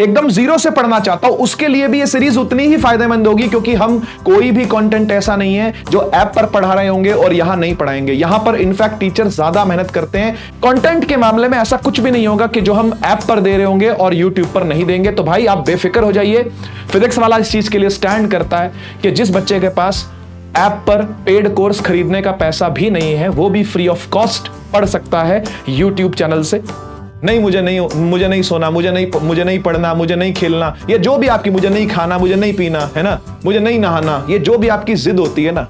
एकदम जीरो से पढ़ना चाहता हूं, उसके लिए भी ये सीरीज उतनी ही फायदेमंद होगी, क्योंकि हम कोई भी कंटेंट ऐसा नहीं है जो ऐप पर पढ़ा रहे होंगे और यहां नहीं पढ़ाएंगे। यहां पर इनफैक्ट टीचर ज्यादा मेहनत करते हैं। कंटेंट के मामले में ऐसा कुछ भी नहीं होगा कि जो हम ऐप पर दे रहे होंगे और यूट्यूब पर नहीं देंगे। तो भाई आप बेफिक्र हो जाइए। फिजिक्स वाला इस चीज के लिए स्टैंड करता है कि जिस बच्चे के पास ऐप पर पेड कोर्स खरीदने का पैसा भी नहीं है, वो भी फ्री ऑफ कॉस्ट पढ़ सकता है यूट्यूब चैनल से। नहीं मुझे नहीं सोना, मुझे नहीं पढ़ना, मुझे नहीं खेलना, ये जो भी आपकी, मुझे नहीं खाना, मुझे नहीं पीना, है ना, मुझे नहीं नहाना, ये जो भी आपकी जिद होती है ना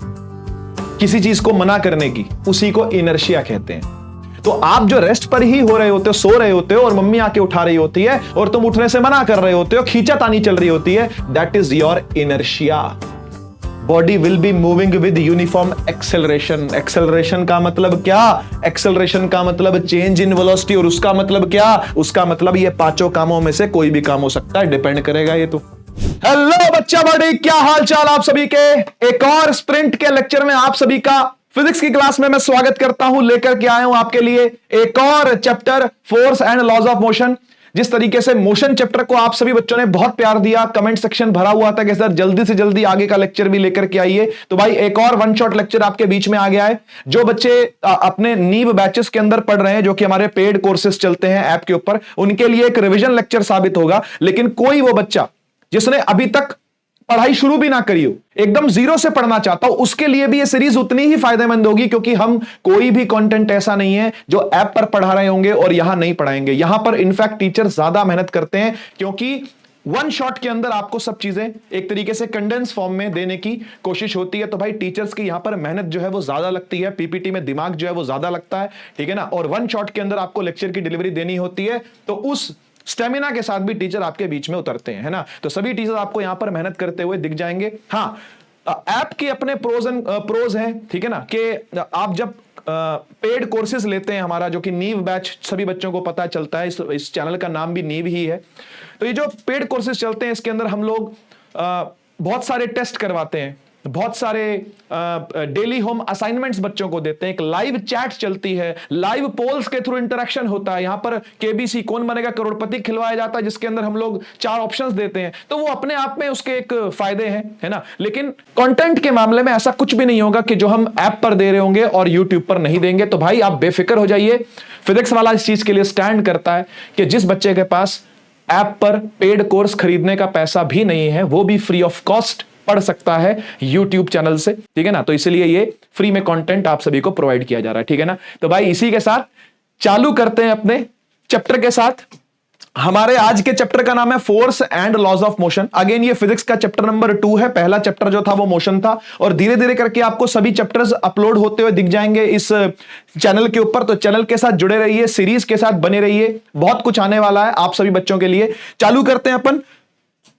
किसी चीज को मना करने की, उसी को इनर्शिया कहते हैं। तो आप जो रेस्ट पर ही हो रहे होते हो, सो रहे होते हो और मम्मी आके उठा रही होती है और तुम उठने से मना कर रहे होते हो, खींचातानी चल रही होती है, that is your inertia. Body will be moving with uniform acceleration. Acceleration का मतलब क्या? एक्सेलरेशन का मतलब चेंज इन वेलोसिटी। और उसका मतलब क्या? उसका मतलब ये पांचों कामों में से कोई भी काम हो सकता है, डिपेंड करेगा ये तो। हेलो बच्चा बॉडी, क्या हाल चाल आप सभी के? एक और स्प्रिंट के लेक्चर में आप सभी का फिजिक्स की क्लास में मैं स्वागत करता हूं। लेकर के आया हूं आपके लिए एक और chapter, force and laws of motion. जिस तरीके से मोशन चैप्टर को आप सभी बच्चों ने बहुत प्यार दिया, कमेंट सेक्शन भरा हुआ था कि सर जल्दी से जल्दी आगे का लेक्चर भी लेकर के आइए, तो भाई एक और वन शॉट लेक्चर आपके बीच में आ गया है। जो बच्चे अपने नीव बैचेस के अंदर पढ़ रहे हैं, जो कि हमारे पेड कोर्सेज चलते हैं ऐप के ऊपर, उनके लिए एक रिवीजन लेक्चर साबित होगा। लेकिन कोई वो बच्चा जिसने अभी तक पढ़ाई शुरू भी ना करी हो, एकदम जीरो से पढ़ना चाहता हूं, उसके लिए भी ये सीरीज उतनी ही फायदेमंद होगी, क्योंकि हम कोई भी कंटेंट ऐसा नहीं है जो ऐप पर पढ़ा रहे होंगे और यहां नहीं पढ़ाएंगे। यहां पर इनफैक्ट टीचर ज्यादा मेहनत करते हैं, क्योंकि वन शॉट के अंदर आपको सब चीजें एक तरीके से कंडेंस फॉर्म में देने की कोशिश होती है। तो भाई टीचर्स की यहां पर मेहनत जो है वो ज्यादा लगती है, पीपीटी में दिमाग जो है वो ज्यादा लगता है, ठीक है ना। और वन शॉट के अंदर आपको लेक्चर की डिलीवरी देनी होती है, तो उस स्टेमिना के साथ भी टीचर आपके बीच में उतरते हैं, है ना। तो सभी टीचर आपको यहां पर मेहनत करते हुए दिख जाएंगे। हाँ, ऐप के अपने प्रोज हैं, ठीक है ना, कि आप जब पेड कोर्सेज लेते हैं हमारा, जो कि नीव बैच सभी बच्चों को पता चलता है, इस चैनल का नाम भी नीव ही है। तो ये जो पेड कोर्सेज चलते हैं, इसके अंदर हम लोग बहुत सारे टेस्ट करवाते हैं, बहुत सारे डेली होम असाइनमेंट्स बच्चों को देते हैं, एक लाइव चैट चलती है, लाइव पोल्स के थ्रू इंटरेक्शन होता है। यहां पर केबीसी कौन बनेगा करोड़पति खिलवाया जाता है, जिसके अंदर हम लोग 4 ऑप्शंस देते हैं। तो वो अपने आप में उसके एक फायदे हैं, है ना। लेकिन कंटेंट के मामले में ऐसा कुछ भी नहीं होगा कि जो हम ऐप पर दे रहे होंगे और यूट्यूब पर नहीं देंगे। तो भाई आप बेफिक्र हो जाइए। फिजिक्स वाला इस चीज के लिए स्टैंड करता है कि जिस बच्चे के पास ऐप पर पेड कोर्स खरीदने का पैसा भी नहीं है, वो भी फ्री ऑफ कॉस्ट पढ़ सकता है यूट्यूब चैनल से, ठीक है ना। तो इसलिए ये फ्री में कंटेंट आप सभी को प्रोवाइड किया जा रहा है, ठीक है ना। तो भाई इसी के साथ चालू करते हैं अपने चैप्टर के साथ। हमारे आज के चैप्टर का नाम है force and laws of motion. Again ये फिजिक्स का चैप्टर नंबर 2 है। पहला चैप्टर जो था वो मोशन था, और धीरे धीरे करके आपको सभी चैप्टर्स अपलोड होते हुए दिख जाएंगे इस चैनल के ऊपर। तो चैनल के साथ जुड़े रहिए, सीरीज के साथ बने रहिए, बहुत कुछ आने वाला है आप सभी बच्चों के लिए। चालू करते हैं अपन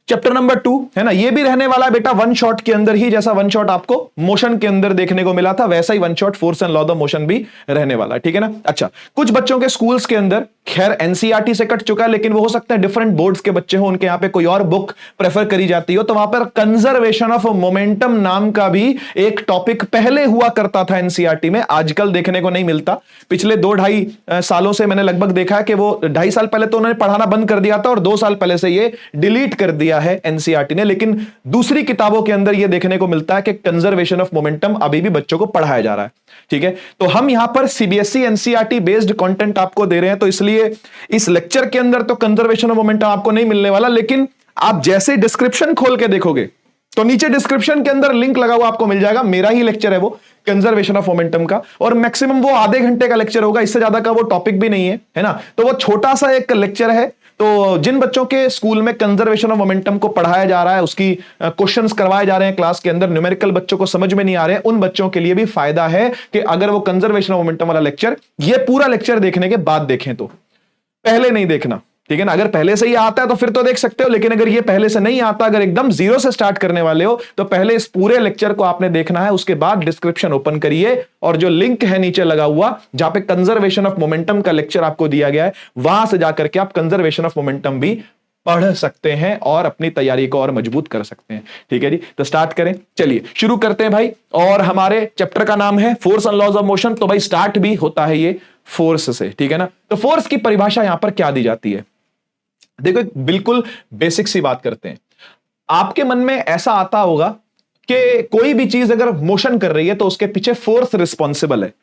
चैप्टर नंबर 2, है ना। ये भी रहने वाला है बेटा वन शॉट के अंदर ही, जैसा वन शॉट आपको मोशन के अंदर देखने को मिला था, वैसा ही one shot force and law of motion भी रहने वाला है, ठीक है ना। अच्छा, कुछ बच्चों के स्कूल्स के अंदर खैर एनसीईआरटी से कट चुका है, लेकिन वो हो सकता है डिफरेंट बोर्ड्स के बच्चे हो, उनके यहाँ पे कोई और बुक प्रेफर करी जाती हो, तो वहां पर कंजर्वेशन ऑफ मोमेंटम नाम का भी एक टॉपिक पहले हुआ करता था एनसीईआरटी में, आजकल देखने को नहीं मिलता। पिछले 2-2.5 सालों से मैंने लगभग देखा है कि वो 2.5 साल पहले तो उन्होंने पढ़ाना बंद कर दिया था, और 2 साल पहले से ये डिलीट कर दिया है एनसीईआरटी ने। लेकिन दूसरी किताबों के अंदर ये देखने को मिलता है कि कंजर्वेशन ऑफ मोमेंटम अभी भी बच्चों को पढ़ाया जा रहा है, ठीक है। तो हम यहां पर सीबीएसई एनसीईआरटी बेस्ड कंटेंट आपको दे रहे हैं, तो इसलिए इस लेक्चर के अंदर तो कंजर्वेशन ऑफ मोमेंटम आपको नहीं मिलने वाला। लेकिन आप जैसे डिस्क्रिप्शन खोल के देखोगे तो नीचे डिस्क्रिप्शन के अंदर लिंक लगा हुआ आपको मिल जाएगा, मेरा ही लेक्चर है वो कंजर्वेशन ऑफ मोमेंटम का, और मैक्सिमम वो आधे घंटे का लेक्चर होगा, इससे ज्यादा का वो टॉपिक भी नहीं है ना। तो वो छोटा सा एक लेक्चर है। तो जिन बच्चों के स्कूल में कंजर्वेशन ऑफ मोमेंटम को पढ़ाया जा रहा है, उसकी क्वेश्चंस करवाए जा रहे हैं क्लास के अंदर, न्यूमेरिकल बच्चों को समझ में नहीं आ रहे हैं, उन बच्चों के लिए भी फायदा है कि अगर वो कंजर्वेशन ऑफ मोमेंटम वाला लेक्चर, ये पूरा लेक्चर देखने के बाद देखें, तो पहले नहीं देखना, ठीक है ना। अगर पहले से ही आता है तो फिर तो देख सकते हो, लेकिन अगर ये पहले से नहीं आता, अगर एकदम जीरो से स्टार्ट करने वाले हो, तो पहले इस पूरे लेक्चर को आपने देखना है, उसके बाद डिस्क्रिप्शन ओपन करिए और जो लिंक है नीचे लगा हुआ जहां पे कंजर्वेशन ऑफ मोमेंटम का लेक्चर आपको दिया गया है, वहां से जाकर के आप कंजर्वेशन ऑफ मोमेंटम भी पढ़ सकते हैं और अपनी तैयारी को और मजबूत कर सकते हैं, ठीक है जी। तो स्टार्ट करें, चलिए शुरू करते हैं भाई। और हमारे चैप्टर का नाम है force and laws of motion. तो भाई स्टार्ट भी होता है ये फोर्स से, ठीक है ना। तो फोर्स की परिभाषा यहां पर क्या दी जाती है? देखो एक बिल्कुल बेसिक सी बात करते हैं। आपके मन में ऐसा आता होगा कि कोई भी चीज अगर मोशन कर रही है तो उसके पीछे फोर्स रिस्पॉन्सिबल है।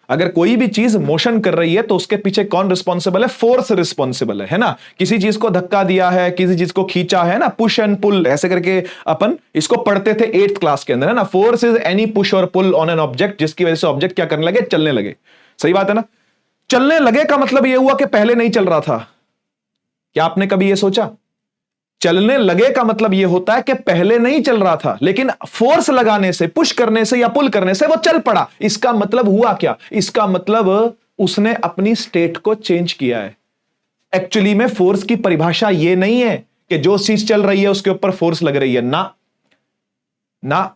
अगर कोई भी चीज मोशन कर रही है तो उसके पीछे कौन रिस्पॉन्सिबल है? फोर्स रिस्पॉन्सिबल है ना। किसी चीज को धक्का दिया है, किसी चीज को खींचा है ना, पुश एंड पुल ऐसे करके अपन इसको पढ़ते थे 8th क्लास के अंदर, है ना। फोर्स इज एनी पुश और पुल ऑन एन ऑब्जेक्ट जिसकी वजह से ऑब्जेक्ट क्या करने लगे? चलने लगे। सही बात है ना। चलने लगे का मतलब यह हुआ कि पहले नहीं चल रहा था। क्या आपने कभी यह सोचा? चलने लगे का मतलब यह होता है कि पहले नहीं चल रहा था, लेकिन फोर्स लगाने से, पुश करने से या पुल करने से वो चल पड़ा। इसका मतलब हुआ क्या? इसका मतलब उसने अपनी स्टेट को चेंज किया है। एक्चुअली में फोर्स की परिभाषा यह नहीं है कि जो चीज चल रही है उसके ऊपर फोर्स लग रही है ना। ना,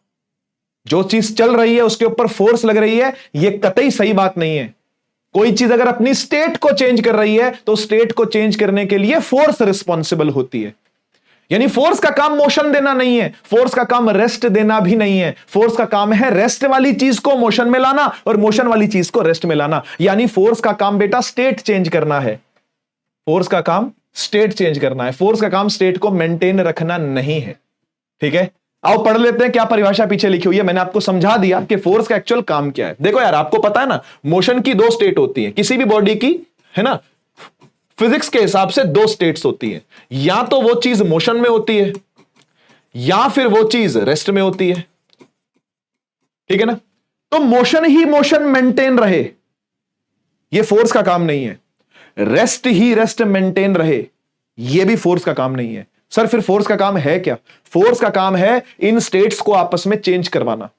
जो चीज चल रही है उसके ऊपर फोर्स लग रही है, यह कतई सही बात नहीं है। कोई चीज अगर अपनी स्टेट को चेंज कर रही है तो स्टेट को चेंज करने के लिए फोर्स रिस्पॉन्सिबल होती है। यानी फोर्स का काम मोशन देना नहीं है, फोर्स का काम रेस्ट देना भी नहीं है। फोर्स का काम है रेस्ट वाली चीज को मोशन में लाना और मोशन वाली चीज को रेस्ट में लाना। यानी फोर्स का काम बेटा स्टेट चेंज करना है। फोर्स का काम स्टेट चेंज करना है। फोर्स का काम स्टेट को मेंटेन रखना नहीं है। ठीक है, आओ पढ़ लेते हैं क्या परिभाषा पीछे लिखी हुई है। मैंने आपको समझा दिया कि फोर्स का एक्चुअल काम क्या है। देखो यार, आपको पता है ना, मोशन की 2 स्टेट होती है किसी भी बॉडी की, है ना। फिजिक्स के हिसाब से 2 स्टेट्स होती है, या तो वो चीज मोशन में होती है या फिर वो चीज रेस्ट में होती है। ठीक है ना। तो मोशन ही मोशन मेंटेन रहे, ये फोर्स का काम नहीं है। रेस्ट ही रेस्ट मेंटेन रहे, ये भी फोर्स का काम नहीं है। सर फिर फोर्स का काम है क्या? फोर्स का काम है इन स्टेट्स को आपस में चेंज करवाना।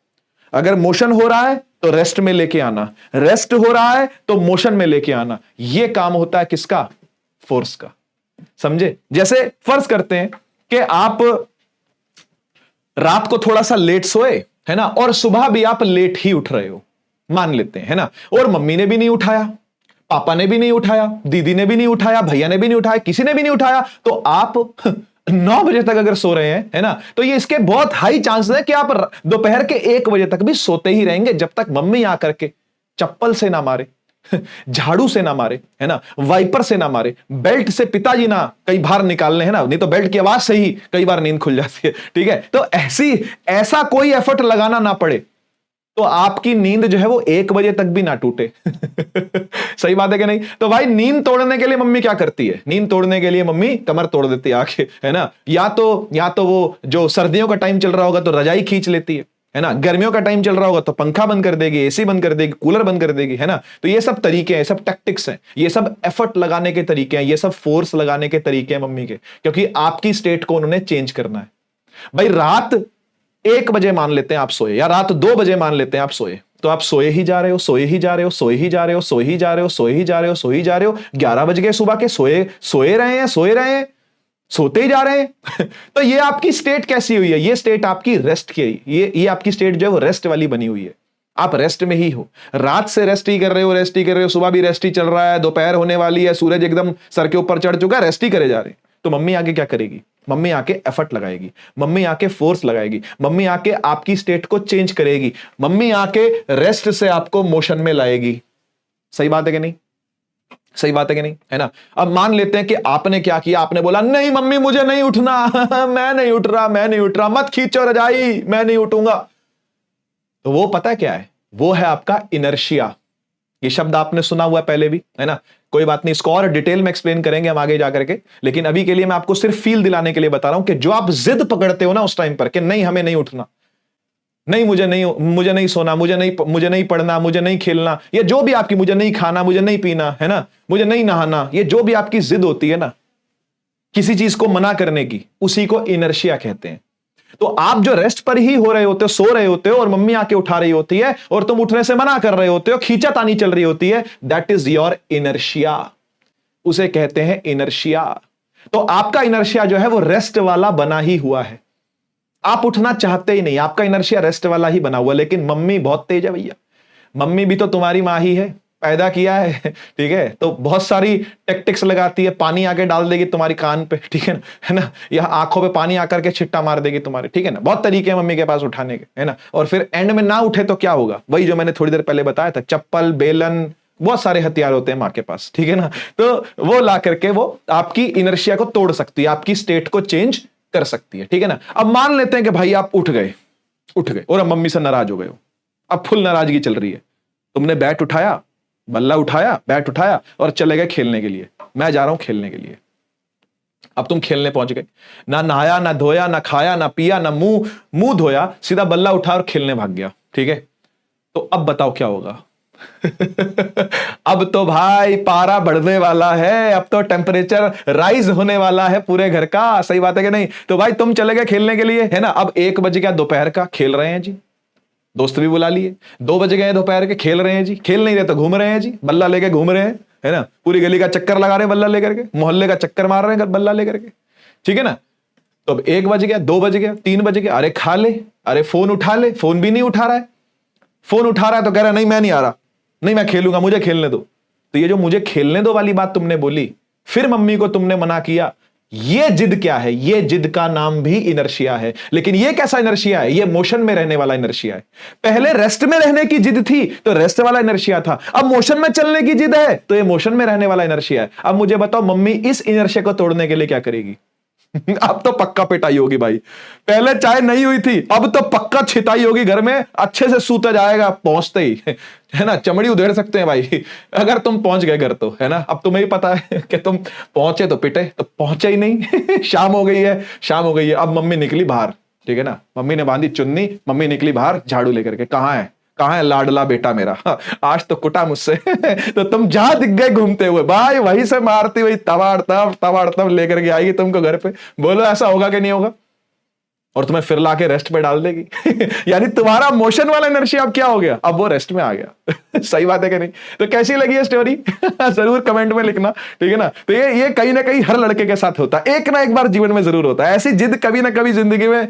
अगर मोशन हो रहा है तो रेस्ट में लेके आना, रेस्ट हो रहा है तो मोशन में लेके आना। यह काम होता है किसका? फोर्स का। समझे? जैसे फर्ज करते हैं कि आप रात को थोड़ा सा लेट सोए, है ना, और सुबह भी आप लेट ही उठ रहे हो, मान लेते हैं, है ना। और मम्मी ने भी नहीं उठाया, पापा ने भी नहीं उठाया, दीदी ने भी नहीं उठाया, भैया ने भी नहीं उठाया, किसी ने भी नहीं उठाया, तो आप 9 बजे तक अगर सो रहे हैं, है ना, तो ये इसके बहुत हाई चांसेस है कि आप दोपहर के 1 बजे तक भी सोते ही रहेंगे, जब तक मम्मी आकर के चप्पल से ना मारे, झाड़ू से ना मारे, है ना, वाइपर से ना मारे, बेल्ट से पिताजी ना कई बार निकालने, है ना, नहीं तो बेल्ट की आवाज से ही कई बार नींद खुल जाती है। ठीक है, तो ऐसा कोई एफर्ट लगाना ना पड़े तो आपकी नींद जो है वो 1 बजे तक भी ना टूटे। सही बात है कि नहीं? तो भाई नींद तोड़ने के लिए मम्मी क्या करती है? नींद तोड़ने के लिए मम्मी कमर तोड़ देती है आके, है ना। या तो वो जो सर्दियों का टाइम चल रहा होगा तो रजाई खींच लेती है ना। गर्मियों का टाइम चल रहा होगा तो पंखा बंद कर देगी, एसी बंद कर देगी, कूलर बंद कर देगी, है ना। तो ये सब तरीके हैं, सब टैक्टिक्स हैं, ये सब एफर्ट लगाने के तरीके हैं, ये सब फोर्स लगाने के तरीके हैं मम्मी के, क्योंकि आपकी स्टेट को उन्होंने चेंज करना है। भाई रात 1 बजे मान लेते हैं आप सोए, या रात 2 बजे मान लेते हैं आप सोए, तो आप सोए ही जा रहे हो, सोए ही जा रहे हो, सोए ही जा रहे हो, सोए ही जा रहे हो, सोए ही जा रहे हो, सोए ही जा रहे हो। 11 बज गए सुबह के, सोए रहे हैं, सोते ही जा रहे हैं। तो ये आपकी स्टेट कैसी हुई है? ये स्टेट आपकी रेस्ट की है। ये आपकी स्टेट जो है वो रेस्ट वाली बनी हुई है। आप रेस्ट में ही हो, रात से रेस्ट ही कर रहे हो, रेस्ट ही कर रहे हो, सुबह भी रेस्ट ही चल रहा है, दोपहर होने वाली है, सूरज एकदम सर के ऊपर चढ़ चुका है, रेस्ट ही करे जा रहे हैं। तो मम्मी आके क्या करेगी? मम्मी आके एफर्ट लगाएगी, मम्मी आके फोर्स लगाएगी, मम्मी आके आपकी स्टेट को चेंज करेगी, मम्मी आके रेस्ट से आपको मोशन में लाएगी। सही बात है कि नहीं? सही बात है कि नहीं, है ना। अब मान लेते हैं कि आपने क्या किया, आपने बोला नहीं मम्मी मुझे नहीं उठना, मैं नहीं उठ रहा, मत खींचो रजाई, मैं नहीं उठूंगा। तो वो पता है क्या है? वो है आपका इनर्शिया। ये शब्द आपने सुना हुआ पहले भी, है ना। कोई बात नहीं, इसको और डिटेल में एक्सप्लेन करेंगे हम आगे जाकर के, लेकिन अभी के लिए मैं आपको सिर्फ फील दिलाने के लिए बता रहा हूं कि जो आप जिद पकड़ते हो ना उस टाइम पर कि नहीं हमें नहीं उठना, नहीं मुझे नहीं सोना, मुझे नहीं पढ़ना, मुझे नहीं खेलना, ये जो भी आपकी, मुझे नहीं खाना, मुझे नहीं पीना, है ना, मुझे नहीं नहाना, ये जो भी आपकी जिद होती है ना किसी चीज को मना करने की, उसी को इनर्शिया कहते हैं। तो आप जो रेस्ट पर ही हो रहे होते हो, सो रहे होते हो, और मम्मी आके उठा रही होती है और तुम उठने से मना कर रहे होते हो, खींचातानी चल रही होती है, दैट इज योर इनर्शिया। उसे कहते हैं इनर्शिया। तो आपका इनर्शिया जो है वो रेस्ट वाला बना ही हुआ है। आप उठना चाहते ही नहीं, आपका इनर्शिया रेस्ट वाला ही बना हुआ। लेकिन मम्मी बहुत तेज है भैया, मम्मी भी तो तुम्हारी मां ही है, पैदा किया है, ठीक है, तो बहुत सारी टेक्टिक्स लगाती है। पानी आके डाल देगी तुम्हारी कान पे, ठीक है ना, या आंखों पे पानी आकर के छिट्टा मार देगी तुम्हारे, ठीक है ना। बहुत तरीके हैं मम्मी के पास उठाने के, है ना। और फिर एंड में ना उठे तो क्या होगा? वही जो मैंने थोड़ी देर पहले बताया था, चप्पल, बेलन, बहुत सारे हथियार होते हैं मां के पास, ठीक है ना। तो वो ला करके वो आपकी इनर्शिया को तोड़ सकती है, आपकी स्टेट को चेंज कर सकती है, ठीक है ना। अब मान लेते हैं कि भाई आप उठ गए और अब मम्मी से नाराज हो गए हो, अब फुल नाराजगी चल रही है। तुमने बैट उठाया, बल्ला उठाया, बैट उठाया और चले गए खेलने के लिए, मैं जा रहा हूं खेलने के लिए। अब तुम खेलने पहुंच गए, ना नहाया, ना धोया, ना खाया, ना पिया, ना मुंह धोया, सीधा बल्ला उठा और खेलने भाग गया, ठीक है। तो अब बताओ क्या होगा? अब तो भाई पारा बढ़ने वाला है, अब तो टेम्परेचर राइज होने वाला है पूरे घर का, सही बात है कि नहीं। तो भाई तुम चले गए खेलने के लिए, है ना। अब 1 बज गया दोपहर का, खेल रहे हैं जी, दोस्त भी बुला लिए। 2 बज गए दोपहर के, खेल रहे हैं जी, खेल नहीं रहे तो घूम रहे हैं जी, बल्ला लेके घूम रहे हैं, है ना। पूरी गली का चक्कर लगा रहे हैं बल्ला लेकर के, मोहल्ले का चक्कर मार रहे हैं बल्ला लेकर के, ठीक है ना। तो अब 1 बज गया, 2 बज गया, 3 बज गया, अरे खा ले, अरे फोन उठा ले, फोन भी नहीं उठा रहा है। फोन उठा रहा है तो कह रहा है नहीं मैं नहीं आ रहा, नहीं मैं खेलूंगा, मुझे खेलने दो। तो ये जो मुझे खेलने दो वाली बात तुमने बोली, फिर मम्मी को तुमने मना किया, ये जिद क्या है? ये जिद का नाम भी इनर्शिया है। लेकिन ये कैसा इनर्शिया है? ये मोशन में रहने वाला इनर्शिया है। पहले रेस्ट में रहने की जिद थी तो रेस्ट वाला इनर्शिया था, अब मोशन में चलने की जिद है तो ये मोशन में रहने वाला इनर्शिया है। अब मुझे बताओ मम्मी इस इनर्शिया को तोड़ने के लिए क्या करेगी? अब तो पक्का पिटाई होगी भाई। पहले चाय नहीं हुई थी, अब तो पक्का छिताई होगी घर में, अच्छे से सूता जाएगा पहुंचते ही, है ना। चमड़ी उधेड़ सकते हैं भाई अगर तुम पहुंच गए घर तो, है ना। अब तुम्हें ही पता है कि तुम पहुंचे तो पिटे, तो पहुंचे ही नहीं शाम हो गई है, शाम हो गई है। अब मम्मी निकली बाहर, ठीक है ना, मम्मी ने बांधी चुन्नी, मम्मी निकली बाहर झाड़ू लेकर के, कहां है लाडला बेटा मेरा, आज तो कुटा मुझसे तो तुम जहां दिख गए घूमते हुए भाई, वहीं से मारती हुई तबाड़ तब लेकर के आएगी तुमको घर पे। बोलो ऐसा होगा कि नहीं होगा? और तुम्हें फिर लाके रेस्ट पे डाल देगी यानी तुम्हारा मोशन वाला इनर्शिया अब क्या हो गया? अब वो रेस्ट में आ गया सही बात है कि नहीं? तो कैसी लगी ये स्टोरी जरूर कमेंट में लिखना, ठीक है ना। तो ये कहीं ना कहीं हर लड़के के साथ होता है, एक ना एक बार जीवन में जरूर होता है। ऐसी जिद कभी ना कभी जिंदगी में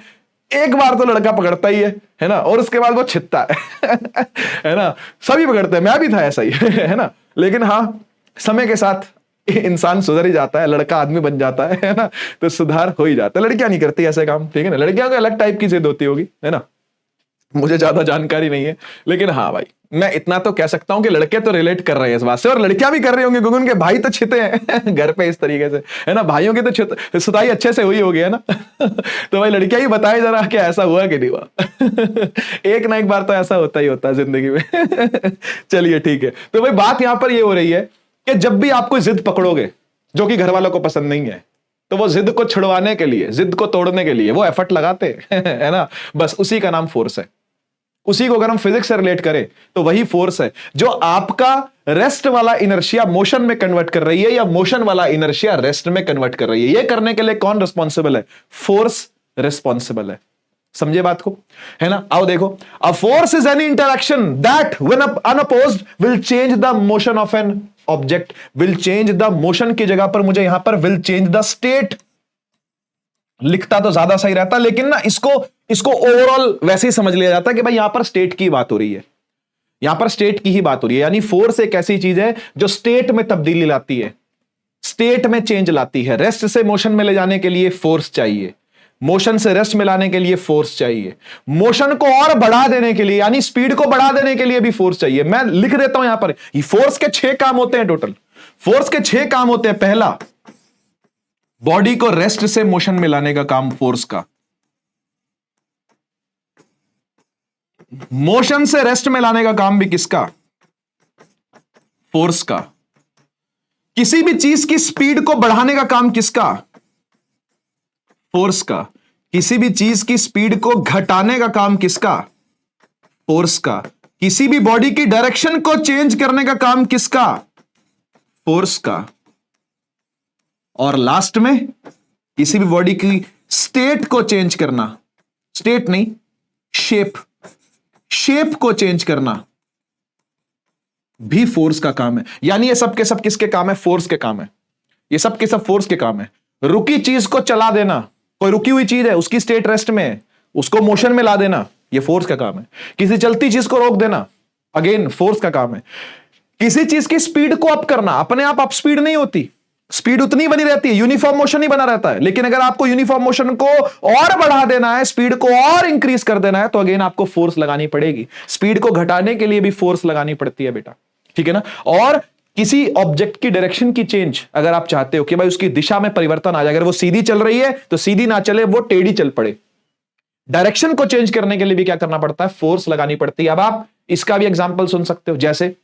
एक बार तो लड़का पकड़ता ही है ना, और उसके बाद वो छिदता है ना। सभी पकड़ते हैं, मैं भी था ऐसा ही है ना। लेकिन हाँ, समय के साथ इंसान सुधर ही जाता है, लड़का आदमी बन जाता है ना, तो सुधार हो ही जाता है। लड़कियां नहीं करती ऐसे काम, ठीक है ना। लड़कियों को अलग टाइप की जिद होती होगी, है ना, मुझे ज्यादा जानकारी नहीं है। लेकिन हाँ भाई, मैं इतना तो कह सकता हूं कि लड़के तो रिलेट कर रहे हैं इस बात से, और लड़कियां भी कर रही होंगी, क्योंकि उनके भाई तो छिते हैं घर पे इस तरीके से, है ना। भाइयों की तो सुताई अच्छे से हुई होगी, है ना तो भाई लड़कियां ही बताएं जरा कि ऐसा हुआ कि नहीं हुआ एक ना एक बार तो ऐसा होता ही होता है जिंदगी में चलिए ठीक है। तो भाई बात यहां पर ये हो रही है कि जब भी आप कोई जिद पकड़ोगे जो कि घर वालों को पसंद नहीं है, तो वो जिद को छुड़वाने के लिए, जिद को तोड़ने के लिए वो एफर्ट लगाते है ना। बस उसी का नाम फोर्स है। उसी को अगर हम फिजिक्स से रिलेट करें तो वही फोर्स है जो आपका रेस्ट वाला इनर्शिया मोशन में कन्वर्ट कर रही है, या मोशन वाला इनर्शिया रेस्ट में कन्वर्ट कर रही है। ये करने के लिए कौन रिस्पॉन्सिबल है? फोर्स रिस्पॉन्सिबल है। समझे बात को, है ना। आओ देखो, a force is any interaction that when unopposed will change the motion of an object. Will change the motion की जगह पर मुझे यहां पर विल चेंज द स्टेट लिखता तो ज्यादा सही रहता, लेकिन ना इसको ओवरऑल वैसे ही समझ लिया जाता है कि भाई यहां पर स्टेट की बात हो रही है, यहां पर स्टेट की ही बात हो रही है। यानी फोर्स एक ऐसी चीज है जो स्टेट में तब्दीली लाती है, स्टेट में चेंज लाती है। रेस्ट से मोशन में ले जाने के लिए फोर्स चाहिए, मोशन से रेस्ट में लाने के लिए फोर्स चाहिए, मोशन को और बढ़ा देने के लिए यानी स्पीड को बढ़ा देने के लिए भी फोर्स चाहिए। मैं लिख देता हूं यहां पर, ये फोर्स के 6 काम होते हैं टोटल। फोर्स के 6 काम होते हैं। पहला, बॉडी को रेस्ट से मोशन में लाने का काम फोर्स का। मोशन से रेस्ट में लाने का काम भी किसका? फोर्स का। किसी भी चीज की स्पीड को बढ़ाने का काम किसका? फोर्स का। किसी भी चीज की स्पीड को घटाने का काम किसका? फोर्स का। किसी भी बॉडी की डायरेक्शन को चेंज करने का काम किसका? फोर्स का। और लास्ट में किसी भी बॉडी की स्टेट को चेंज करना, स्टेट नहीं, शेप को चेंज करना भी फोर्स का काम है। यानी ये सब के सब किसके काम है? फोर्स के काम है। ये सब के सब फोर्स के काम है। रुकी चीज को चला देना, कोई रुकी हुई चीज है उसकी स्टेट रेस्ट में है, उसको मोशन में ला देना, ये फोर्स का काम है। किसी चलती चीज को रोक देना, अगेन फोर्स का काम है। किसी चीज की स्पीड को अप करना, अपने आप अप स्पीड नहीं होती, स्पीड उतनी बनी रहती है, यूनिफॉर्म मोशन ही बना रहता है। लेकिन अगर आपको यूनिफॉर्म मोशन को और बढ़ा देना है, स्पीड को और इंक्रीज कर देना है, तो अगेन आपको फोर्स लगानी पड़ेगी। स्पीड को घटाने के लिए भी फोर्स लगानी पड़ती है बेटा। ठीक है ना। और किसी ऑब्जेक्ट की डायरेक्शन की चेंज अगर आप चाहते हो कि भाई उसकी दिशा में परिवर्तन आ जाए, अगर वो सीधी चल रही है तो सीधी ना चले, वो टेढ़ी चल पड़े, डायरेक्शन को चेंज करने के लिए भी क्या करना पड़ता है, फोर्स लगानी पड़ती है। अब आप इसका भी एग्जांपल सुन सकते हो, जैसे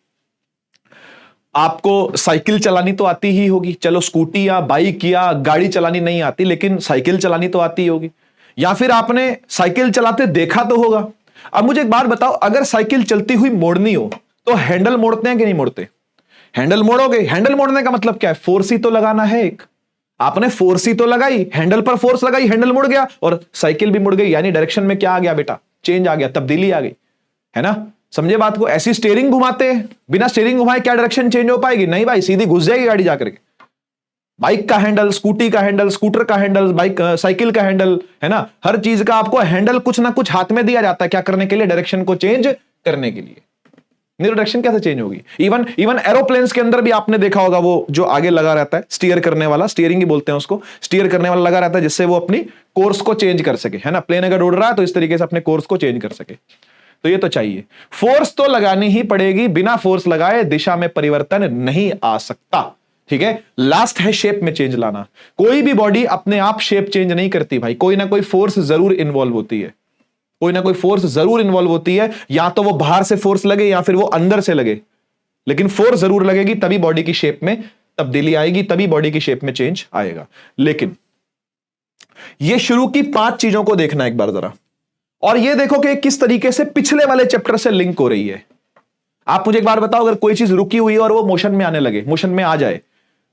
आपको साइकिल चलानी तो आती ही होगी, चलो स्कूटी या बाइक या गाड़ी चलानी नहीं आती लेकिन साइकिल चलानी तो आती होगी, या फिर आपने साइकिल चलाते देखा तो होगा। अब मुझे एक बात बताओ, अगर साइकिल चलती हुई मोड़नी हो तो हैंडल मोड़ते हैं कि नहीं मोड़ते? हैंडल मोड़ोगे। हैंडल मोड़ने का मतलब क्या है, फोर्स ही तो लगाना है। एक आपने फोर्स ही तो लगाई, हैंडल पर फोर्स लगाई, हैंडल मुड़ गया और साइकिल भी मुड़ गई, यानी डायरेक्शन में क्या आ गया बेटा, चेंज आ गया, तब्दीली आ गई, है ना। समझे बात को। ऐसी स्टीयरिंग घुमाते हैं, बिना स्टीयरिंग घुमाए क्या डायरेक्शन चेंज हो पाएगी? नहीं भाई, सीधी घुस जाएगी गाड़ी जाकर के। बाइक का हैंडल, स्कूटी का हैंडल, स्कूटर का हैंडल, बाइक साइकिल का हैंडल, है ना, हर चीज का आपको हैंडल कुछ ना कुछ हाथ में दिया जाता है, क्या करने के लिए, डायरेक्शन को चेंज करने के लिए। नहीं तो डायरेक्शन कैसे चेंज होगी। इवन एरोप्लेन्स के अंदर भी आपने देखा होगा, वो जो आगे लगा रहता है स्टीयर करने वाला, स्टीयरिंग ही बोलते हैं उसको, स्टीयर करने वाला लगा रहता है जिससे वो अपनी कोर्स को चेंज कर सके, है ना। प्लेन अगर उड़ रहा है तो इस तरीके से अपने कोर्स को चेंज कर सके। तो ये तो चाहिए, फोर्स तो लगानी ही पड़ेगी, बिना फोर्स लगाए दिशा में परिवर्तन नहीं आ सकता। ठीक है। लास्ट है शेप में चेंज लाना। कोई भी बॉडी अपने आप शेप चेंज नहीं करती भाई, कोई ना कोई फोर्स जरूर इन्वॉल्व होती है, कोई ना कोई फोर्स जरूर इन्वॉल्व होती है, या तो वो बाहर से फोर्स लगे या फिर वो अंदर से लगे, लेकिन फोर्स जरूर लगेगी, तभी बॉडी की शेप में तब्दीली आएगी, तभी बॉडी की शेप में चेंज आएगा। लेकिन ये शुरू की 5 चीजों को देखना एक बार जरा, और ये देखो कि किस तरीके से पिछले वाले चैप्टर से लिंक हो रही है। आप मुझे एक बार बताओ, अगर कोई चीज रुकी हुई है और वो मोशन में आने लगे, मोशन में आ जाए,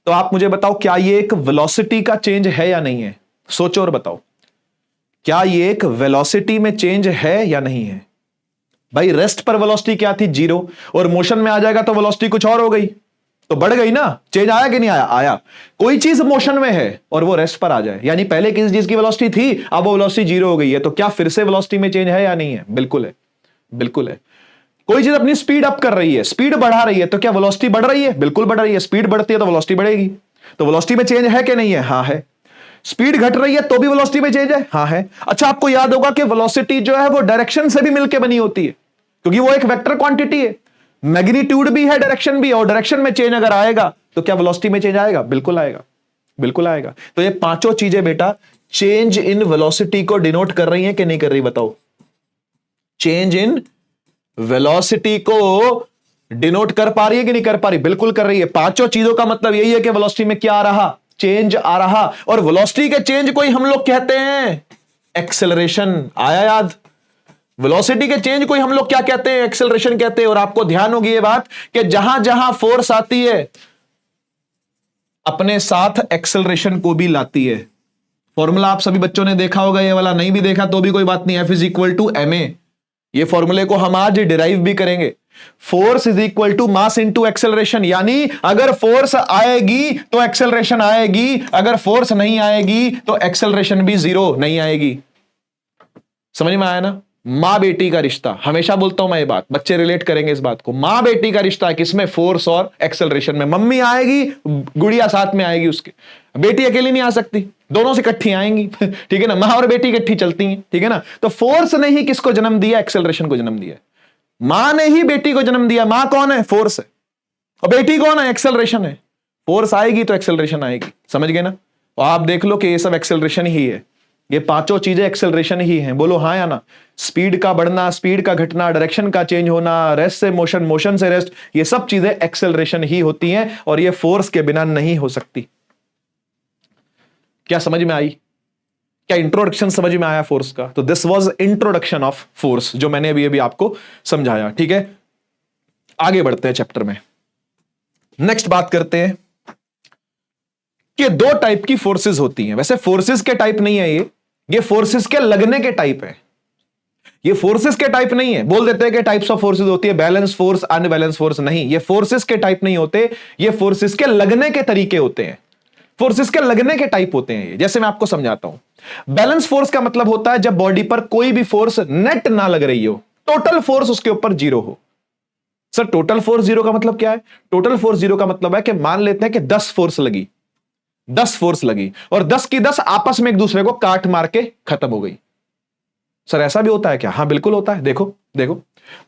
तो आप मुझे बताओ क्या ये एक वेलोसिटी का चेंज है या नहीं है? सोचो और बताओ, क्या ये एक वेलोसिटी में चेंज है या नहीं है? भाई रेस्ट पर वेलोसिटी क्या थी, 0, और मोशन में आ जाएगा तो वेलोसिटी कुछ और हो गई, तो बढ़ गई ना। चेंज आया कि नहीं आया? आया। कोई चीज मोशन में है और वो रेस्ट पर आ जाए, यानी पहले किसी चीज की वेलोसिटी थी, अब वो वेलोसिटी 0 हो गई है, तो क्या फिर से वेलोसिटी में चेंज है या नहीं है? बिल्कुल है, बिल्कुल है। कोई चीज अपनी स्पीड अप कर रही है, स्पीड बढ़ा रही है, तो क्या वेलोसिटी बढ़ रही है? बिल्कुल बढ़ रही है। स्पीड बढ़ती है तो वेलोसिटी बढ़ेगी, तो वेलोसिटी में चेंज है कि नहीं है? हाँ है। स्पीड घट रही है तो भी वेलोसिटी में चेंज है? हाँ है। अच्छा, आपको याद होगा कि वेलोसिटी जो है वो डायरेक्शन से भी मिलकर बनी होती है, क्योंकि वो एक वेक्टर क्वांटिटी है, मैग्नीट्यूड भी है, डायरेक्शन भी है, और डायरेक्शन में चेंज अगर आएगा तो क्या वेलोसिटी में चेंज आएगा? बिल्कुल आएगा, बिल्कुल आएगा। तो ये 5 चीजें बेटा चेंज इन वेलोसिटी को डिनोट कर रही हैं कि नहीं कर रही? बताओ। चेंज इन वेलोसिटी को डिनोट कर पा रही है कि नहीं कर पा रही? बिल्कुल कर रही है। 5 चीजों का मतलब यही है कि वेलोसिटी में क्या आ रहा, चेंज आ रहा। और वेलोसिटी के चेंज को ही हम लोग कहते हैं एक्सेलरेशन। आया याद? वेलोसिटी के चेंज को ही हम लोग क्या कहते हैं? एक्सेलरेशन कहते हैं। और आपको ध्यान होगी ये बात कि जहां जहां फोर्स आती है अपने साथ एक्सेलरेशन को भी लाती है। फॉर्मूला आप सभी बच्चों ने देखा होगा, ये वाला नहीं भी देखा तो भी कोई बात नहीं, F = ma। ये फॉर्मूले को हम आज डिराइव भी करेंगे। फोर्स = मास इंटू एक्सेलरेशन, यानी अगर फोर्स आएगी तो एक्सेलरेशन आएगी, अगर फोर्स नहीं आएगी तो एक्सेलरेशन भी 0 नहीं आएगी। समझ में आया ना? मां बेटी का रिश्ता, हमेशा बोलता हूं मैं ये बात, बच्चे रिलेट करेंगे इस बात को। मां बेटी का रिश्ता है किसमें? फोर्स और एक्सेलरेशन में। मम्मी आएगी, गुड़िया साथ में आएगी उसके, बेटी अकेली नहीं आ सकती, दोनों से इकट्ठी आएंगी ठीक है ना। मां और बेटी इकट्ठी चलती हैं, ठीक है ना। तो फोर्स ने ही किसको जन्म दिया? एक्सेलरेशन को जन्म दिया। मां ने ही बेटी को जन्म दिया। मां कौन है? फोर्स है। और बेटी कौन है? एक्सेलरेशन है। फोर्स आएगी तो एक्सेलरेशन आएगी, समझ गए ना। और आप देख लो कि ये सब एक्सेलरेशन ही है, ये 5 चीजें एक्सेलरेशन ही हैं। बोलो हाँ या ना? स्पीड का बढ़ना, स्पीड का घटना, डायरेक्शन का चेंज होना, रेस्ट से मोशन, मोशन से रेस्ट, ये सब चीजें एक्सेलरेशन ही होती हैं, और ये फोर्स के बिना नहीं हो सकती। क्या समझ में आई? क्या इंट्रोडक्शन समझ में आया फोर्स का? तो this was introduction of force, जो मैंने अभी आपको समझाया। ठीक है, आगे बढ़ते हैं चैप्टर में। नेक्स्ट बात करते हैं कि 2 टाइप की फोर्सेस होती हैं। वैसे फोर्सेस के टाइप नहीं है ये फोर्सेस के लगने के टाइप है। ये फोर्सेस के टाइप नहीं है। बोल देते हैं कि टाइप्स ऑफ फोर्सेस होती है, बैलेंस फोर्स, अनबैलेंस फोर्स। नहीं, ये फोर्सेस के टाइप नहीं होते, ये फोर्सेस के लगने के तरीके होते हैं। फोर्सेस के लगने के टाइप होते हैं ये। जैसे मैं आपको समझाता हूं। बैलेंस फोर्स का मतलब होता है जब बॉडी पर कोई भी फोर्स नेट ना लग रही हो, टोटल फोर्स उसके ऊपर 0 हो। सर टोटल फोर्स 0 का मतलब क्या है? टोटल फोर्स 0 का मतलब है कि मान लेते हैं कि 10 फोर्स लगी, 10 फोर्स लगी, और 10 की 10 आपस में एक दूसरे को काट मार के खत्म हो गई। सर ऐसा भी होता है क्या? हाँ बिल्कुल होता है। देखो देखो,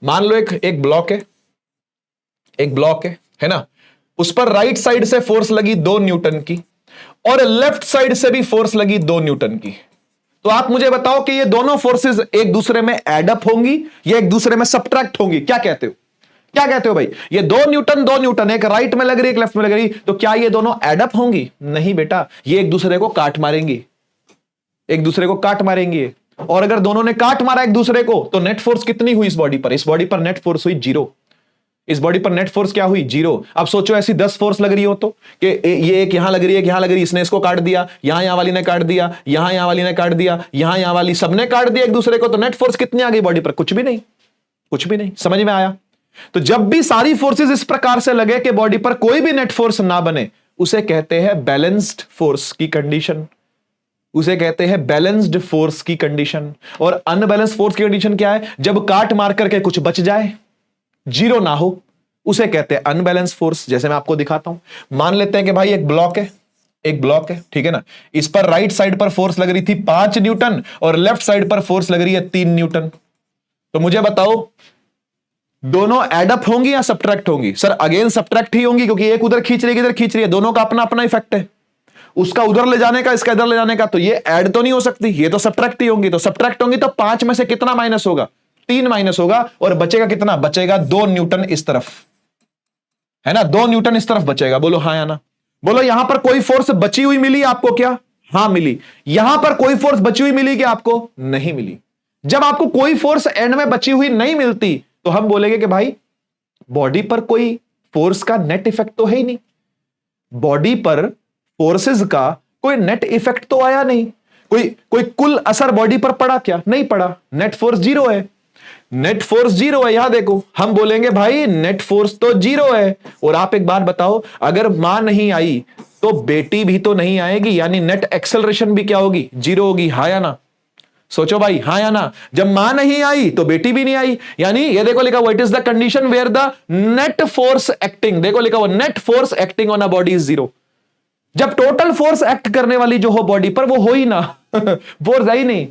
मान लो एक ब्लॉक है, एक ब्लॉक है ना, उस पर राइट साइड से फोर्स लगी 2 न्यूटन की और लेफ्ट साइड से भी फोर्स लगी 2 न्यूटन की। तो आप मुझे बताओ कि ये दोनों फोर्सेस एक दूसरे में एड अप होंगी या एक दूसरे में सब्ट्रैक्ट होंगी? क्या कहते हो, क्या कहते हो भाई? ये 2 न्यूटन एक राइट में लग रही है, एक लेफ्ट में लग रही, तो क्या ये दोनों एड अप होंगी? नहीं बेटा, ये एक दूसरे को काट मारेंगी, एक दूसरे को काट मारेंगी। और अगर दोनों ने काट मारा एक दूसरे को तो नेट फोर्स कितनी हुई इस बॉडी पर? इस बॉडी पर नेट फोर्स हुई 0। इस बॉडी पर नेट फोर्स क्या हुई? 0। अब सोचो ऐसी 10 फोर्स लग रही हो तो कि ये एक यहां लग रही है, यहां लग रही है, इसने इसको काट दिया, यहां वाली ने काट दिया, यहां वाली ने काट दिया, यहां वाली, सबने काट दिया एक दूसरे को, तो नेट फोर्स कितनी आ गई बॉडी पर? कुछ भी नहीं, कुछ भी नहीं। समझ में आया? तो जब भी सारी फोर्सेस इस प्रकार से लगे कि बॉडी पर कोई भी नेट फोर्स ना बने, उसे कहते हैं बैलेंस्ड फोर्स की कंडीशन, उसे कहते हैं बैलेंस्ड फोर्स की कंडीशन। और अनबैलेंस्ड फोर्स की कंडीशन क्या है? जब काट मार करके कुछ बच जाए, 0 ना हो, उसे कहते हैं अनबैलेंस्ड फोर्स। जैसे मैं आपको दिखाता हूं, मान लेते हैं कि भाई एक ब्लॉक है, एक ब्लॉक है, ठीक है ना, इस पर राइट साइड पर फोर्स लग रही थी 5 न्यूटन और लेफ्ट साइड पर फोर्स लग रही है 3 न्यूटन। तो मुझे बताओ दोनों एडअप होंगी या सब्ट्रैक्ट होंगी? सर अगेन सब्ट्रैक्ट ही होंगी, क्योंकि एक उधर खींच रही है, इधर खींच रही है, दोनों का अपना अपना इफेक्ट है, उसका उधर ले जाने का, इसका इधर ले जाने का। तो ये ऐड तो नहीं हो सकती, ये तो सब्ट्रैक्ट ही होंगी। तो सब्ट्रैक्ट होंगी तो 5 में से कितना माइनस होगा? 3 माइनस होगा, और बचेगा कितना? बचेगा 2 न्यूटन इस तरफ, है ना, 2 न्यूटन इस तरफ बचेगा। बोलो हाँ या ना? बोलो यहां पर कोई फोर्स बची हुई मिली आपको क्या? हाँ मिली। यहां पर कोई फोर्स बची हुई मिली क्या आपको? नहीं मिली। जब आपको कोई फोर्स एंड में बची हुई नहीं मिलती तो हम बोलेंगे कि भाई बॉडी पर कोई फोर्स का नेट इफेक्ट तो है ही नहीं, बॉडी पर फोर्सेस का कोई नेट इफेक्ट तो आया नहीं, कोई कोई कुल असर बॉडी पर पड़ा क्या? नहीं पड़ा, नेट फोर्स 0 है, नेट फोर्स 0 है। यहां देखो, हम बोलेंगे भाई नेट फोर्स तो 0 है। और आप एक बात बताओ, अगर मां नहीं आई तो बेटी भी तो नहीं आएगी, यानी नेट एक्सेलरेशन भी क्या होगी? 0 होगी। हाँ या ना? सोचो भाई, हाँ या ना? जब मां नहीं आई तो बेटी भी नहीं आई, यानी ये देखो लिखा हुआ it is the condition where the net force acting, देखो लिखा हुआ net force acting on a body is 0। जब टोटल फोर्स एक्ट करने वाली जो हो बॉडी पर वो हो ही ना फोर्स आई नहीं,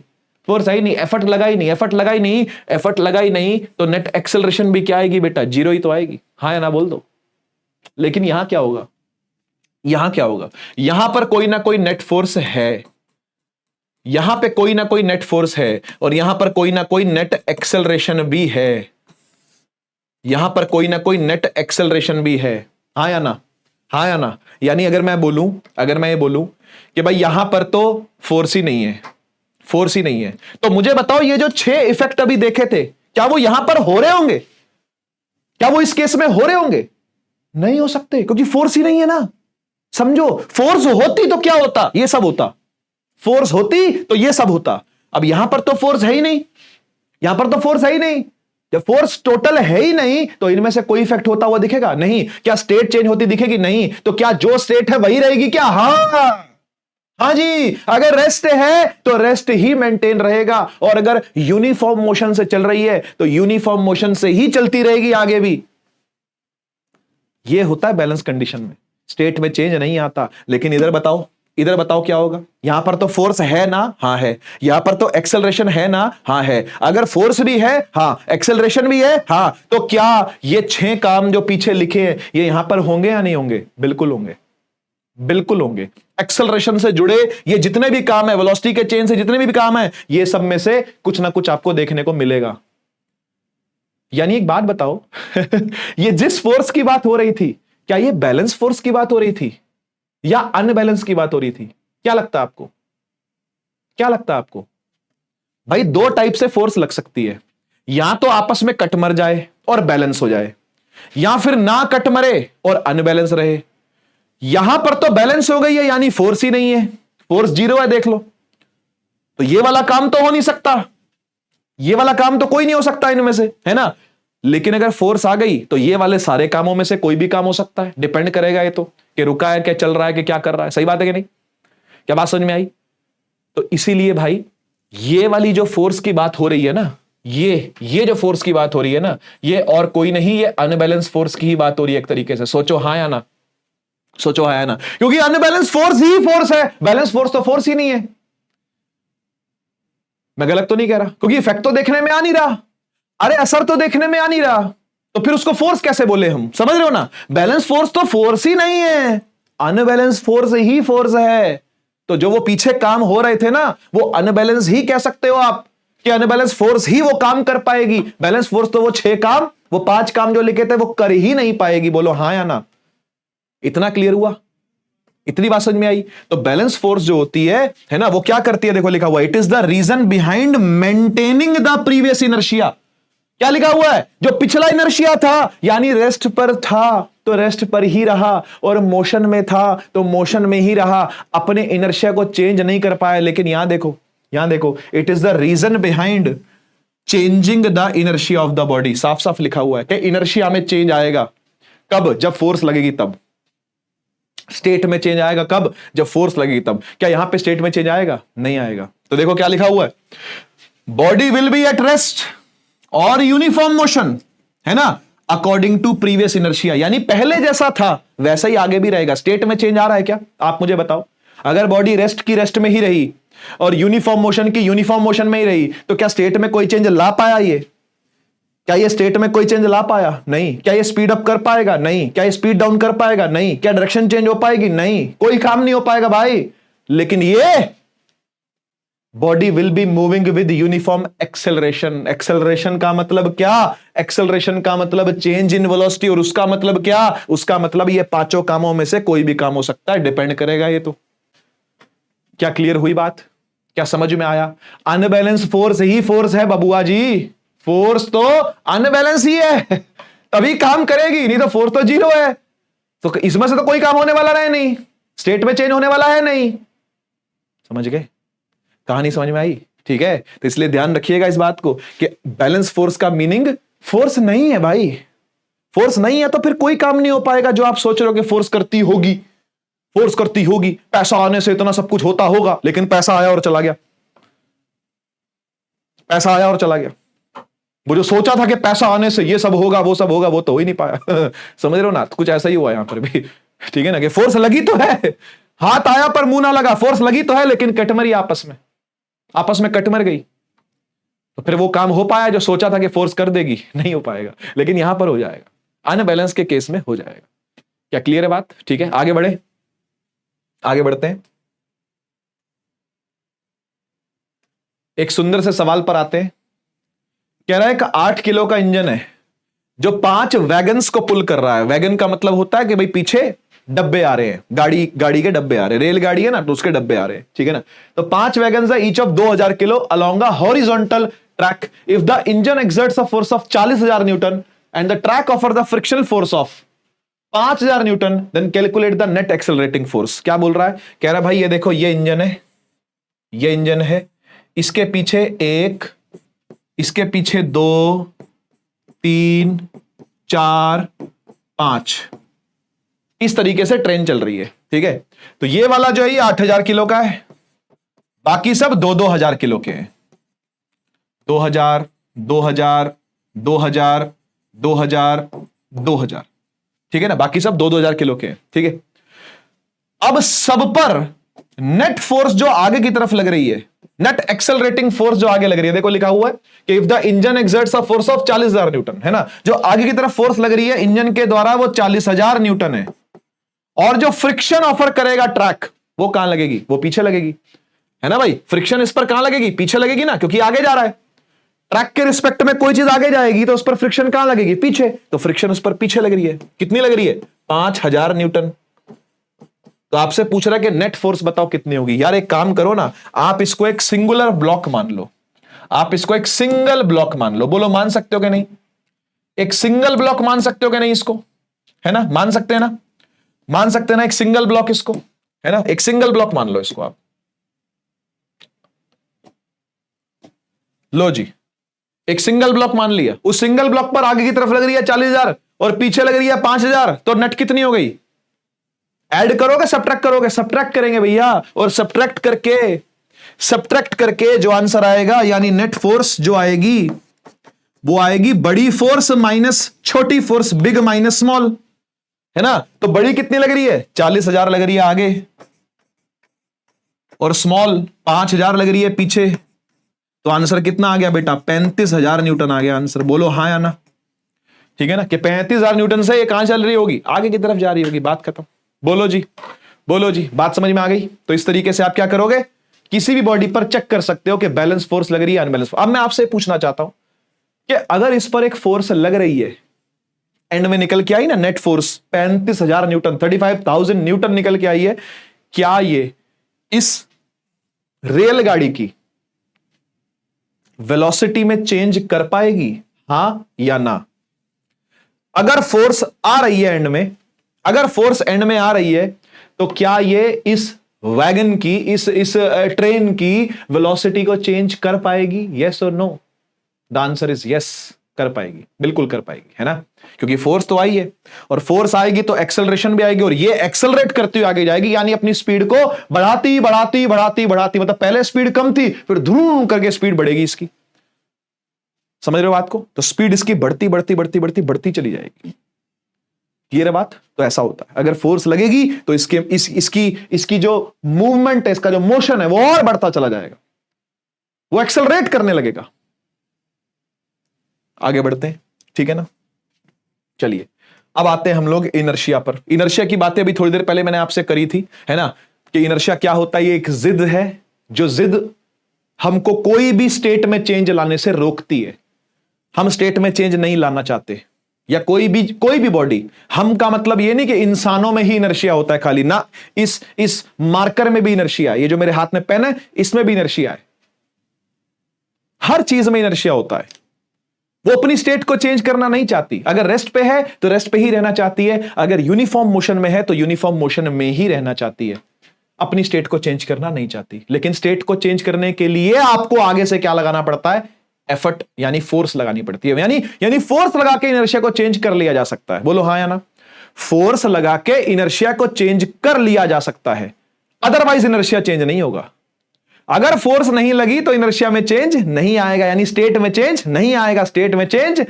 फोर्स आई नहीं, एफर्ट लगाई नहीं, एफर्ट लगाई नहीं, एफर्ट लगाई नहीं, तो नेट एक्सेलरेशन भी क्या आएगी बेटा? 0 ही तो आएगी। हाँ या ना बोल दो। लेकिन यहां क्या होगा? यहां क्या होगा? यहां पर कोई ना कोई नेट फोर्स है, यहां पे कोई ना कोई नेट फोर्स है, और यहां पर कोई ना कोई नेट एक्सेलरेशन भी है, यहां पर कोई ना कोई नेट एक्सेलरेशन भी है। हाँ या ना? हाँ या ना? यानी अगर मैं बोलूं, अगर मैं ये बोलूं कि भाई यहां पर तो फोर्स ही नहीं है, फोर्स ही नहीं है, तो मुझे बताओ ये जो 6 इफेक्ट अभी देखे थे, क्या वो यहां पर हो रहे होंगे? क्या वो इस केस में हो रहे होंगे? नहीं हो सकते, क्योंकि फोर्स ही नहीं है ना। समझो, फोर्स होती तो क्या होता? ये सब होता। फोर्स होती तो ये सब होता। अब यहां पर तो फोर्स है ही नहीं, यहां पर तो फोर्स है ही नहीं। जब फोर्स टोटल है ही नहीं तो इनमें से कोई इफेक्ट होता हुआ दिखेगा? नहीं। क्या स्टेट चेंज होती दिखेगी? नहीं। तो क्या जो स्टेट है वही रहेगी क्या? हाँ, हाँ जी। अगर रेस्ट है तो रेस्ट ही मेंटेन रहेगा, और अगर यूनिफॉर्म मोशन से चल रही है तो यूनिफॉर्म मोशन से ही चलती रहेगी आगे भी। यह होता है बैलेंस कंडीशन में, स्टेट में चेंज नहीं आता। लेकिन इधर बताओ, इधर बताओ क्या होगा? यहां पर तो फोर्स है ना? हाँ है। यहां पर तो एक्सेलरेशन है ना? हाँ है। अगर फोर्स भी है, हाँ, एक्सेलरेशन भी है, हाँ, तो क्या ये 6 काम जो पीछे लिखे हैं ये यहां पर होंगे या नहीं होंगे? बिल्कुल होंगे, बिल्कुल होंगे। एक्सेलरेशन से जुड़े ये जितने भी काम है, वेलोसिटी के चेंज से जितने भी काम है, ये सब में से कुछ ना कुछ आपको देखने को मिलेगा। यानी एक बात बताओ ये जिस फोर्स की बात हो रही थी, क्या ये बैलेंस फोर्स की बात हो रही थी या अनबैलेंस की बात हो रही थी? क्या लगता है आपको? क्या लगता है आपको? भाई 2 टाइप से फोर्स लग सकती है, या तो आपस में कट मर जाए और बैलेंस हो जाए, या फिर ना कट मरे और अनबैलेंस रहे। यहां पर तो बैलेंस हो गई है, यानी फोर्स ही नहीं है, फोर्स 0 है, देख लो। तो ये वाला काम तो हो नहीं सकता, ये वाला काम तो कोई नहीं हो सकता इनमें से, है ना। लेकिन अगर फोर्स आ गई तो ये वाले सारे कामों में से कोई भी काम हो सकता है। डिपेंड करेगा ये तो कि रुका है, क्या चल रहा है, कि क्या कर रहा है। सही बात है कि नहीं? क्या बात समझ में आई? तो इसीलिए भाई ये वाली जो फोर्स की बात हो रही है ना, ये जो फोर्स की बात हो रही है ना, ये और कोई नहीं, ये अनबैलेंस फोर्स की ही बात हो रही है एक तरीके से। सोचो हाँ या ना? सोचो हाँ या ना? क्योंकि अनबैलेंस फोर्स ही फोर्स है, बैलेंस फोर्स तो फोर्स ही नहीं है। मैं गलत तो नहीं कह रहा? क्योंकि इफेक्ट तो देखने में आ नहीं रहा, अरे असर तो देखने में आ नहीं रहा, तो फिर उसको फोर्स कैसे बोले हम, समझ रहे हो ना। बैलेंस फोर्स तो फोर्स ही नहीं है, अनबैलेंस फोर्स ही फोर्स है। तो जो वो पीछे काम हो रहे थे ना, वो अनबैलेंस ही कह सकते हो आप, कि अनबैलेंस फोर्स ही वो काम कर पाएगी। बैलेंस फोर्स तो वो 6 काम, वो 5 काम जो लिखे थे वो कर ही नहीं पाएगी। बोलो हां या ना। इतना क्लियर हुआ, इतनी बात समझ में आई। तो बैलेंस फोर्स जो होती है ना, वो क्या करती है, देखो लिखा हुआ, it is the reason behind maintaining the previous inertia. क्या लिखा हुआ है, जो पिछला इनर्शिया था, यानी रेस्ट पर था तो रेस्ट पर ही रहा, और मोशन में था तो मोशन में ही रहा, अपने इनर्शिया को चेंज नहीं कर पाया। लेकिन यहां देखो, यहां देखो, it is the reason behind changing the inertia of the body. साफ साफ लिखा हुआ है कि इनर्शिया में चेंज आएगा कब, जब फोर्स लगेगी तब। स्टेट में चेंज आएगा कब, जब फोर्स लगेगी तब। क्या यहां पे स्टेट में चेंज आएगा, नहीं आएगा। तो देखो क्या लिखा हुआ है, body will be at rest और यूनिफॉर्म मोशन, है ना, अकॉर्डिंग टू प्रीवियस इनर्शिया। यानी पहले जैसा था वैसा ही आगे भी रहेगा। स्टेट में चेंज आ रहा है क्या, आप मुझे बताओ। अगर बॉडी रेस्ट की रेस्ट में ही रही और यूनिफॉर्म मोशन की यूनिफॉर्म मोशन में ही रही, तो क्या स्टेट में कोई चेंज ला पाया ये? क्या ये स्टेट में कोई चेंज ला पाया? नहीं। क्या ये स्पीड अप कर पाएगा? नहीं। क्या ये स्पीड डाउन कर पाएगा? नहीं। क्या डायरेक्शन चेंज हो पाएगी? नहीं। कोई काम नहीं हो पाएगा भाई। लेकिन ये body will be moving with uniform acceleration. Acceleration का मतलब क्या? एक्सेलरेशन का मतलब चेंज इन वेलोसिटी। और उसका मतलब क्या? उसका मतलब ये पांचों कामों में से कोई भी काम हो सकता है, डिपेंड करेगा ये। तो क्या क्लियर हुई बात? क्या समझ में आया? अनबैलेंस फोर्स ही फोर्स है बबुआ जी। फोर्स तो अनबैलेंस ही है, तभी काम करेगी, नहीं तो फोर्स तो जीरो है। तो इसमें से तो कोई काम होने वाला नहीं, स्टेट में चेंज होने वाला है नहीं। समझ गए? कहानी समझ में आई? ठीक है। तो इसलिए ध्यान रखिएगा इस बात को कि बैलेंस फोर्स का मीनिंग फोर्स नहीं है भाई। फोर्स नहीं है तो फिर कोई काम नहीं हो पाएगा जो आप सोच रहे हो कि फोर्स करती होगी। फोर्स करती होगी, पैसा आने से इतना सब कुछ होता होगा, लेकिन पैसा आया और चला गया। पैसा आया और चला गया। वो जो सोचा था कि पैसा आने से ये सब होगा, वो सब होगा, वो तो हो ही नहीं पाया। समझ रहे हो ना? तो कुछ ऐसा ही हुआ यहां पर भी। ठीक है ना, कि फोर्स लगी तो है, हाथ आया पर मुंह ना लगा। फोर्स लगी तो है, लेकिन कटमरी आपस में कटमर गई। तो फिर वो काम हो पाया जो सोचा था कि फोर्स कर देगी, नहीं हो पाएगा। लेकिन यहां पर हो जाएगा, अनबैलेंस के केस में हो जाएगा। क्या क्लियर है बात? ठीक है, आगे बढ़े, आगे बढ़ते हैं। एक सुंदर से सवाल पर आते हैं। कह रहा है कि 8 किलो का इंजन है जो 5 वैगन्स को पुल कर रहा है। वैगन का मतलब होता है कि भाई पीछे डब्बे आ रहे हैं, गाड़ी के डब्बे आ रहे हैं। रेलगाड़ी है ना, तो उसके डब्बे आ रहे हैं। ठीक है ना। तो 5 वैगन्स है, each of 2000 kilo along a horizontal track. If the engine exerts a force of 40,000 newton and the track offer the frictional force of 5,000 newton, then calculate the net accelerating force. क्या बोल रहा है? कह रहा है भाई ये देखो, ये इंजन है, इसके पीछे 1, इसके पीछे 2, 3, 4, 5, इस तरीके से ट्रेन चल रही है। ठीक है। तो ये वाला जो है ये 8,000 किलो का है, बाकी सब 2,000 किलो के हैं। 2,000, 2,000, 2,000, 2,000, 2,000। ठीक है ना, बाकी सब 2,000 किलो के हैं। ठीक है। अब सब पर नेट फोर्स जो आगे की तरफ लग रही है, नेट एक्सेलरेटिंग फोर्स जो आगे लग रही है, देखो लिखा हुआ है कि if the engine exerts a force of 40,000 Newton, है ना, जो आगे की तरफ फोर्स लग रही है इंजन के द्वारा वो 40,000 न्यूटन है। और जो फ्रिक्शन ऑफर करेगा ट्रैक, वो कहां लगेगी? वो पीछे लगेगी, है ना भाई। फ्रिक्शन इस पर कहां लगेगी? पीछे लगेगी ना, क्योंकि आगे जा रहा है। ट्रैक के रिस्पेक्ट में कोई चीज आगे जाएगी तो उस पर फ्रिक्शन कहां लगेगी? पीछे। तो फ्रिक्शन उस पर पीछे लग रही है। कितनी लग रही है? 5,000 न्यूटन। तो आपसे पूछ रहा है कि नेट फोर्स बताओ कितनी होगी। यार एक काम करो ना, आप इसको एक सिंगुलर ब्लॉक मान लो। आप इसको एक सिंगल ब्लॉक मान लो। बोलो मान सकते हो कि नहीं? एक सिंगल ब्लॉक मान सकते हो कि नहीं इसको? है ना, मान सकते हैं ना? मान सकते हैं ना एक सिंगल ब्लॉक इसको, है ना। एक सिंगल ब्लॉक मान लो इसको आप। लो जी, एक सिंगल ब्लॉक मान लिया। उस सिंगल ब्लॉक पर आगे की तरफ लग रही है 40,000 और पीछे लग रही है 5,000। तो नेट कितनी हो गई? ऐड करोगे सब्ट्रैक्ट करोगे? सब्ट्रैक्ट करेंगे भैया। और सब्ट्रैक्ट करके जो आंसर आएगा, यानी नेट फोर्स जो आएगी वो आएगी बड़ी फोर्स माइनस छोटी फोर्स, बिग माइनस स्मॉल, है ना। तो बड़ी कितनी लग रही है? 40,000 लग रही है आगे, और स्मॉल 5,000 लग रही है पीछे। तो आंसर कितना आ गया बेटा? 35,000 न्यूटन आ गया आंसर। बोलो हाँ या ना? ठीक है ना, कि 35,000 न्यूटन से ये कहां चल रही होगी, आगे की तरफ जा रही होगी, बात खत्म। बोलो जी, बोलो जी, बात समझ में आ गई। तो इस तरीके से आप क्या करोगे, किसी भी बॉडी पर चेक कर सकते हो कि बैलेंस फोर्स लग रही है अनबैलेंस। अब मैं आपसे पूछना चाहता हूं कि अगर इस पर एक फोर्स लग रही है, एंड में निकल के आई ना नेट फोर्स 35,000 न्यूटन, 35,000 न्यूटन निकल के आई है, क्या ये इस रेलगाड़ी की वेलोसिटी में चेंज कर पाएगी, हां या ना? अगर फोर्स आ रही है एंड में, अगर फोर्स एंड में आ रही है, तो क्या ये इस वैगन की, इस ट्रेन की वेलोसिटी को चेंज कर पाएगी? यस और no? The answer is yes, कर पाएगी, बिल्कुल कर पाएगी, है ना, क्योंकि फोर्स तो आई है, और फोर्स आएगी तो एक्सेलरेशन भी आएगी, और ये एक्सेलरेट करती हुई आगे जाएगी, यानी अपनी स्पीड को बढ़ाती बढ़ाती बढ़ाती बढ़ाती, मतलब पहले स्पीड कम थी, फिर धूम करके स्पीड बढ़ेगी इसकी। समझ रहे हो बात को? तो स्पीड इसकी बढ़ती बढ़ती बढ़ती बढ़ती बढ़ती चली जाएगी। ये रहा बात। तो ऐसा होता है, अगर फोर्स लगेगी तो इसकी जो मूवमेंट है, इसका जो मोशन है, वो और बढ़ता चला जाएगा, वो एक्सेलरेट करने लगेगा। आगे बढ़ते हैं, ठीक है ना। चलिए अब आते हैं हम लोग इनर्शिया पर। इनर्शिया की बातें अभी थोड़ी देर पहले मैंने आपसे करी थी, है ना, कि इनर्शिया क्या होता है। ये एक जिद है, जो जिद हमको कोई भी स्टेट में चेंज लाने से रोकती है। हम स्टेट में चेंज नहीं लाना चाहते, या कोई भी बॉडी, हम का मतलब ये नहीं कि इंसानों में ही इनर्शिया होता है खाली ना, इस मार्कर में भी इनर्शिया है, ये जो मेरे हाथ में पेन है इसमें भी इनर्शिया है, हर चीज में इनर्शिया होता है। वो अपनी स्टेट को चेंज करना नहीं चाहती। अगर रेस्ट पे है तो रेस्ट पे ही रहना चाहती है, अगर यूनिफॉर्म मोशन में है तो यूनिफॉर्म मोशन में ही रहना चाहती है, अपनी स्टेट को चेंज करना नहीं चाहती। लेकिन स्टेट को चेंज करने के लिए आपको आगे से क्या लगाना पड़ता है, एफर्ट, यानी फोर्स लगानी पड़ती है। यानी फोर्स लगा के इनर्शिया को चेंज कर लिया जा सकता है। बोलो हां या ना? फोर्स लगा के इनर्शिया को चेंज कर लिया जा सकता है, अदरवाइज इनर्शिया चेंज नहीं होगा। अगर फोर्स नहीं लगी तो इनर्शिया में चेंज नहीं आएगा, यानी स्टेट में चेंज नहीं आएगा, स्टेट में चेंज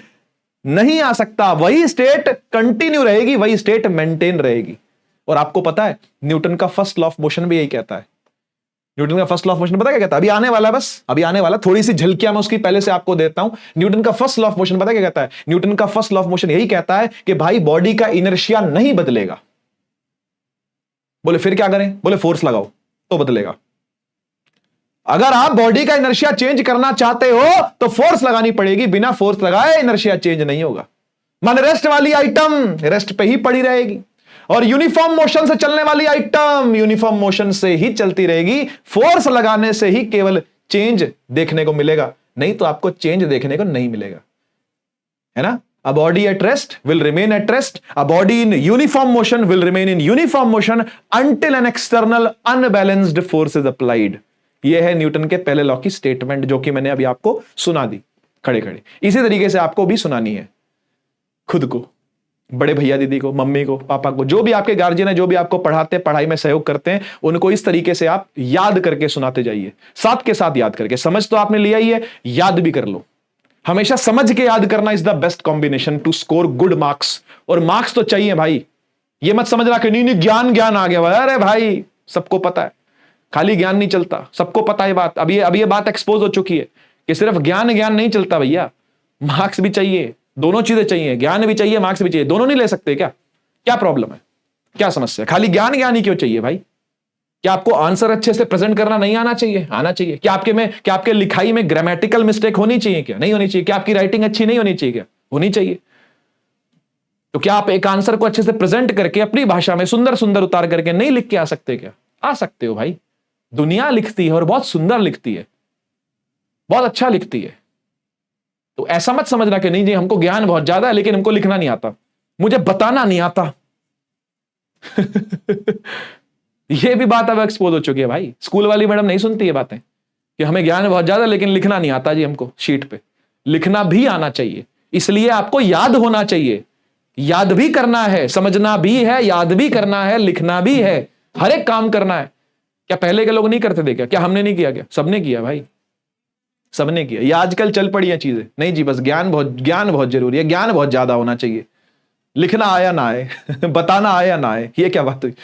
नहीं आ सकता, वही स्टेट कंटिन्यू रहेगी, वही स्टेट मेंटेन रहेगी। और आपको पता है न्यूटन का फर्स्ट लॉ ऑफ मोशन भी यही कहता है। न्यूटन का फर्स्ट लॉ ऑफ मोशन पता क्या कहता है? अभी आने वाला है, बस अभी आने वाला, थोड़ी सी झलकियां मैं उसकी पहले से आपको देता हूं। न्यूटन का फर्स्ट लॉ ऑफ मोशन पता क्या कहता है? न्यूटन का फर्स्ट लॉ ऑफ मोशन यही कहता है कि भाई बॉडी का इनर्शिया नहीं बदलेगा। बोले फिर क्या करें? बोले फोर्स लगाओ तो बदलेगा। अगर आप बॉडी का इनर्शिया चेंज करना चाहते हो तो फोर्स लगानी पड़ेगी, बिना फोर्स लगाए इनर्शिया चेंज नहीं होगा। मान रेस्ट वाली आइटम रेस्ट पे ही पड़ी रहेगी, और यूनिफॉर्म मोशन से चलने वाली आइटम यूनिफॉर्म मोशन से ही चलती रहेगी। फोर्स लगाने से ही केवल चेंज देखने को मिलेगा, नहीं तो आपको चेंज देखने को नहीं मिलेगा, है ना। A body at rest will remain at rest. A body in uniform motion will remain in uniform motion until an external unbalanced force is applied. यह है न्यूटन के पहले लॉ की स्टेटमेंट, जो कि मैंने अभी आपको सुना दी खड़े खड़े। इसी तरीके से आपको भी सुनानी है, खुद को, बड़े भैया दीदी को, मम्मी को, पापा को, जो भी आपके गार्जियन है, जो भी आपको पढ़ाते पढ़ाई में सहयोग करते हैं, उनको इस तरीके से आप याद करके सुनाते जाइए, साथ के साथ याद करके। समझ तो आपने लिया ही है, याद भी कर लो। हमेशा समझ के याद करना is the best combination to score good marks. और मार्क्स तो चाहिए भाई, ये मत समझना कि नहीं ज्ञान आ गया। अरे भाई सबको पता है, खाली ज्ञान नहीं चलता, सबको पता है बात। अभी ये बात एक्सपोज हो चुकी है कि सिर्फ ज्ञान नहीं चलता भैया, मार्क्स भी चाहिए, दोनों चीजें चाहिए, ज्ञान भी चाहिए, मार्क्स भी चाहिए। दोनों नहीं ले सकते क्या प्रॉब्लम है, क्या समस्या? खाली ज्ञान ही क्यों चाहिए भाई? क्या आपको आंसर अच्छे से प्रेजेंट करना नहीं आना चाहिए? आना चाहिए। क्या आपके लिखाई में ग्रामेटिकल मिस्टेक होनी चाहिए? क्या नहीं होनी चाहिए? क्या आपकी राइटिंग अच्छी नहीं होनी चाहिए? क्या होनी चाहिए। तो क्या आप एक आंसर को अच्छे से प्रेजेंट करके अपनी भाषा में सुंदर सुंदर उतार करके नहीं लिख के आ सकते? क्या आ सकते हो भाई। दुनिया लिखती है और बहुत सुंदर लिखती है, बहुत अच्छा लिखती है। तो ऐसा मत समझना कि नहीं जी हमको ज्ञान बहुत ज्यादा है लेकिन हमको लिखना नहीं आता, मुझे बताना नहीं आता। ये भी बात अब एक्सपोज हो चुकी है भाई। स्कूल वाली मैडम नहीं सुनती ये बातें कि हमें ज्ञान बहुत ज्यादा लेकिन लिखना नहीं आता जी हमको शीट पे। लिखना भी आना चाहिए, इसलिए आपको याद होना चाहिए। याद भी करना है, समझना भी है, याद भी करना है, लिखना भी है, हर एक काम करना है। क्या पहले के लोग नहीं करते थे? क्या हमने नहीं किया? क्या सबने किया भाई, सबने किया। ये आजकल चल पड़ी है चीजें। नहीं जी बस ज्ञान बहुत जरूरी है, ज्ञान बहुत ज्यादा होना चाहिए, लिखना आया ना आए, बताना आया ना आए, ये क्या बात हुई?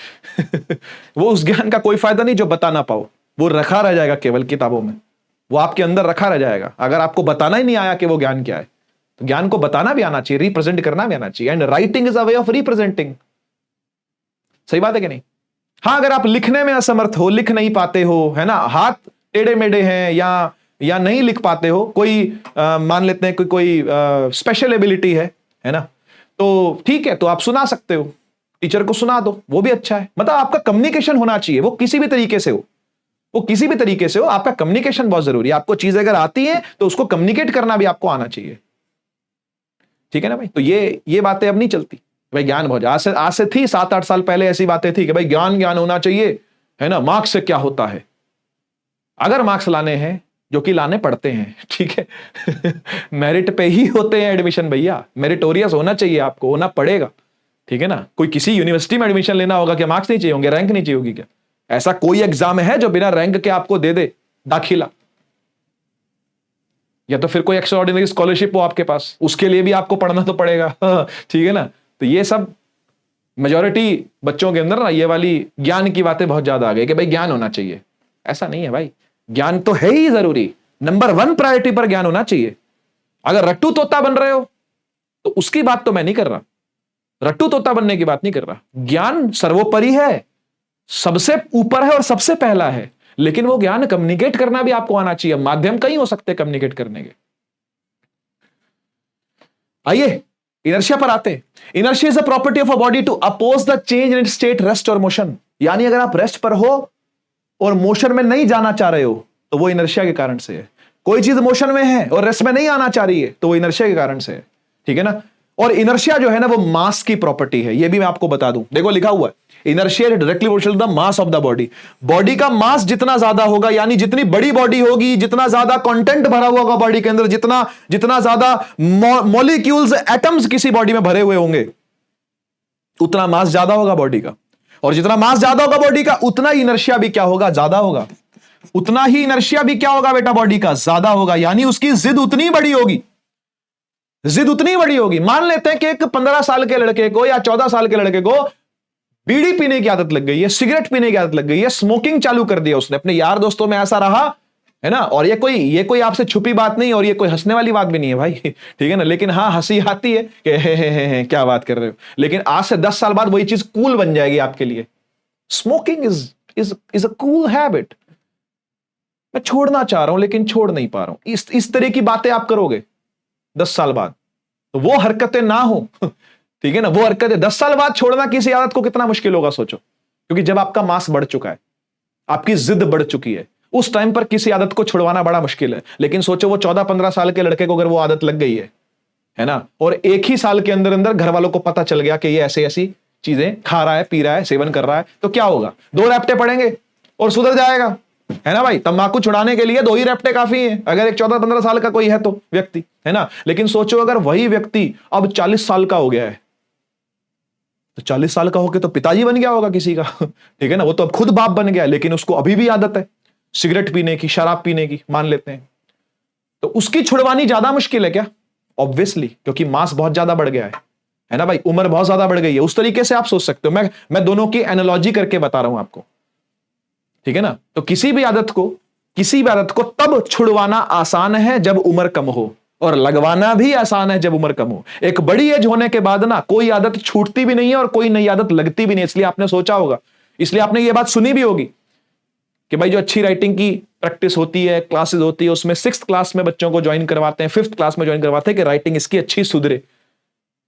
वो उस ज्ञान का कोई फायदा नहीं जो बता ना पाओ, वो रखा रह जाएगा केवल किताबों में, वो आपके अंदर रखा रह जाएगा। अगर आपको बताना ही नहीं आया कि वो ज्ञान क्या है, तो ज्ञान को बताना भी आना चाहिए, रिप्रेजेंट करना भी आना चाहिए। And writing is a way of representing. सही बात है कि नहीं? हाँ, अगर आप लिखने में असमर्थ हो, लिख नहीं पाते हो, है ना, हाथ टेढ़े मेढ़े हैं, या नहीं लिख पाते हो, कोई मान लेते हैं कोई स्पेशल एबिलिटी है ना, तो ठीक है, तो आप सुना सकते हो, टीचर को सुना दो, वो भी अच्छा है। मतलब आपका कम्युनिकेशन होना चाहिए, वो किसी भी तरीके से हो, वो किसी भी तरीके से हो, आपका कम्युनिकेशन बहुत जरूरी है। आपको चीज अगर आती है तो उसको कम्युनिकेट करना भी आपको आना चाहिए। ठीक है ना भाई? तो ये बातें अब नहीं चलती भाई, ज्ञान बहुत आज से थी 7-8 साल पहले ऐसी बातें थी कि भाई ज्ञान होना चाहिए, है ना, मार्क्स से क्या होता है। अगर मार्क्स लाने हैं, जो कि लाने पड़ते हैं, ठीक है मेरिट पे ही होते हैं एडमिशन भैया, मेरिटोरियस होना चाहिए, आपको होना पड़ेगा। ठीक है ना? कोई किसी यूनिवर्सिटी में एडमिशन लेना होगा, क्या मार्क्स नहीं चाहिए होंगे, रैंक नहीं चाहिए होगी क्या? ऐसा कोई एग्जाम है जो बिना रैंक के आपको दे दे दाखिला? या तो फिर कोई एक्स्ट्राऑर्डिनरी स्कॉलरशिप हो आपके पास, उसके लिए भी आपको पढ़ना तो पड़ेगा ठीक है ना? तो ये सब मेजॉरिटी बच्चों के अंदर ना ये वाली ज्ञान की बातें बहुत ज्यादा आ गई कि भाई ज्ञान होना चाहिए। ऐसा नहीं है भाई, ज्ञान तो है ही जरूरी, नंबर 1 प्रायोरिटी पर ज्ञान होना चाहिए। अगर रट्टू तोता बन रहे हो तो उसकी बात तो मैं नहीं कर रहा, रट्टू तोता बनने की बात नहीं कर रहा। ज्ञान सर्वोपरि है, सबसे ऊपर है और सबसे पहला है, लेकिन वो ज्ञान कम्युनिकेट करना भी आपको आना चाहिए। माध्यम कई हो सकते हैं कम्युनिकेट करने के। आइए इनर्शिया पर आते हैं। Inertia is a property of a body to oppose the change in its state, rest और मोशन। यानी अगर आप रेस्ट पर हो और मोशन में नहीं जाना चाह रहे हो तो वो इनर्शिया के कारण से है। कोई चीज मोशन में है और रेस्ट में नहीं आना चाह रही है तो वो इनर्शिया के कारण से है। ठीक है ना? और इनर्शिया जो है ना वो मास की प्रॉपर्टी है, ये भी मैं आपको बता दूं। देखो लिखा हुआ है inertia directly proportional to the mass of the body. Body का मास जितना ज्यादा होगा, यानी जितनी बड़ी बॉडी होगी, जितना ज्यादा कंटेंट भरा हुआ होगा बॉडी के अंदर, जितना ज्यादा मॉलिक्यूल्स, एटम्स किसी बॉडी में भरे हुए होंगे, उतना मास ज्यादा होगा बॉडी का। और जितना मास ज्यादा होगा बॉडी का, उतना ही इनर्शिया भी क्या होगा? ज्यादा होगा। उतना ही इनर्शिया भी क्या होगा बेटा? बॉडी का ज्यादा होगा। यानी उसकी जिद उतनी बड़ी होगी, जिद उतनी बड़ी होगी। मान लेते हैं कि एक 15 साल के लड़के को या 14 साल के लड़के को बीड़ी पीने की आदत लग गई है, सिगरेट पीने की आदत लग गई है, स्मोकिंग चालू कर दिया उसने, अपने यार दोस्तों में ऐसा रहा, है ना। और ये कोई आपसे छुपी बात नहीं, और ये कोई हंसने वाली बात भी नहीं है भाई ठीक है ना। लेकिन हाँ, हंसी आती है कि हे क्या बात कर रहे हो। लेकिन आज से 10 साल बाद वही चीज कूल बन जाएगी आपके लिए। Smoking is a cool habit. मैं छोड़ना चाह रहा हूं लेकिन छोड़ नहीं पा रहा हूं, इस तरह की बातें आप करोगे 10 साल बाद, तो वो हरकतें ना हो ठीक है ना, वो हरकतें 10 साल बाद छोड़ना किसी आदत को कितना मुश्किल होगा सोचो। क्योंकि जब आपका मास बढ़ चुका है, आपकी जिद बढ़ चुकी है, उस टाइम पर किसी आदत को छुड़वाना बड़ा मुश्किल है। लेकिन सोचो वो 14-15 साल के लड़के को अगर वो आदत लग गई है ना, और एक ही साल के अंदर अंदर घर वालों को पता चल गया कि ये ऐसी ऐसी चीजें खा रहा है, पी रहा है, सेवन कर रहा है, तो क्या होगा? 2 रैप्टे पड़ेंगे और सुधर जाएगा, है ना भाई। तंबाकू छुड़ाने के लिए 2 ही रैप्टे काफी हैं, अगर एक 14-15 साल का कोई है तो व्यक्ति, है ना। लेकिन सोचो अगर वही व्यक्ति अब 40 साल का हो गया है, तो 40 साल का होके तो पिताजी बन गया होगा किसी का ठीक है ना, वो तो अब खुद बाप बन गया है, लेकिन उसको अभी भी आदत है सिगरेट पीने की, शराब पीने की, मान लेते हैं, तो उसकी छुड़वानी ज्यादा मुश्किल है क्या? ऑब्वियसली, क्योंकि मास बहुत ज्यादा बढ़ गया है ना भाई, उम्र बहुत ज्यादा बढ़ गई है। उस तरीके से आप सोच सकते हो। मैं दोनों की एनालॉजी करके बता रहा हूं आपको, ठीक है ना। तो किसी भी आदत को तब छुड़वाना आसान है जब उम्र कम हो, और लगवाना भी आसान है जब उम्र कम हो। एक बड़ी एज होने के बाद ना कोई आदत छूटती भी नहीं है और कोई नई आदत लगती भी नहीं। इसलिए आपने सोचा होगा, इसलिए आपने ये बात सुनी भी होगी कि भाई जो अच्छी राइटिंग की प्रैक्टिस होती है, क्लासेस होती है, उसमें 6th क्लास में बच्चों को ज्वाइन करवाते हैं, 5th क्लास में ज्वाइन करवाते हैं कि राइटिंग इसकी अच्छी सुधरे,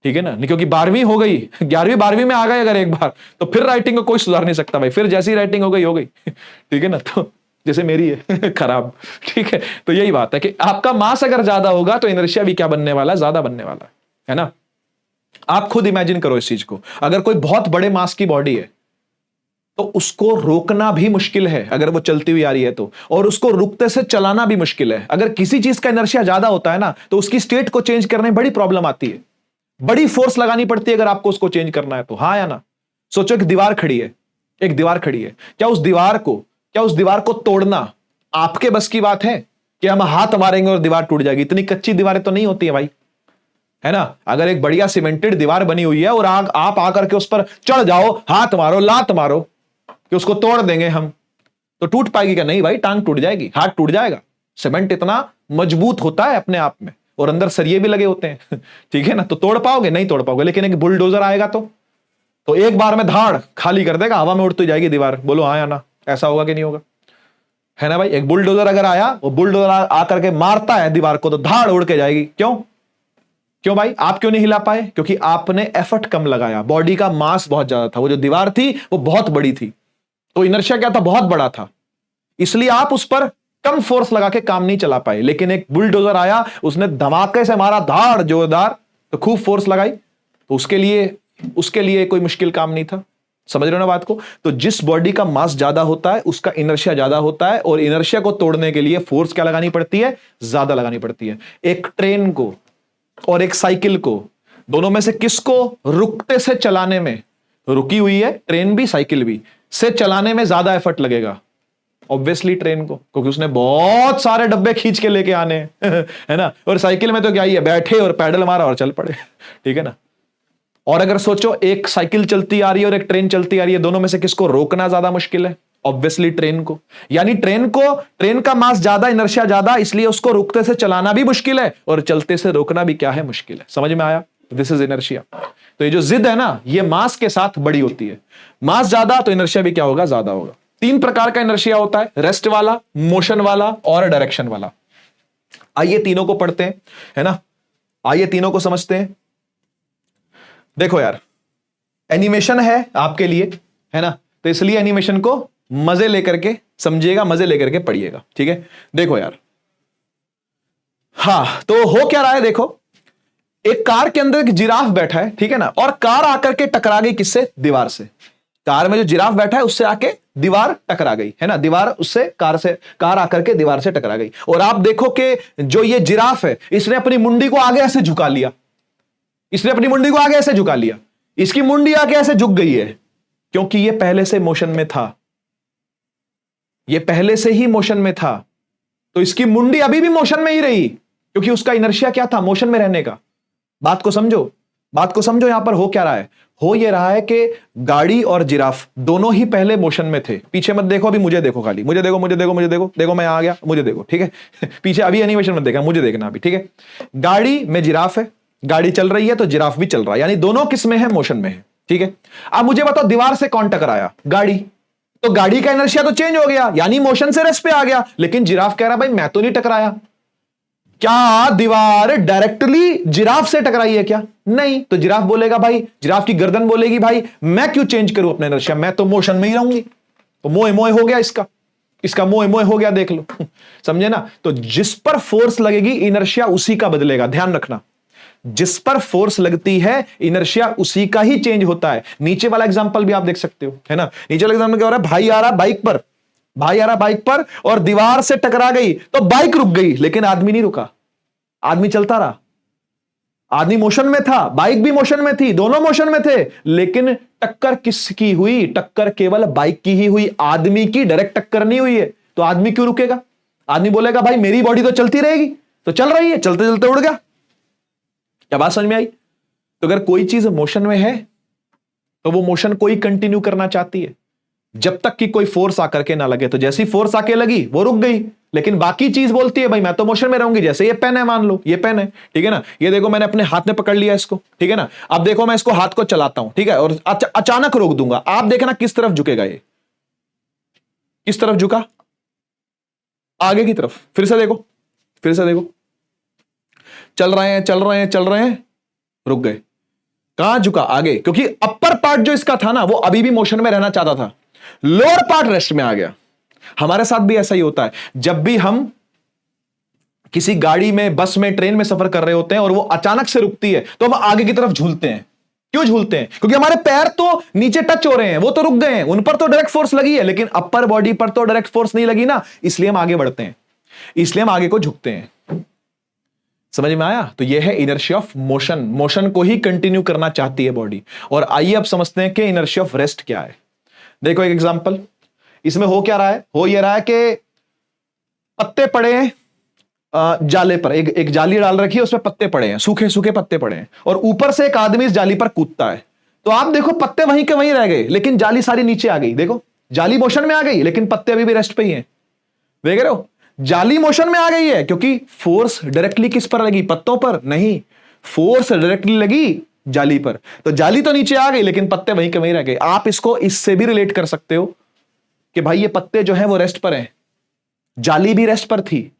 ठीक है ना। नहीं, क्योंकि 12वीं हो गई, 11वीं 12वीं में आ गए अगर एक बार, तो फिर राइटिंग को कोई सुधार नहीं सकता भाई, फिर जैसी राइटिंग हो गई ठीक है ना। तो जैसे मेरी है खराब, ठीक है। तो यही बात है कि आपका मास अगर ज्यादा होगा तो इनर्शिया भी क्या बनने वाला है? ज्यादा बनने वाला है ना। आप खुद इमेजिन करो इस चीज को, अगर कोई बहुत बड़े मास की बॉडी है तो उसको रोकना भी मुश्किल है अगर वो चलती हुई आ रही है तो, और उसको रुकते से चलाना भी मुश्किल है। अगर किसी चीज का इनर्शिया ज्यादा होता है ना, तो उसकी स्टेट को चेंज करने में बड़ी प्रॉब्लम आती है, बड़ी फोर्स लगानी पड़ती है अगर आपको उसको चेंज करना है तो। हाँ या ना? सोचो एक दीवार खड़ी है, क्या उस दीवार को तोड़ना आपके बस की बात है कि हम हाथ मारेंगे और दीवार टूट जाएगी? इतनी कच्ची दीवारें तो नहीं होती है भाई, है ना। अगर एक बढ़िया सीमेंटेड दीवार बनी हुई है और आप आकर के उस पर चढ़ जाओ, हाथ मारो, लात मारो कि उसको तोड़ देंगे हम, तो टूट पाएगी क्या? नहीं भाई, टांग टूट जाएगी, हाथ टूट जाएगा। सीमेंट इतना मजबूत होता है अपने आप में, और अंदर सरिये भी लगे होते हैं ठीक है ना, तो तोड़ पाओगे? नहीं तोड़ पाओगे। लेकिन एक बुलडोजर आएगा तो एक बार में धाड़ खाली कर देगा, हवा में उड़ती जाएगी दीवार। बोलो हाँ या ना, ऐसा होगा कि नहीं होगा? है ना भाई। एक बुलडोजर अगर आया, वो बुलडोजर आकर के मारता है दीवार को तो धाड़ उड़ के जाएगी। क्यों भाई? आप क्यों नहीं हिला पाए? क्योंकि आपने एफर्ट कम लगाया, बॉडी का मास बहुत ज्यादा था, वो जो दीवार थी वो बहुत बड़ी थी, तो इनर्शिया क्या था? बहुत बड़ा था, इसलिए आप उस पर कम फोर्स लगा के काम नहीं चला पाए। लेकिन एक बुलडोजर आया, उसने धमाके से मारा धाड़ जोरदार, तो खूब फोर्स लगाई, तो उसके लिए कोई मुश्किल काम नहीं था। समझ रहे हो ना बात को? तो जिस बॉडी का मास ज्यादा होता है उसका इनर्शिया ज्यादा होता है, और इनर्शिया को तोड़ने के लिए फोर्स क्या लगानी पड़ती है? ज्यादा लगानी पड़ती है। एक ट्रेन को और एक साइकिल को, दोनों में से किसको रुकते से चलाने में, रुकी हुई है ट्रेन भी साइकिल भी, से चलाने में ज्यादा एफर्ट लगेगा? ऑब्वियसली ट्रेन को, क्योंकि उसने बहुत सारे डब्बे खींच के लेके आने है ना। और साइकिल में तो क्या ही है, बैठे और पैडल मारा और चल पड़े ठीक है ना। और अगर सोचो एक साइकिल चलती आ रही है और एक ट्रेन चलती आ रही है, दोनों में से किसको रोकना ज्यादा मुश्किल है? ऑब्वियसली ट्रेन को। यानी ट्रेन का मास ज्यादा, इनर्शिया ज्यादा, इसलिए उसको रुकते से चलाना भी मुश्किल है और चलते से रोकना भी क्या है? मुश्किल है। समझ में आया? This is inertia. तो ये जो जिद है ना, ये मास के साथ बड़ी होती है। मास ज्यादा तो इनर्शिया भी क्या होगा? ज्यादा होगा। 3 प्रकार का इनर्शिया होता है, रेस्ट वाला, मोशन वाला और डायरेक्शन वाला। आइए तीनों को पढ़ते हैं, है ना। आइए तीनों को समझते हैं। देखो यार, एनिमेशन है आपके लिए, है ना, तो इसलिए एनिमेशन को मजे लेकर के समझिएगा, मजे लेकर के पढ़िएगा, ठीक है। देखो यार, हाँ, तो हो क्या रहा है? देखो, एक कार के अंदर एक जिराफ बैठा है, ठीक है ना, और कार आकर के टकरा गई किससे? दीवार से। कार में जो जिराफ बैठा है उससे आके दीवार टकरा गई, है ना। दीवार उससे कार आकर के दीवार से टकरा गई। और आप देखो कि जो ये जिराफ है, इसने अपनी मुंडी को आगे ऐसे झुका लिया, इसने अपनी मुंडी को आगे ऐसे झुका लिया, इसकी मुंडी आगे ऐसे झुक गई है, क्योंकि ये पहले से मोशन में था, ये पहले से ही मोशन में था, तो इसकी मुंडी अभी भी मोशन में ही रही, क्योंकि उसका इनर्शिया क्या था? मोशन में रहने का। बात को समझो, बात को समझो। यहां पर हो क्या रहा है? हो ये रहा है कि गाड़ी और जिराफ दोनों ही पहले मोशन में थे। पीछे मत देखो, अभी मुझे देखो, खाली मुझे देखो, मुझे देखो, मुझे देखो, देखो मैं आ गया, मुझे देखो, ठीक है पीछे अभी एनिमेशन मत देखा, मुझे देखना अभी, ठीक है। गाड़ी में जिराफ है, गाड़ी चल रही है तो जिराफ भी चल रहा है, यानी दोनों किस में है? मोशन में है, ठीक है। अब मुझे बताओ, दीवार से कौन टकराया? गाड़ी। तो गाड़ी का इनर्शिया तो चेंज हो गया, यानी मोशन से रेस्ट पे आ गया। लेकिन जिराफ कह रहा भाई मैं तो नहीं टकराया। क्या दीवार डायरेक्टली जिराफ से टकराई है क्या? नहीं। तो जिराफ बोलेगा भाई, जिराफ की गर्दन बोलेगी भाई मैं क्यों चेंज करूं अपना इनर्शिया, मैं तो मोशन में ही रहूंगी। तो मोए मोए हो गया इसका मोए मोए हो गया, देख लो समझे ना। तो जिस पर फोर्स लगेगी इनर्शिया उसी का बदलेगा, ध्यान रखना। जिस पर फोर्स लगती है इनर्शिया उसी का ही चेंज होता है। नीचे वाला एग्जांपल भी आप देख सकते हो, है ना। नीचे वाला एग्जांपल क्या हो रहा है? भाई आ रहा बाइक पर, भाई आ रहा बाइक पर और दीवार से टकरा गई तो बाइक रुक गई, लेकिन आदमी नहीं रुका, आदमी चलता रहा। आदमी मोशन में था, बाइक भी मोशन में थी, दोनों मोशन में थे, लेकिन टक्कर किसकी हुई? टक्कर केवल बाइक की ही हुई, आदमी की डायरेक्ट टक्कर नहीं हुई है। तो आदमी क्यों रुकेगा? आदमी बोलेगा भाई मेरी बॉडी तो चलती रहेगी, तो चल रही है, चलते चलते उड़ गया। क्या बात समझ में आई? तो अगर कोई चीज मोशन में है तो वो मोशन को ही कंटिन्यू करना चाहती है जब तक कि कोई फोर्स आकर के ना लगे। तो जैसी फोर्स आके लगी वो रुक गई, लेकिन बाकी चीज बोलती है भाई मैं तो मोशन में रहूंगी। जैसे ये पेन है, मान लो ये पेन है, ठीक है ना, ये देखो मैंने अपने हाथ में पकड़ लिया इसको, ठीक है ना। अब देखो मैं इसको हाथ को चलाता हूं, ठीक है, और अचानक रोक दूंगा, आप देखना किस तरफ झुकेगा ये, किस तरफ झुका? आगे की तरफ। फिर से देखो, फिर से देखो, चल रहे हैं, चल रहे हैं, चल रहे हैं, रुक गए। कहां झुका? आगे, क्योंकि अपर पार्ट जो इसका था ना वो अभी भी मोशन में रहना चाहता था, लोअर पार्ट रेस्ट में आ गया। हमारे साथ भी ऐसा ही होता है, जब भी हम किसी गाड़ी में, बस में, ट्रेन में सफर कर रहे होते हैं और वो अचानक से रुकती है तो हम आगे की तरफ झूलते हैं। क्यों झूलते हैं? क्योंकि हमारे पैर तो नीचे टच हो रहे हैं, वो तो रुक गए हैं, उन पर तो डायरेक्ट फोर्स लगी है, लेकिन अपर बॉडी पर तो डायरेक्ट फोर्स नहीं लगी ना, इसलिए हम आगे बढ़ते हैं, इसलिए हम आगे को झुकते हैं। समझ में आया? तो यह है इनर्शिया ऑफ मोशन, मोशन को ही कंटिन्यू करना चाहती है बॉडी। और आइए अब समझते हैं कि इनर्शिया ऑफ रेस्ट क्या है। देखो एक एग्जांपल, इसमें हो क्या रहा है? हो यह रहा है कि पत्ते पड़े हैं जाले पर, एक जाली डाल रखी है, उसमें पत्ते पड़े हैं, सूखे सूखे पत्ते पड़े हैं, और ऊपर से एक आदमी इस जाली पर कूदता है। तो आप देखो पत्ते वहीं के वहीं रह गए, लेकिन जाली सारी नीचे आ गई। देखो जाली मोशन में आ गई, लेकिन पत्ते अभी भी रेस्ट पे ही हैं। देख रहे हो? जाली मोशन में आ गई है क्योंकि फोर्स डायरेक्टली किस पर लगी, पत्तों पर नहीं, फोर्स डायरेक्टली लगी जाली पर। तो जाली तो नीचे आ गई लेकिन पत्ते वहीं के वहीं रह गए। आप इसको इससे भी रिलेट कर सकते हो कि भाई ये पत्ते जो हैं वो रेस्ट पर हैं, जाली भी रेस्ट पर थी,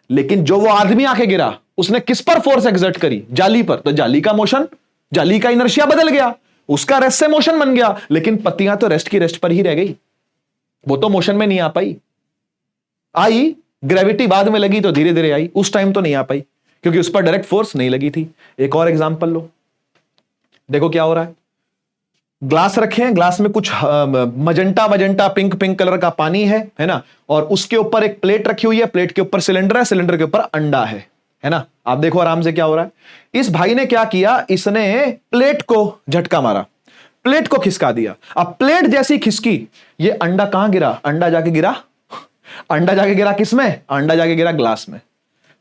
लेकिन जो वो आदमी आके गिरा उसने किस पर फोर्स एक्सर्ट करी, जाली पर। तो जाली का मोशन, जाली का इनर्शिया बदल गया, उसका रेस्ट से मोशन बन गया, लेकिन पत्तियां तो रेस्ट की रेस्ट पर ही रह गई, वो तो मोशन में नहीं आ पाई। आई ग्रेविटी बाद में लगी तो धीरे धीरे आई, उस टाइम तो नहीं आ पाई क्योंकि उस पर डायरेक्ट फोर्स नहीं लगी थी। एक और एग्जांपल लो, देखो क्या हो रहा है। ग्लास रखे हैं, ग्लास में कुछ magenta magenta pink pink colour का पानी है ना, और उसके ऊपर एक प्लेट रखी हुई है, प्लेट के ऊपर सिलेंडर है, सिलेंडर के ऊपर अंडा है ना। आप देखो आराम से क्या हो रहा है। इस भाई ने क्या किया, इसने प्लेट को झटका मारा, प्लेट को खिसका दिया। अब प्लेट जैसी खिसकी, ये अंडा कहां गिरा, अंडा जाके गिरा, अंडा जाके गिरा किसमें, अंडा जाके गिरा ग्लास में,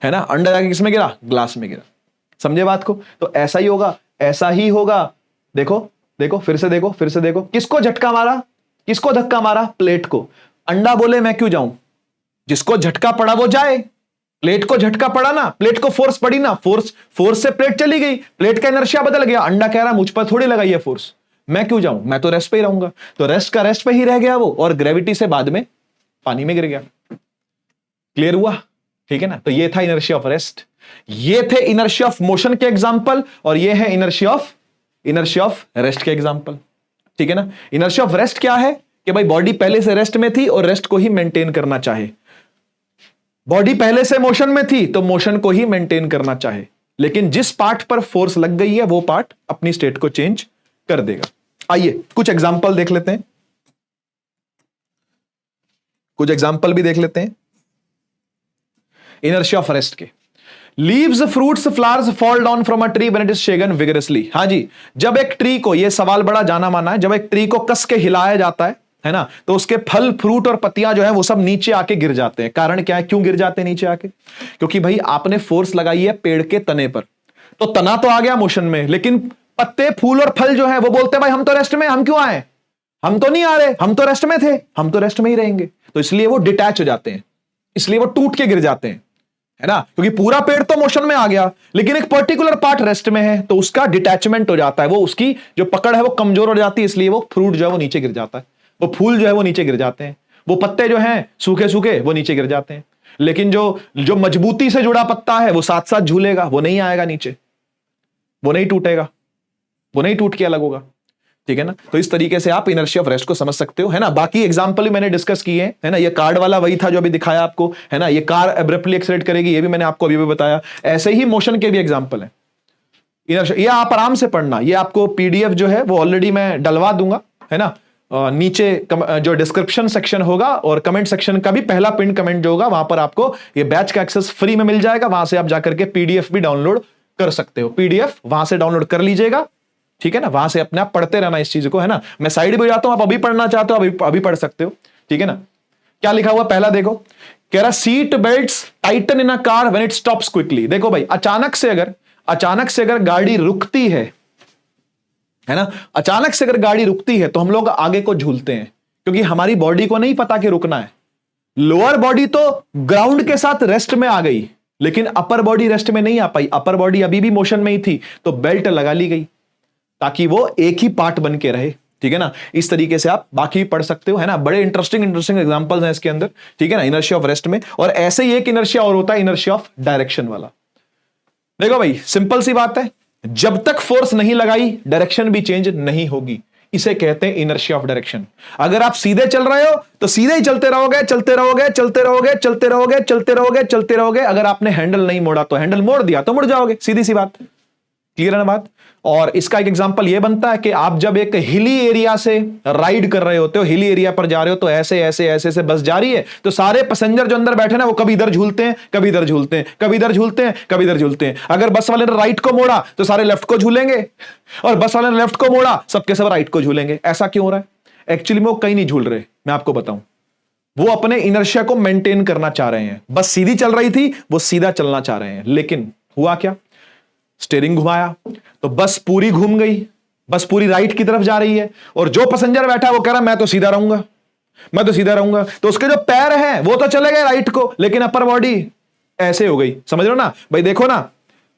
है ना। अंडा जाके किसमें गिरा, ग्लास में गिरा। समझे बात को। तो ऐसा ही होगा, ऐसा ही होगा। देखो देखो फिर से देखो, फिर से देखो, किसको झटका मारा, किसको धक्का मारा, प्लेट को। अंडा बोले मैं क्यों जाऊं, जिसको झटका पड़ा वो जाए। प्लेट को झटका पड़ा ना, प्लेट को फोर्स पड़ी ना, फोर्स से प्लेट चली गई, प्लेट का इनर्शिया बदल गया। अंडा कह रहा मुझ पर थोड़ी लगाई है फोर्स, मैं क्यों जाऊं, मैं तो रेस्ट पे ही रहूंगा। तो रेस्ट का रेस्ट पे ही रह गया वो, और ग्रेविटी से बाद में पानी में गिर गया। क्लियर हुआ, ठीक है ना। तो ये था इनर्शिया ऑफ रेस्ट, ये थे इनर्शिया ऑफ मोशन के एग्जांपल, और ये है इनर्शिया ऑफ रेस्ट के एग्जांपल, ठीक है ना। इनर्शिया ऑफ रेस्ट क्या है कि भाई बॉडी पहले से रेस्ट में थी और रेस्ट को ही मेंटेन करना चाहे। बॉडी पहले से मोशन में थी तो मोशन को ही मेंटेन करना चाहे, लेकिन जिस पार्ट पर फोर्स लग गई है वो पार्ट अपनी स्टेट को चेंज कर देगा। आइए कुछ एग्जांपल देख लेते हैं, कुछ एग्जांपल भी देख लेते हैं इनर्शिया ऑफ रेस्ट के। Leaves, fruits, flowers fall down from a tree when it is shaken vigorously. हाँ जी, जब एक ट्री को, यह सवाल बड़ा जाना माना है, जब एक ट्री को कस के हिलाया जाता है ना, तो उसके फल, फ्रूट और पत्तियां जो है वो सब नीचे आके गिर जाते हैं। कारण क्या है, क्यों गिर जाते हैं नीचे आके, क्योंकि भाई आपने फोर्स लगाई है पेड़ के तने पर, तो तना तो आ गया मोशन में, लेकिन पत्ते, फूल और फल जो है वो बोलते हैं भाई हम तो रेस्ट में, हम क्यों आए, हम तो नहीं आ रहे, हम तो रेस्ट में थे, हम तो रेस्ट में ही रहेंगे। तो इसलिए वो डिटैच हो जाते हैं, इसलिए वो टूट के गिर जाते हैं, है ना, क्योंकि पूरा पेड़ तो मोशन में आ गया लेकिन एक पर्टिकुलर पार्ट रेस्ट में है, तो उसका डिटैचमेंट हो जाता है, वो उसकी जो पकड़ है वो कमजोर हो जाती है, इसलिए वो फ्रूट जो है वो नीचे गिर जाता है, वो फूल जो है वो नीचे गिर जाते हैं, वो पत्ते जो हैं सूखे सूखे वो नीचे गिर जाते हैं। लेकिन जो मजबूती से जुड़ा पत्ता है वो साथ साथ झूलेगा, वो नहीं आएगा नीचे, वो नहीं टूटेगा, वो नहीं टूट के अलग होगा, ठीक है ना। तो इस तरीके से आप इनर्शिया ऑफ रेस्ट को समझ सकते हो, है ना। बाकी एग्जांपल भी मैंने डिस्कस किए हैं, है ना। ये कार्ड वाला वही था जो अभी दिखाया आपको, है ना। ये कार एब्रप्टली एक्सेलरेट करेगी, ये भी मैंने आपको अभी भी बताया। ऐसे ही मोशन के भी एग्जांपल है इनर्शिया, ये आप आराम से पढ़ना, ये आपको पीडीएफ जो है वो ऑलरेडी मैं डलवा दूंगा, है ना। नीचे जो डिस्क्रिप्शन सेक्शन होगा और कमेंट सेक्शन का भी पहला पिन कमेंट जो होगा वहां पर आपको ये बैच का एक्सेस फ्री में मिल जाएगा, वहां से आप जाकर के पीडीएफ भी डाउनलोड कर सकते हो। पीडीएफ वहां से डाउनलोड कर लीजिएगा, ठीक है ना। वहां से अपने आप पढ़ते रहना इस चीज को, है ना। मैं साइड भी जाता हूं, आप अभी पढ़ना चाहते हो अभी पढ़ सकते हो, ठीक है ना। क्या लिखा हुआ पहला देखो, कह रहा seat belts Titan in a car when it stops quickly. देखो भाई अचानक से अगर गाड़ी रुकती है ना, अचानक से अगर गाड़ी रुकती है तो हम लोग आगे को झूलते हैं, क्योंकि हमारी बॉडी को नहीं पता कि रुकना है। लोअर बॉडी तो ग्राउंड के साथ रेस्ट में आ गई, लेकिन अपर बॉडी रेस्ट में नहीं आ पाई, अपर बॉडी अभी भी मोशन में ही थी, तो बेल्ट लगा ली गई ताकि वो एक ही पार्ट बन के रहे, ठीक है ना। इस तरीके से आप बाकी पढ़ सकते हो, है ना। बड़े इंटरेस्टिंग एग्जांपल्स हैं इसके अंदर, ठीक है ना, इनर्शिया ऑफ रेस्ट में। और ऐसे ही एक इनर्शिया और होता है, इनर्शिया ऑफ डायरेक्शन वाला। देखो भाई सिंपल सी बात है, जब तक फोर्स नहीं लगाई डायरेक्शन भी चेंज नहीं होगी, इसे कहते हैं इनर्शिया ऑफ डायरेक्शन। अगर आप सीधे चल रहे हो तो सीधे ही चलते रहोगे, चलते रहोगे, चलते रहोगे, चलते रहोगे, चलते रहोगे, चलते रहोगे। अगर आपने हैंडल नहीं मोड़ा तो हैंडल मोड़ दिया तो मुड़ जाओगे, सीधी सी बात। क्लियर है ना बात। और इसका एक एग्जांपल ये बनता है कि आप जब एक हिली एरिया से राइड कर रहे होते हो, हिली एरिया पर जा रहे हो, तो ऐसे ऐसे ऐसे से बस जा रही है, तो सारे पैसेंजर जो अंदर बैठे ना वो कभी इधर झूलते हैं, कभी इधर झूलते हैं, कभी इधर झूलते हैं, कभी इधर झूलते हैं। अगर बस वाले ने राइट को मोड़ा तो सारे लेफ्ट को झूलेंगे, और बस वाले ने लेफ्ट को मोड़ा सबके सब राइट को झूलेंगे। ऐसा क्यों हो रहा है? एक्चुअली में वो कहीं नहीं झूल रहे, मैं आपको बताऊं, वो अपने इनर्शिया को मेंटेन करना चाह रहे हैं। बस सीधी चल रही थी, वो सीधा चलना चाह रहे हैं, लेकिन हुआ क्या, स्टीयरिंग घुमाया तो बस पूरी घूम गई, बस पूरी राइट की तरफ जा रही है, और जो पैसेंजर बैठा है वो कह रहा मैं तो सीधा रहूंगा। मैं तो सीधा रहूंगा। तो उसके जो पैर हैं वो तो चले गए राइट को, लेकिन अपर बॉडी ऐसे हो गई। समझ रहे हो ना भाई? देखो ना,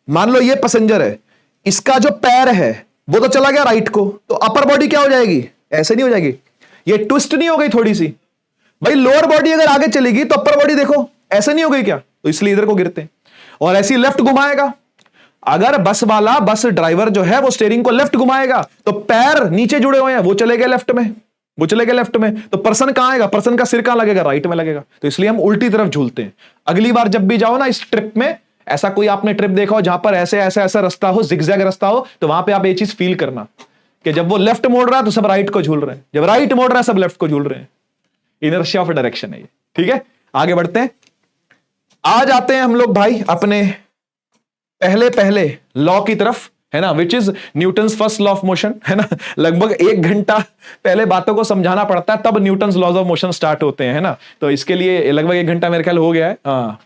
मान लो ये पैसेंजर है, इसका जो पैर है वो तो चला गया राइट को, तो अपर बॉडी क्या हो जाएगी? ऐसे नहीं हो जाएगी, ये ट्विस्ट नहीं हो गई थोड़ी सी? भाई लोअर बॉडी अगर आगे चलेगी तो अपर बॉडी देखो ऐसे नहीं हो गई क्या? तो इसलिए इधर को गिरते हैं। और ऐसी लेफ्ट घुमाएगा, अगर बस ड्राइवर जो है वो स्टीयरिंग को लेफ्ट घुमाएगा तो पैर नीचे जुड़े हुए हैं, वो चले गए लेफ्ट में, वो चले गए लेफ्ट में, तो पर्सन कहां आएगा? पर्सन का सिर कहां लगेगा? राइट में लगेगा। तो इसलिए हम उल्टी तरफ झूलते हैं। अगली बार जब भी जाओ ना इस ट्रिप में, ऐसा कोई आपने ट्रिप देखा हो जहां पर ऐसे ऐसे ऐसा रास्ता हो, जिगजैग रास्ता हो, तो वहां पे आप ये चीज फील करना कि जब वो लेफ्ट मोड़ रहा है तो सब राइट को झूल रहे हैं, जब राइट मोड़ रहा है सब लेफ्ट को झूल रहे हैं। इनर्शिया ऑफ डायरेक्शन है ये। ठीक है, आगे बढ़ते हैं। आ जाते हैं हम लोग भाई अपने पहले लॉ की तरफ, है ना, which is Newton's first law of motion, है ना। लगभग 1 घंटा पहले बातों को समझाना पड़ता है, तब Newton's laws of motion start होते हैं, है ना। तो इसके लिए लगभग 1 घंटा मेरे ख्याल हो गया है,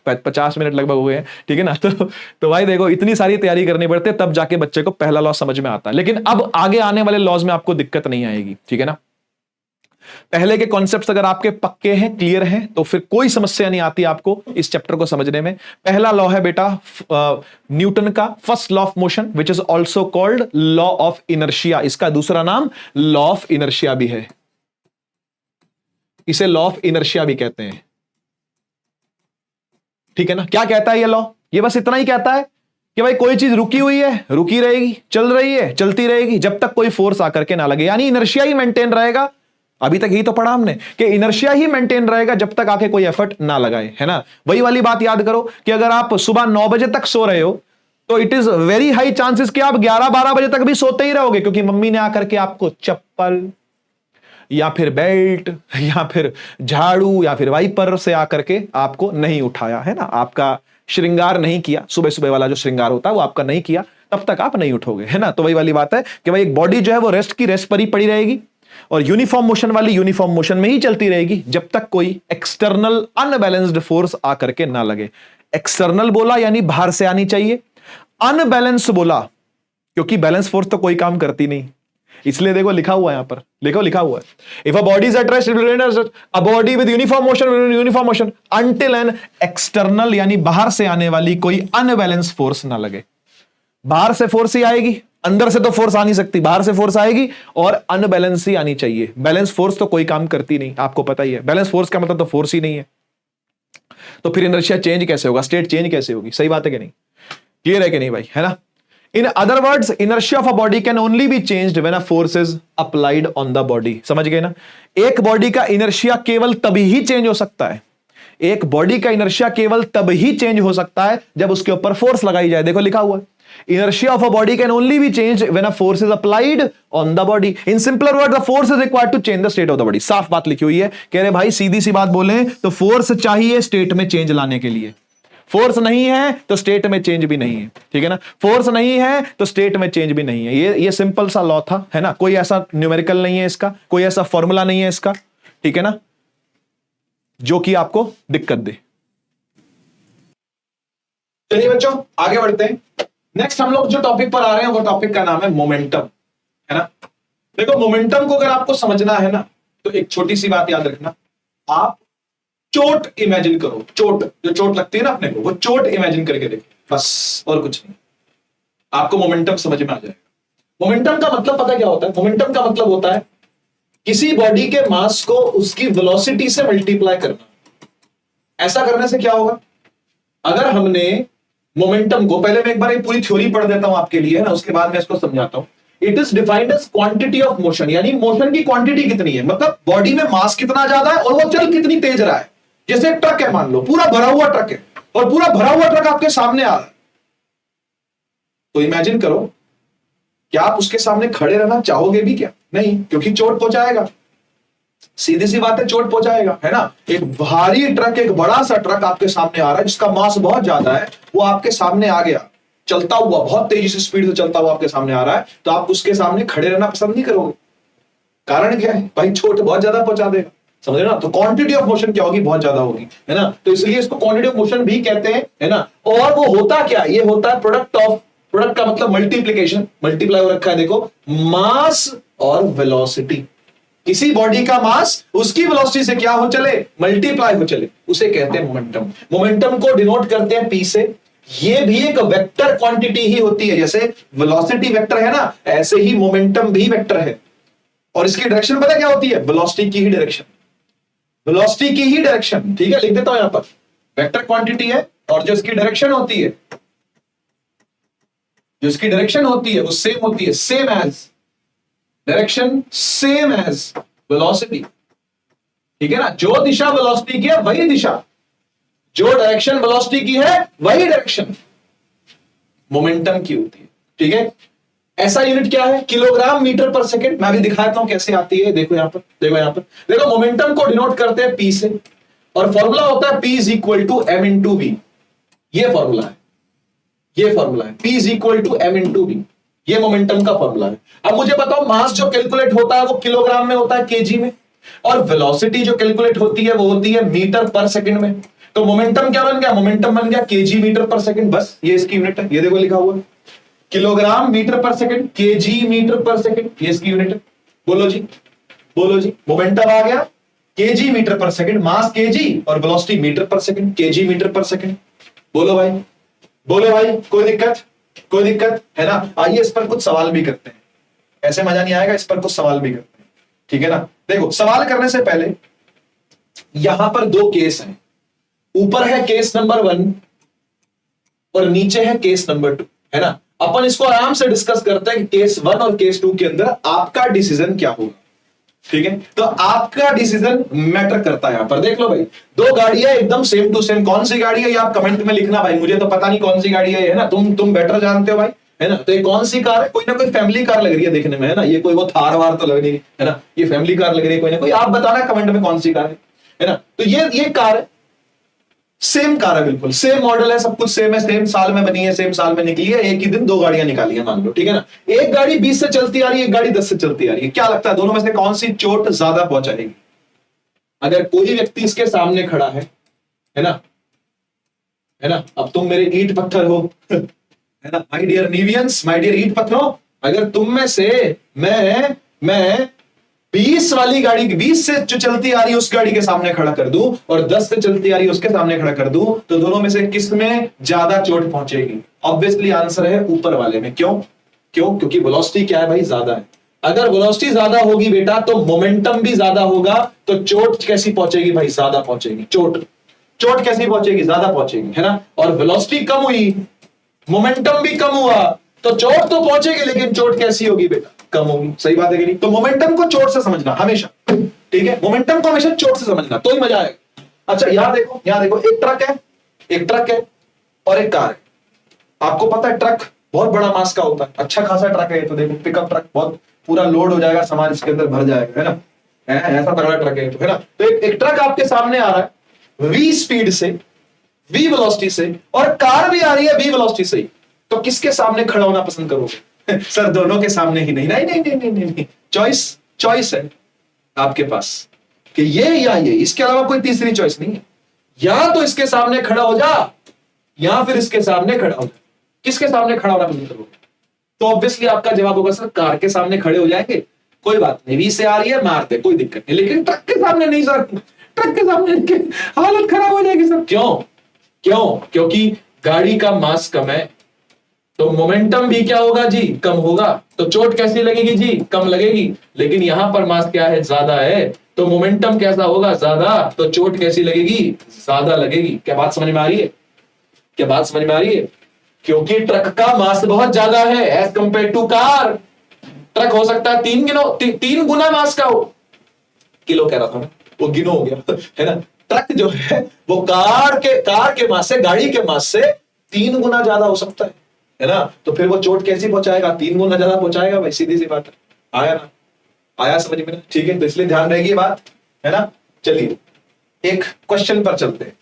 50 मिनट लगभग हो गए हैं, ठीक है ना। तो भाई देखो, इतनी सारी तैयारी करनी पड़ती है, तब जाके बच्चे को पहला लॉ समझ में आता है। लेकिन अब आगे आने वाले लॉज में आपको दिक्कत नहीं आएगी, ठीक है ना। पहले के कॉन्सेप्ट्स अगर आपके पक्के हैं, क्लियर हैं, तो फिर कोई समस्या नहीं आती आपको इस चैप्टर को समझने में। पहला लॉ है बेटा न्यूटन का first law of motion, which is also called law of inertia. इसका दूसरा नाम लॉ ऑफ इनर्शिया भी है, इसे लॉ ऑफ इनर्शिया भी कहते हैं, ठीक है ना। क्या कहता है ये लॉ? ये बस इतना ही कहता है कि भाई कोई चीज रुकी हुई है, रुकी रहेगी, चल रही है, चलती रहेगी, जब तक कोई फोर्स आकर के ना लगे, यानी इनर्शिया ही मेंटेन रहेगा। अभी तक यही तो पढ़ा हमने कि इनर्शिया ही मेंटेन रहेगा जब तक आके कोई एफर्ट ना लगाए, है ना। वही वाली बात याद करो कि अगर आप सुबह 9 बजे तक सो रहे हो तो it is very high chances कि आप 11-12 बजे तक भी सोते ही रहोगे, क्योंकि मम्मी ने आकर के आपको चप्पल या फिर बेल्ट या फिर झाड़ू या फिर वाइपर से आकर के आपको नहीं उठाया, है ना। आपका श्रृंगार नहीं किया, सुबह सुबह वाला जो श्रृंगार होता है वो आपका नहीं किया, तब तक आप नहीं उठोगे, है ना। तो वही वाली बात है कि भाई एक बॉडी जो है वो रेस्ट की रेस्ट पर ही पड़ी रहेगी, और यूनिफॉर्म मोशन वाली यूनिफॉर्म मोशन में ही चलती रहेगी जब तक कोई एक्सटर्नल अनबैलेंस्ड फोर्स आकर के ना लगे। एक्सटर्नल बोला यानी बाहर से आनी चाहिए, अनबैलेंस बोला क्योंकि बैलेंस फोर्स तो कोई काम करती नहीं, इसलिए देखो लिखा हुआ है यहां पर, देखो लिखा हुआ है, if a body is at rest, a body with uniform motion until an external यानी बाहर से आने वाली कोई अनबैलेंस फोर्स ना लगे। बाहर से फोर्स ही आएगी, अंदर से तो फोर्स आ नहीं सकती, बाहर से फोर्स आएगी और अनबैलेंस ही आनी चाहिए। बैलेंस फोर्स तो कोई काम करती नहीं, आपको पता ही है। बैलेंस फोर्स का मतलब तो फोर्स ही नहीं है, तो फिर इनर्शिया चेंज कैसे होगा, स्टेट चेंज कैसे होगी? सही बात है कि नहीं? क्लियर है कि नहीं भाई, है ना। In other words, inertia of a body can only be changed when a force is applied on the body. समझ गए ना। एक बॉडी का इनर्शिया केवल तभी ही चेंज हो सकता है, एक बॉडी का इनर्शिया केवल तब ही चेंज हो सकता है जब उसके ऊपर फोर्स लगाई जाए। देखो लिखा हुआ है, inertia of a body can only be changed when a force is applied on the body. In simpler words, the force is required to change the state of the body. साफ बात लिखी हुई है, कह रहे भाई सीधी सी बात बोले तो फोर्स चाहिए स्टेट में चेंज लाने के लिए। फोर्स नहीं है तो स्टेट में चेंज भी नहीं है, ठीक है ना। फोर्स नहीं है तो स्टेट में चेंज भी नहीं है। ये सिंपल सा लॉ था, है ना। कोई ऐसा न्यूमेरिकल नहीं है इसका, कोई ऐसा फॉर्मूला नहीं है इसका, ठीक है ना, जो कि आपको दिक्कत दे। चलिए बच्चों आगे बढ़ते हैं। नेक्स्ट हम लोग जो टॉपिक पर आ रहे हैं वो टॉपिक का नाम है मोमेंटम, है ना। देखो मोमेंटम को अगर आपको समझना है ना तो एक छोटी सी बात याद रखना, आप चोट इमेजिन करो, चोट जो चोट लगती है ना अपने को, वो चोट इमेजिन करके देखो, बस और कुछ नहीं, आपको मोमेंटम समझ में आ जाएगा। मोमेंटम का मतलब पता क्या होता है? मोमेंटम का मतलब होता है किसी बॉडी के मास को उसकी वेलोसिटी से मल्टीप्लाई करना। ऐसा करने से क्या होगा? अगर हमने मोमेंटम को, पहले मैं एक बार पूरी थ्योरी पढ़ देता हूं आपके लिए, है ना, उसके बाद मैं इसको समझाता हूं। It is defined as quantity of motion, यानी मोशन की क्वांटिटी कितनी है, मतलब बॉडी में मास कितना ज्यादा है और वो चल कितनी तेज रहा है। जैसे एक ट्रक है, मान लो पूरा भरा हुआ ट्रक है और पूरा भरा हुआ ट्रक आपके सामने आ रहा है, तो इमेजिन करो क्या आप उसके सामने खड़े रहना चाहोगे भी? क्या नहीं, क्योंकि चोट पहुंचाएगा, सीधी सी बात है, चोट पहुंचाएगा, है ना। एक भारी ट्रक, एक बड़ा सा ट्रक आपके सामने आ रहा है जिसका मास बहुत ज्यादा है, वो आपके सामने आ गया चलता हुआ, बहुत तेजी से स्पीड से चलता हुआ आपके सामने आ रहा है, तो आप उसके सामने खड़े रहना पसंद नहीं करोगे। कारण क्या है भाई? चोट बहुत ज्यादा पहुंचा देगा, समझ रहे ना। तो क्वांटिटी ऑफ मोशन क्या होगी? बहुत ज्यादा होगी, है ना। तो इसलिए इसको क्वांटिटी ऑफ मोशन भी कहते हैं, है ना। और वो होता क्या? ये होता है प्रोडक्ट का मतलब मल्टीप्लीकेशन, मल्टीप्लाई हो रखा है देखो, मास और वेलोसिटी। किसी बॉडी का मास उसकी वेलोसिटी से क्या हो चले, मल्टीप्लाई हो चले, उसे कहते हैं मोमेंटम। मोमेंटम को डिनोट करते हैं पी से। ये भी एक वेक्टर क्वांटिटी ही होती है, जैसे वेलोसिटी वेक्टर है ना, ऐसे ही मोमेंटम भी वेक्टर है। और इसकी डायरेक्शन पता क्या होती है, वेलोसिटी की ही डायरेक्शन, वेलोसिटी की ही डायरेक्शन। ठीक है, लिख देता हूं यहां पर, वेक्टर क्वांटिटी है और जो इसकी डायरेक्शन होती है, जो इसकी डायरेक्शन होती है वो सेम होती है, same as direction, same as velocity. ठीक है ना, जो दिशा वेलोसिटी की है वही दिशा, जो डायरेक्शन वेलोसिटी की है वही डायरेक्शन मोमेंटम की होती है। ठीक है, ऐसा यूनिट क्या है, किलोग्राम मीटर पर सेकंड। मैं भी दिखाता हूं कैसे आती है, देखो यहां पर, देखो यहां पर, देखो मोमेंटम को डिनोट करते हैं पी से, और फॉर्मूला होता है P is equal to M into V. ये फॉर्मूला है, ये फॉर्मूला है, P is equal to M into V, ये मोमेंटम का फॉर्मूला है। अब मुझे बताओ, मास जो कैलकुलेट होता है वो किलोग्राम में होता है, केजी में, और वेलोसिटी जो कैलकुलेट होती है वो होती है मीटर पर सेकंड में। तो मोमेंटम क्या बन गया, मोमेंटम बन गया केजी मीटर पर सेकंड, बस ये इसकी यूनिट है। ये देखो लिखा हुआ है, kilogram metre per second, KG metre per second, ये इसकी यूनिट है। बोलो जी, बोलो जी, मोमेंटम आ गया केजी मीटर पर सेकंड, मास केजी और velocity metre per second, KG metre per second. बोलो भाई, बोलो भाई, कोई दिक्कत, कोई दिक्कत है ना। आइए इस पर कुछ सवाल भी करते हैं, ऐसे मजा नहीं आएगा, इस पर कुछ सवाल भी करते हैं। ठीक है ना, देखो सवाल करने से पहले यहां पर दो केस हैं, ऊपर है केस नंबर 1 और नीचे है केस नंबर 2, है ना। अपन इसको आराम से डिस्कस करते हैं कि केस 1 और केस 2 के अंदर आपका डिसीजन क्या होगा। ठीक है, तो आपका डिसीजन मैटर करता है। यहां पर देख लो भाई, दो गाड़ियां एकदम सेम टू सेम, कौन सी गाड़ी है ये आप कमेंट में लिखना भाई, मुझे तो पता नहीं कौन सी गाड़ी है ना, तुम बेटर जानते हो भाई, है ना। तो ये कौन सी कार है, कोई ना कोई फैमिली कार लग रही है देखने में, है ना। ये कोई वो थार वार तो लग रही है ना, ये फैमिली कार लग रही है कोई ना कोई, आप बताना कमेंट में कौन सी कार है ना। तो ये कार है, सेम कार है, बिल्कुल सेम मॉडल है, सब कुछ सेम है, सेम साल में बनी है, सेम साल में निकली है, एक ही दिन दो गाड़ियां निकाली है मान लो। ठीक है ना, एक गाड़ी 20 से चलती आ रही है, एक गाड़ी 10 से चलती आ रही है। क्या लगता है दोनों में से कौन सी चोट ज्यादा पहुंचाएगी? अगर कोई व्यक्ति इसके सामने खड़ा है ना, है ना, अब तुम मेरे ईंट पत्थर हो है ना, माय डियर नीवियंस, माय डियर ईंट पत्थरों, अगर तुम में से मैं 20 वाली गाड़ी, 20 से जो चलती आ रही है उस गाड़ी के सामने खड़ा कर दूं और 10 से चलती आ रही है उसके सामने खड़ा कर दूं, तो दोनों में से किस में ज्यादा चोट पहुंचेगी? ऑब्वियसली आंसर है ऊपर वाले में। क्यों? क्योंकि वेलोसिटी क्या है भाई, ज्यादा है। अगर वेलोसिटी ज्यादा होगी बेटा तो मोमेंटम भी ज्यादा होगा, तो चोट कैसी पहुंचेगी भाई, ज्यादा पहुंचेगी। चोट कैसी पहुंचेगी, ज्यादा पहुंचेगी, है ना। और वेलोसिटी कम हुई, मोमेंटम भी कम हुआ, तो चोट तो पहुंचेगी, लेकिन चोट कैसी होगी बेटा, कम होगी। सही बात है कि नहीं? तो मोमेंटम को चोट से समझना हमेशा, ठीक है, मोमेंटम को हमेशा चोट से समझना, तो ही मजा आएगा। अच्छा यहां देखो, यहां देखो, एक ट्रक है और एक कार है। आपको पता है ट्रक बहुत बड़ा मास का होता है, अच्छा खासा ट्रक है। तो देखो पिकअप ट्रक, बहुत पूरा लोड हो जाएगा, सामान इसके अंदर भर जाएगा, है ना, ऐसा तगड़ा ट्रक है, तो है ना। तो एक ट्रक आपके सामने आ रहा है v स्पीड से, v वेलोसिटी से, और कार भी आ रही है v वेलोसिटी से, तो किसके सामने खड़ा होना पसंद करोगे? सर दोनों के सामने ही नहीं, नहीं, चॉइस है आपके पास कि ये या ये, इसके अलावा कोई तीसरी चॉइस नहीं है। या तो इसके सामने खड़ा हो जा, या फिर इसके सामने खड़ा हो जा। किसके सामने खड़ा होना पसंद करोगे? तो ऑब्वियसली आपका जवाब होगा सर कार के सामने खड़े हो जाएंगे, कोई बात नहीं, वी से आ रही है मारते, कोई दिक्कत नहीं। लेकिन ट्रक के सामने नहीं सर, ट्रक के सामने हालत खराब हो जाएगी सर। क्यों? क्योंकि गाड़ी का मास कम है, तो मोमेंटम भी क्या होगा जी, कम होगा, तो चोट कैसी लगेगी जी, कम लगेगी। लेकिन यहां पर मास क्या है, ज्यादा है, तो मोमेंटम कैसा होगा, ज्यादा, तो चोट कैसी लगेगी, ज्यादा लगेगी। क्या बात समझ में आ रही है? क्या बात समझ में आ रही है? क्योंकि ट्रक का मास बहुत ज्यादा है as compare to car. Truck हो सकता है 3 गुना मास का हो, किलो कह रहा था मैं, वो गिनो हो गया, है ना। ट्रक जो है वो कार के मास से, गाड़ी के मास से 3 गुना ज्यादा हो सकता है ना। तो फिर वो चोट कैसी पहुंचाएगा, 3 गुना ज्यादा पहुंचाएगा भाई, सीधी सी बात है। आया ना, आया समझ में ना? ठीक है, तो इसलिए ध्यान रहेगी बात, है ना। चलिए एक क्वेश्चन पर चलते हैं,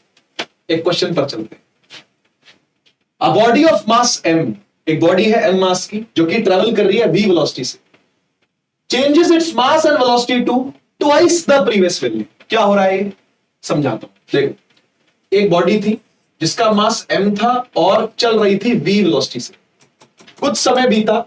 A body of mass m, एक बॉडी है m मास की, जो कि ट्रेवल कर रही है v वेलोसिटी से, changes its mass and velocity to twice the previous value। क्या हो रहा है समझाता हूं। देखो एक बॉडी थी जिसका मास m था और चल रही थी v वेलोसिटी से, कुछ समय बीता,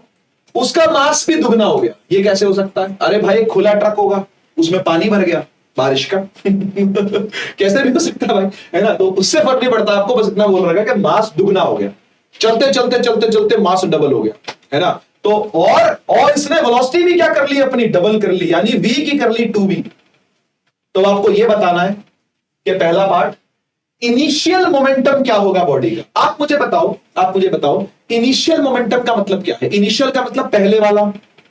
उसका मास भी दुगना हो गया। ये कैसे हो सकता है? अरे भाई खुला ट्रक होगा, उसमें पानी भर गया बारिश का कैसे भी हो सकता है भाई, है ना। तो उससे फर्क नहीं पड़ता, आपको बस इतना बोल रहा है कि मास दुगना हो गया, चलते चलते चलते चलते मास डबल हो गया, है ना। तो और इसने वेलोसिटी भी क्या कर ली, अपनी डबल कर ली, यानी v की कर ली 2v। तो आपको यह बताना है कि पहला पार्ट इनिशियल मोमेंटम क्या होगा बॉडी का। आप मुझे बताओ इनिशियल मोमेंटम का मतलब क्या है। इनिशियल का मतलब पहले वाला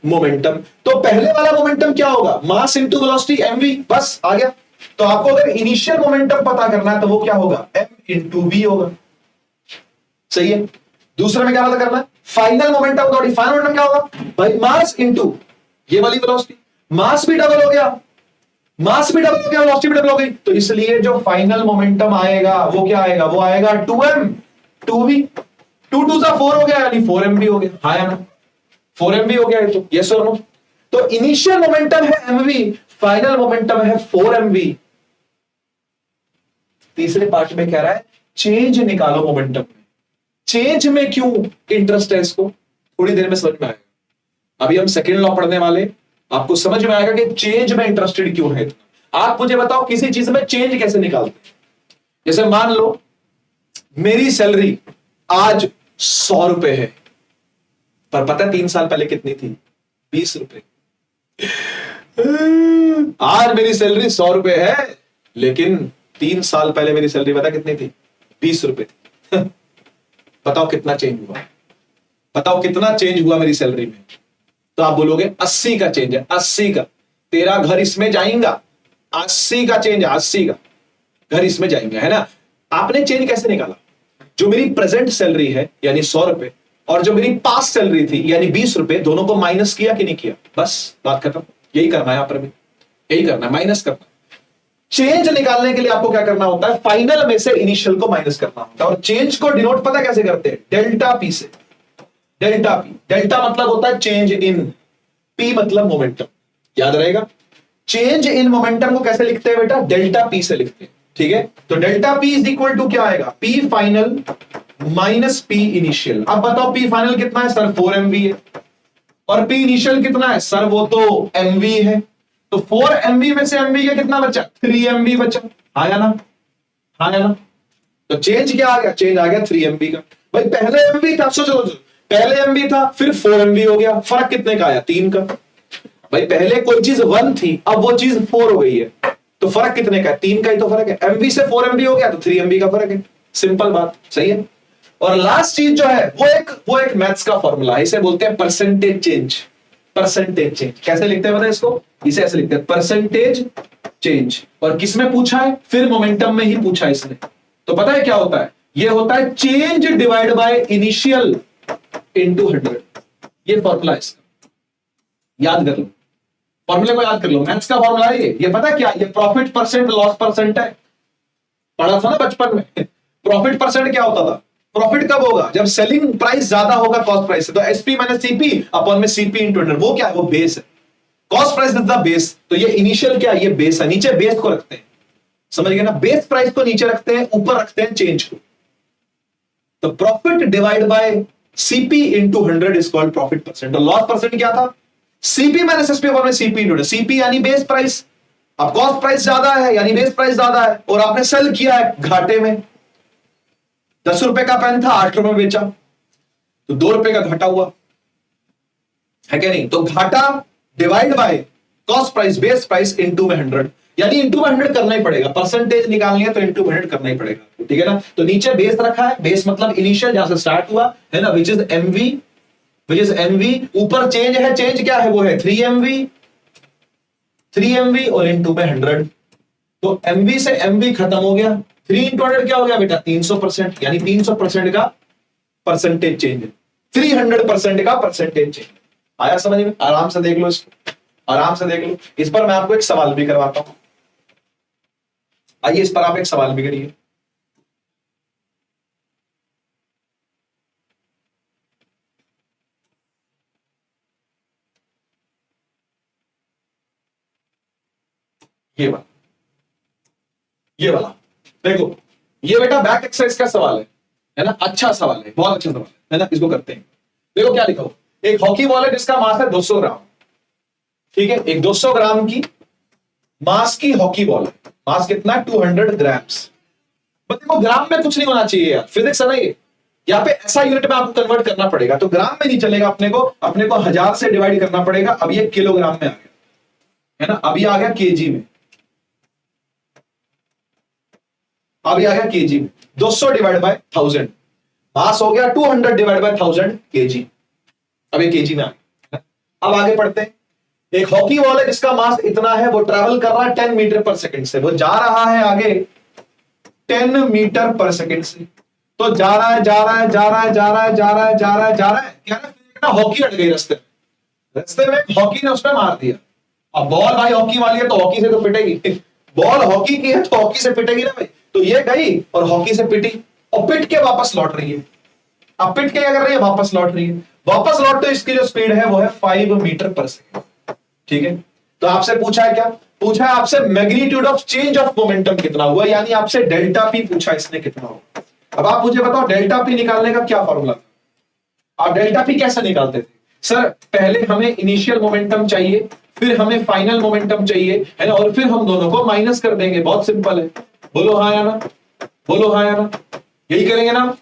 मोमेंटम। तो पहले वाला मोमेंटम क्या होगा, मास इंटू वेलोसिटी mv, बस आ गया। तो आपको अगर इनिशियल मोमेंटम पता करना है तो वो क्या होगा, m इंटू वी होगा, सही है। दूसरे में क्या पता करना है, फाइनल मोमेंटम होगा। फाइनल मोमेंटम क्या होगा भाई, मास इंटू ये वाली वेलोसिटी, मास भी डबल हो गया, वेलोसिटी भी डबल हो गई। तो इसलिए जो फाइनल मोमेंटम आएगा वो क्या आएगा, वो आएगा 2m 2v, 2 2 सा 4 हो गया, यानी 4m भी हो गया, हाँ या ना, 4m भी हो गया। तो यस और नो। तो इनिशियल मोमेंटम है mv, फाइनल मोमेंटम है 4mv। तीसरे पार्ट में कह रहा है चेंज निकालो मोमेंटम में। चेंज में क्यों इंटरेस्ट है, इसको थोड़ी देर में समझ में आएगा। अभी हम सेकेंड लॉ पढ़ने वाले, आपको समझ में आएगा कि चेंज में इंटरेस्टेड क्यों है। आप मुझे बताओ किसी चीज में चेंज कैसे निकालते हैं। जैसे मान लो मेरी सैलरी आज 100 रुपए है, पर पता है 3 साल पहले कितनी थी, 20 रुपए। आज मेरी सैलरी 100 रुपए है, लेकिन 3 साल पहले मेरी सैलरी पता कितनी थी, 20 रुपए थी। बताओ कितना चेंज हुआ, बताओ कितना चेंज हुआ मेरी सैलरी में। तो आप बोलोगे 80 का चेंज है, 80 का, तेरा घर इसमें जाएगा, 80 का चेंज है, 80 का घर इसमें जाएंगे, है ना। आपने चेंज कैसे निकाला, जो मेरी प्रेजेंट सैलरी है यानी 100 रुपए, और जो मेरी पास्ट सैलरी थी यानी 20 रुपए, दोनों को माइनस किया कि नहीं किया, बस बात खत्म। यही करना है यहां पर भी, यही करना है, माइनस करना। चेंज निकालने के लिए आपको क्या करना होता है, फाइनल में से इनिशियल को माइनस करना होता है। और चेंज को डिनोट पता कैसे करते हैं, डेल्टा पी से। डेल्टा पी, डेल्टा मतलब होता है चेंज इन, पी मतलब मोमेंटम, याद रहेगा। चेंज इन मोमेंटम को कैसे लिखते हैं बेटा, डेल्टा पी से लिखते हैं, ठीक है। तो delta P is equal to क्या आएगा, P final minus P initial. अब बताओ पी फाइनल कितना है सर, 4mv है, और पी इनिशियल कितना है सर, वो तो mv है। तो 4mv में से mv का कितना बचा, 3mv बचा, आया ना, आया ना। तो चेंज क्या आ गया, चेंज आ गया 3mv का। भाई पहले mv था, सोचो पहले mv था, फिर 4mv हो गया, फर्क कितने का आया, 3 का। भाई पहले कोई चीज 1 थी, अब वो चीज 4 हो गई है, तो फर्क कितने का है, 3 का ही तो फर्क है। mv से 4mv हो गया तो 3mv का फर्क है, सिंपल बात, सही है। और लास्ट चीज जो है वो एक मैथ्स का फॉर्मूला है, इसे बोलते हैं परसेंटेज चेंज। परसेंटेज चेंज कैसे लिखते हैं पता है इसको, इसे ऐसे लिखते हैं परसेंटेज चेंज। और किसमें पूछा है, फिर मोमेंटम में ही पूछा है इसने। तो पता है क्या होता है, ये होता है change divide by initial into 100। ये फॉर्मूला है इसका, याद कर लो, फॉर्मूले को याद कर लो, मैथ्स का फॉर्मूला है ये पता है क्या, ये प्रॉफिट परसेंट लॉस परसेंट है, पढ़ा था ना बचपन में। प्रॉफिट परसेंट क्या होता था, प्रॉफिट कब होगा, जब सेलिंग प्राइस ज्यादा होगा कॉस्ट प्राइस से। तो एसपी माइनस सीपी अपॉन में सीपी इंटू 100, वो क्या है, वो बेस है। Cost price is the base, तो ये इनिशियल क्या है, ये बेस है, नीचे बेस को रखते हैं, समझ गए ना। बेस प्राइस को नीचे रखते हैं, ऊपर रखते हैं चेंज को। तो profit divide by CP into 100 is called profit percent. और लॉस परसेंट क्या था, सीपी माइनस एसपी अपॉन में सीपी इंटू 100। सीपी यानी बेस प्राइस, अब कॉस्ट प्राइस ज्यादा है यानी बेस प्राइस ज्यादा है, और आपने सेल किया है घाटे में। 10 रुपए का पेन था, 8 रुपए बेचा, तो 2 रुपए का घाटा हुआ, है क्या नहीं। तो घाटा divide by cost price base price into में 100, यानी इंटू में 100 करना ही पड़ेगा। परसेंटेज निकालनी है तो इंटू में 100 करना ही पड़ेगा, ठीक है ना। तो नीचे बेस रखा है, बेस मतलब इनिशियल जहां से स्टार्ट हुआ है ना, which is MV, which is MV. ऊपर चेंज है, चेंज क्या है, वो है 3mv, 3mv और इंटू में 100। तो mv से mv खत्म हो गया, 3 इंटू 100 क्या हो गया बेटा, 300%, यानी 300% का परसेंटेज चेंज है, 300% का परसेंटेज चेंज। आया समझ में, आराम से देख लो इसको, आराम से देख लो। इस पर मैं आपको एक सवाल भी करवाता हूं, आइए इस पर आप एक सवाल भी करिए। ये वाला देखो, ये बेटा बैक एक्सरसाइज का सवाल है ना, अच्छा सवाल है, बहुत अच्छा सवाल है ना। इसको करते हैं, देखो क्या लिखा हो, एक हॉकी बॉल है जिसका मास है 200 ग्राम, ठीक है। एक 200 ग्राम की मास की हॉकी बॉल है, मास कितना है 200 ग्राम्स। देखो ग्राम में कुछ नहीं होना चाहिए यार, फिजिक्स है ना ये, यहाँ पे ऐसा यूनिट में आपको कन्वर्ट करना पड़ेगा, तो ग्राम में नहीं चलेगा, अपने को 1000 से डिवाइड करना पड़ेगा। अब ये किलोग्राम में आ गया है ना, अभी आ गया केजी में, अभी आ गया केजी में, 200 डिवाइड बाय 1000, मास हो गया 200 डिवाइड बाय 1000 केजी, अब ये केजी में आ गया। अब आगे पढ़ते हैं, एक हॉकी बॉल है जिसका मास इतना है, वो ट्रैवल कर रहा है 10 मीटर पर सेकंड से, वो जा रहा है आगे 10 मीटर पर सेकंड से, तो जा रहा है जा रहा है जा रहा है जा रहा है जा रहा है जा रहा है जा रहा है, क्या ना हॉकी अट गई रास्ते में, रास्ते में हॉकी ने उसमें मार दिया। अब बॉल भाई हॉकी वाली है तो हॉकी से तो पिटेगी, बॉल हॉकी की है तो हॉकी से पिटेगी ना भाई, तो ये गई और हॉकी से पिटी और पिट के वापस लौट रही है। अब पिट के क्या कर रही है, वापस लौट रही है, वापस लौट, तो इसकी जो स्पीड है वो है 5 मीटर पर सेकंड। ठीक है, तो आपसे पूछा है क्या, पूछा है आपसे magnitude of change of momentum कितना हुआ, यानी आपसे डेल्टा पी पूछा, इसने कितना हुआ। अब आप मुझे बताओ डेल्टा पी निकालने का क्या फॉर्मूला था, आप डेल्टा पी कैसे निकालते थे? सर पहले हमें इनिशियल मोमेंटम चाहिए, फिर हमें फाइनल मोमेंटम चाहिए, है ना, और फिर हम दोनों को माइनस कर देंगे, बहुत सिंपल है। बोलो हाँ या ना, बोलो हाँ या ना, यही करेंगे ना,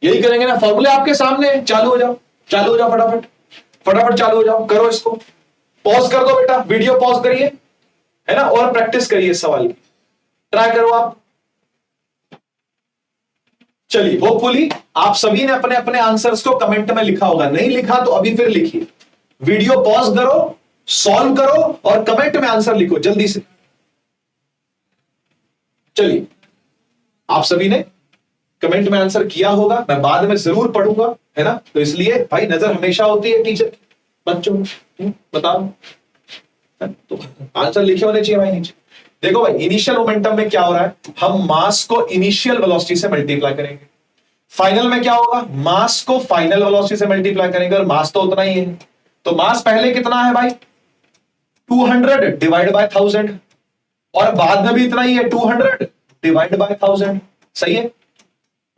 यही करेंगे ना, फॉर्मूले आपके सामने, चालू हो जाओ, चालू हो जाओ, फटाफट फटाफट चालू हो जाओ, करो इसको, पॉज कर दो बेटा, वीडियो पॉज करिए, है ना, और प्रैक्टिस करिए इस सवाल की, ट्राई करो आप। चलिए होपफुली आप सभी ने अपने अपने आंसर्स को कमेंट में लिखा होगा, नहीं लिखा तो अभी फिर लिखिए, वीडियो पॉज करो, सॉल्व करो और कमेंट में आंसर लिखो जल्दी से। चलिए आप सभी ने कमेंट में आंसर किया होगा, मैं बाद में जरूर पढ़ूंगा, है ना, तो इसलिए भाई नजर हमेशा होती है टीचर की बच्चों, बताओ तो आंसर लिखे होने चाहिए भाई नीचे। देखो भाई इनिशियल मोमेंटम में क्या हो रहा है, हम मास को इनिशियल वेलोसिटी से मल्टीप्लाई करेंगे, फाइनल में क्या होगा, मास को फाइनल वेलोसिटी से मल्टीप्लाई करेंगे, और मास तो उतना ही है, तो मास पहले कितना है भाई 200 डिवाइड बाय 1000, और बाद में भी इतना ही है 200 डिवाइड बाय 1000, सही है।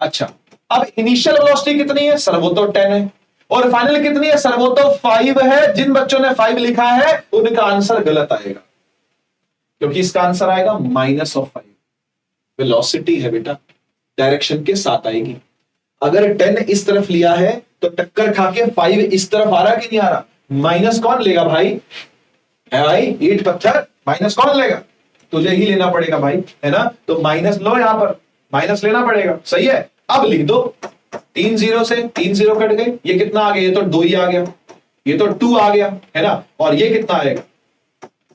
अच्छा अब इनिशियल वेलोसिटी कितनी है सर, वो तो 10 है, और फाइनल कितनी है सर, वो तो 5 है। जिन बच्चों ने 5 लिखा है उनका आंसर गलत आएगा, क्योंकि इसका आंसर आएगा -5। वेलोसिटी है बेटा, डायरेक्शन के साथ आएगी। अगर 10 इस तरफ लिया है तो टक्कर खा के 5 इस तरफ आ रहा कि नहीं आ रहा, माइनस कौन लेगा भाई, है भाई ईंट पत्थर, माइनस कौन लेगा, तुझे ही लेना पड़ेगा भाई, है ना, तो माइनस लो, यहां पर माइनस लेना पड़ेगा, सही है। अब लिख दो 3 0 से 3 0 कट गए, ये कितना आ गया, ये तो 2 ही आ गया, ये तो 2 आ गया, है ना, और ये कितना आएगा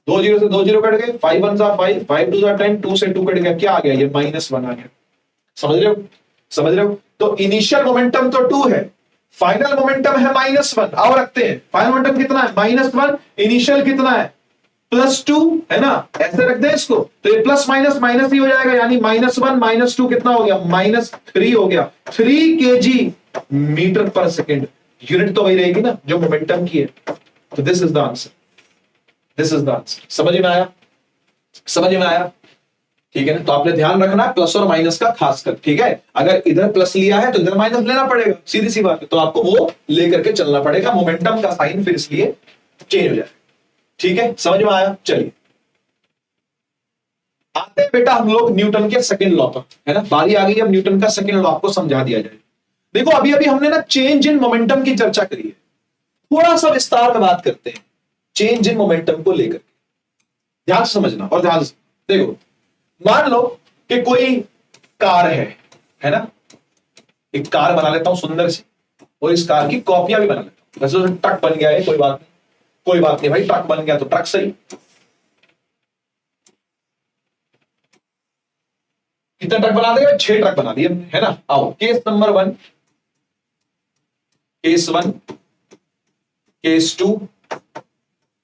2 0 से 2 0 कट गए, 5 1 5 5 2 10, 2 से 2 कट गया, क्या आ गया, ये -1 आ गया। समझ रहे हो, समझ रहे हो, तो इनिशियल मोमेंटम तो 2 है, फाइनल मोमेंटम है -1, और रखते हैं फाइनल मोमेंटम कितना है -1, इनिशियल कितना है +2, है ना, ऐसे रख दे इसको, तो ये प्लस माइनस माइनस ही हो जाएगा, यानी -1 -2 कितना हो गया, -3 हो गया, 3 kg metre per second, unit तो वही रहेगी ना जो मोमेंटम की है, तो this is the answer, this is the answer. समझ में आया, समझ में आया, ठीक है ना, तो आपने ध्यान रखना प्लस और माइनस का खासकर, ठीक है, अगर इधर प्लस लिया है तो इधर माइनस लेना पड़ेगा, सीधी सी बात है, तो आपको वो लेकर के चलना पड़ेगा, मोमेंटम का साइन फिर इसलिए चेंज हो जाए, ठीक है, समझ में आया। चलिए आते हैं बेटा हम लोग न्यूटन के सेकंड लॉ पर, है ना, बारी आ गई अब न्यूटन का सेकंड लॉ आपको समझा दिया जाए। देखो अभी अभी हमने ना चेंज इन मोमेंटम की चर्चा करी है, थोड़ा सा विस्तार में बात करते हैं चेंज इन मोमेंटम को लेकर, ध्यान से समझना और ध्यान से देखो, मान लो कि कोई कार है ना, एक कार बना लेता हूं सुंदर सी, और इस कार की कॉपियां भी बना लेता हूं, वैसे तो ट्रक बन गया है, कोई बात नहीं, कोई बात नहीं भाई, ट्रक बन गया तो ट्रक सही। कितने ट्रक बना दिए, 6 ट्रक बना दिए, है ना। आओ केस नंबर 1, केस 1, केस 2